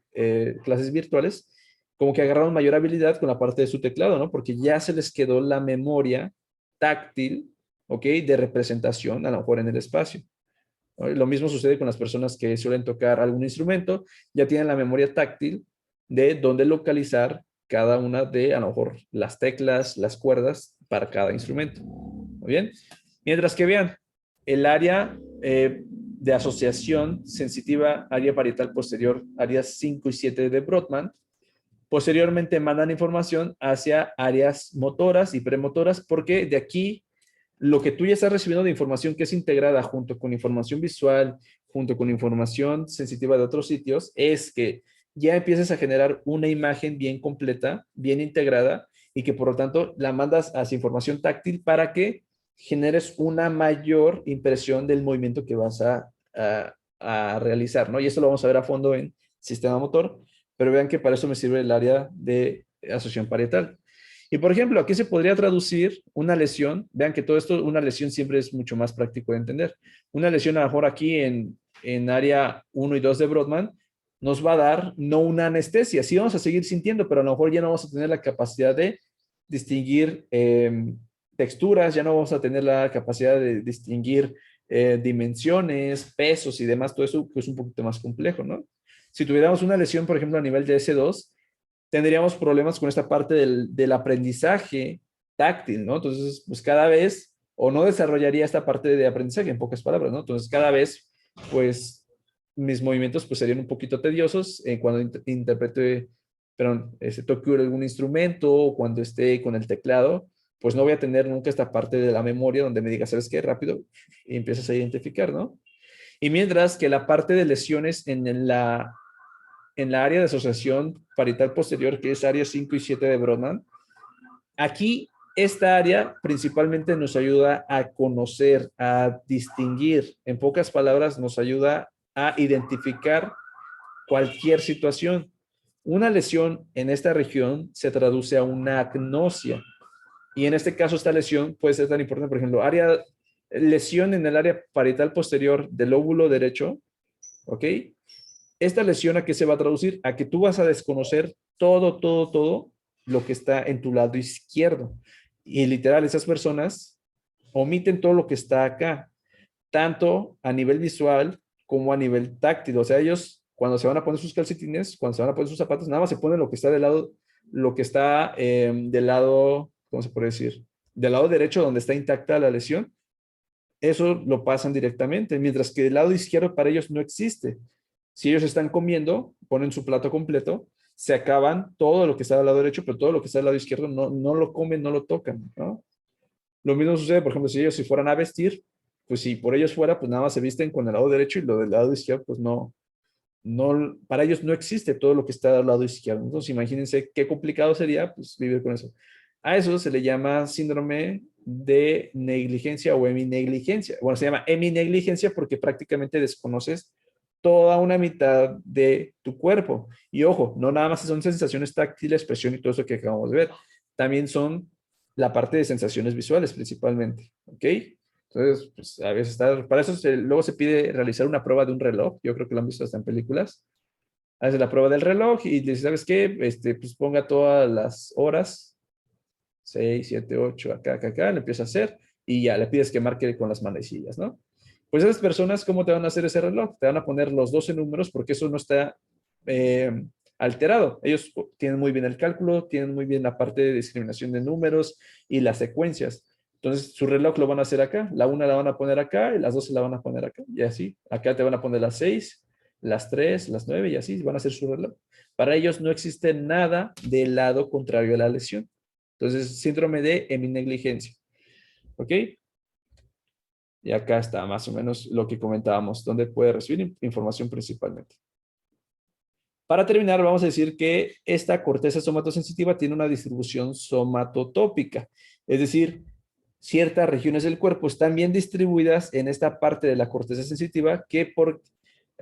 clases virtuales, como que agarraron mayor habilidad con la parte de su teclado, ¿no? Porque ya se les quedó la memoria táctil, ¿ok? De representación, a lo mejor en el espacio. ¿No? Lo mismo sucede con las personas que suelen tocar algún instrumento, ya tienen la memoria táctil de dónde localizar cada una de, a lo mejor, las teclas, las cuerdas para cada instrumento. ¿Muy bien? Mientras que vean, el área de asociación sensitiva, área parietal posterior, áreas 5 y 7 de Brodmann, posteriormente mandan información hacia áreas motoras y premotoras, porque de aquí lo que tú ya estás recibiendo de información que es integrada junto con información visual, junto con información sensitiva de otros sitios, es que ya empieces a generar una imagen bien completa, bien integrada, y que por lo tanto la mandas hacia información táctil para que generes una mayor impresión del movimiento que vas a realizar, ¿no? Y esto lo vamos a ver a fondo en sistema motor, pero vean que para eso me sirve el área de asociación parietal. Y por ejemplo, aquí se podría traducir una lesión. Vean que todo esto, una lesión siempre es mucho más práctico de entender. Una lesión a lo mejor aquí en área 1 y 2 de Brodmann nos va a dar no una anestesia. Sí vamos a seguir sintiendo, pero a lo mejor ya no vamos a tener la capacidad de distinguir texturas, ya no vamos a tener la capacidad de distinguir dimensiones, pesos y demás, todo eso es un poquito más complejo, ¿no? Si tuviéramos una lesión, por ejemplo, a nivel de S2, tendríamos problemas con esta parte del aprendizaje táctil, ¿no? Entonces, pues cada vez, o no desarrollaría esta parte de aprendizaje, en pocas palabras, ¿no? Entonces, cada vez, pues, mis movimientos pues serían un poquito tediosos cuando interprete, perdón, toque algún instrumento o cuando esté con el teclado, pues no voy a tener nunca esta parte de la memoria donde me diga, ¿sabes qué? Rápido, y empiezas a identificar, ¿no? Y mientras que la parte de lesiones en la área de asociación parietal posterior, que es área 5 y 7 de Brodmann, aquí esta área principalmente nos ayuda a conocer, a distinguir, en pocas palabras, nos ayuda a identificar cualquier situación. Una lesión en esta región se traduce a una agnosia. Y en este caso, esta lesión puede ser tan importante, por ejemplo, lesión en el área parietal posterior del lóbulo derecho, ¿ok? Esta lesión, ¿a qué se va a traducir? A que tú vas a desconocer todo lo que está en tu lado izquierdo. Y literal, esas personas omiten todo lo que está acá, tanto a nivel visual como a nivel táctil. O sea, ellos cuando se van a poner sus calcetines, cuando se van a poner sus zapatos, nada más se ponen lo que está del lado, lo que está del lado, ¿cómo se puede decir? Del lado derecho donde está intacta la lesión. Eso lo pasan directamente, mientras que del lado izquierdo para ellos no existe. Si ellos están comiendo, ponen su plato completo, se acaban todo lo que está del lado derecho, pero todo lo que está del lado izquierdo no lo comen, no lo tocan, ¿no? Lo mismo sucede, por ejemplo, si ellos si fueran a vestir, pues si por ellos fuera, pues nada más se visten con el lado derecho y lo del lado izquierdo, pues para ellos no existe todo lo que está del lado izquierdo. Entonces, imagínense qué complicado sería, pues, vivir con eso. A eso se le llama síndrome de negligencia o heminegligencia. Bueno, se llama heminegligencia porque prácticamente desconoces toda una mitad de tu cuerpo. Y ojo, no nada más son sensaciones táctiles, presión y todo eso que acabamos de ver. También son la parte de sensaciones visuales principalmente, ¿ok? Entonces, pues a veces para eso luego se pide realizar una prueba de un reloj. Yo creo que lo han visto hasta en películas. Hace la prueba del reloj y dice, ¿sabes qué? Pues ponga todas las horas, 6, 7, 8, acá, le empieza a hacer y ya le pides que marque con las manecillas, ¿no? Pues esas personas, ¿cómo te van a hacer ese reloj? Te van a poner los 12 números porque eso no está eh, alterado. Ellos tienen muy bien el cálculo, tienen muy bien la parte de discriminación de números y las secuencias. Entonces, su reloj lo van a hacer acá, la una la van a poner acá y las 12 la van a poner acá. Y así, acá te van a poner las 6, las 3, las 9 y así van a hacer su reloj. Para ellos no existe nada del lado contrario a la lesión. Entonces, síndrome de heminegligencia. ¿Ok? Y acá está más o menos lo que comentábamos, donde puede recibir información principalmente. Para terminar, vamos a decir que esta corteza somatosensitiva tiene una distribución somatotópica, es decir, ciertas regiones del cuerpo están bien distribuidas en esta parte de la corteza sensitiva que por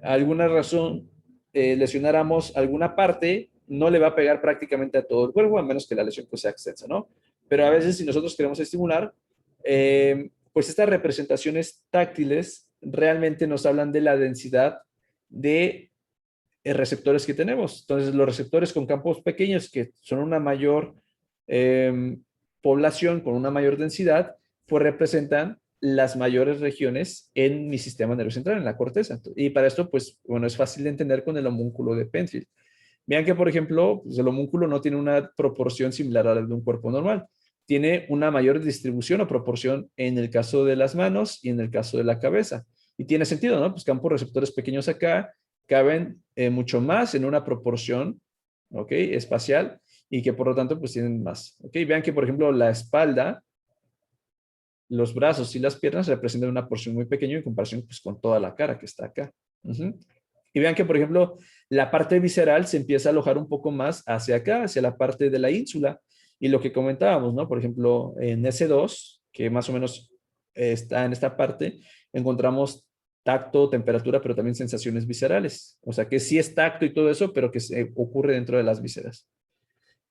alguna razón lesionáramos alguna parte, no le va a pegar prácticamente a todo el cuerpo, a menos que la lesión pues, sea extensa, ¿no? Pero a veces si nosotros queremos estimular, pues estas representaciones táctiles realmente nos hablan de la densidad de receptores que tenemos. Entonces, los receptores con campos pequeños que son una mayor población, con una mayor densidad, pues representan las mayores regiones en mi sistema nervioso central, en la corteza. Y para esto, pues, bueno, es fácil de entender con el homúnculo de Penfield. Vean que, por ejemplo, pues el homúnculo no tiene una proporción similar a la de un cuerpo normal. Tiene una mayor distribución o proporción en el caso de las manos y en el caso de la cabeza. Y tiene sentido, ¿no? Pues campos receptores pequeños acá caben mucho más en una proporción, ¿ok? Espacial y que por lo tanto pues tienen más, ¿ok? Vean que, por ejemplo, la espalda, los brazos y las piernas representan una porción muy pequeña en comparación pues con toda la cara que está acá. Y vean que, por ejemplo, la parte visceral se empieza a alojar un poco más hacia acá, hacia la parte de la ínsula. Y lo que comentábamos, ¿no? Por ejemplo, en S2, que más o menos está en esta parte, encontramos tacto, temperatura, pero también sensaciones viscerales. O sea, que sí es tacto y todo eso, pero que se ocurre dentro de las vísceras.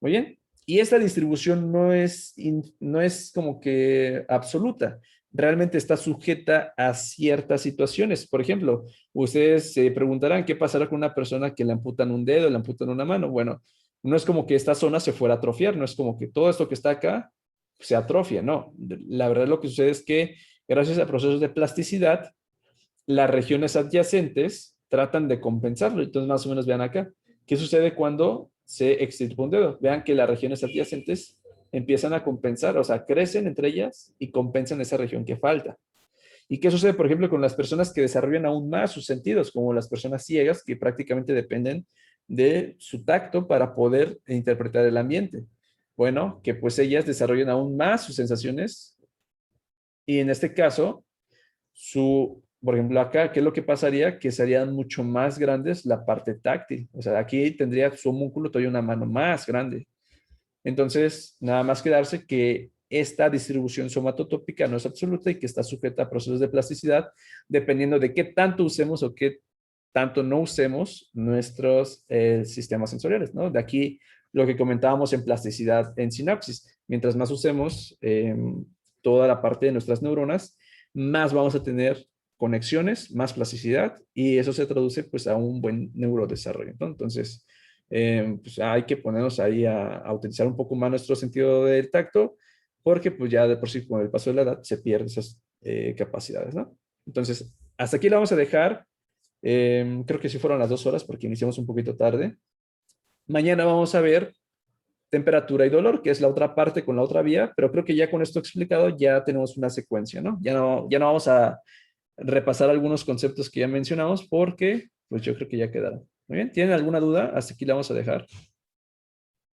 Muy bien. Y esta distribución no es como que absoluta. Realmente está sujeta a ciertas situaciones. Por ejemplo, ustedes se preguntarán qué pasará con una persona que le amputan un dedo, le amputan una mano. Bueno, no es como que esta zona se fuera a atrofiar, no es como que todo esto que está acá se atrofia, no. La verdad lo que sucede es que Gracias a procesos de plasticidad, las regiones adyacentes tratan de compensarlo. Entonces, más o menos vean acá. ¿Qué sucede cuando se extirpa un dedo? Vean que las regiones adyacentes empiezan a compensar, o sea, crecen entre ellas y compensan esa región que falta. ¿Y qué sucede, por ejemplo, con las personas que desarrollan aún más sus sentidos, como las personas ciegas, que prácticamente dependen de su tacto para poder interpretar el ambiente? Bueno, que pues ellas desarrollan aún más sus sensaciones y en este caso, por ejemplo, acá, ¿qué es lo que pasaría? Que serían mucho más grandes la parte táctil. O sea, aquí tendría su homúnculo todavía una mano más grande. Entonces, nada más quedarse que esta distribución somatotópica no es absoluta y que está sujeta a procesos de plasticidad, dependiendo de qué tanto usemos o qué tanto no usemos nuestros sistemas sensoriales, ¿no? De aquí lo que comentábamos en plasticidad en sinapsis. Mientras más usemos toda la parte de nuestras neuronas, más vamos a tener conexiones, más plasticidad y eso se traduce pues a un buen neurodesarrollo, ¿no? Entonces, pues hay que ponernos ahí a utilizar un poco más nuestro sentido del tacto, porque pues ya de por sí con el paso de la edad se pierden esas capacidades, ¿no? Entonces, hasta aquí la vamos a dejar. Creo que sí fueron las 2 horas porque iniciamos un poquito tarde. Mañana vamos a ver temperatura y dolor, que es la otra parte con la otra vía, pero creo que ya con esto explicado ya tenemos una secuencia, ¿no? Ya no vamos a repasar algunos conceptos que ya mencionamos porque pues yo creo que ya quedaron. Muy bien, ¿tienen alguna duda? Hasta aquí la vamos a dejar.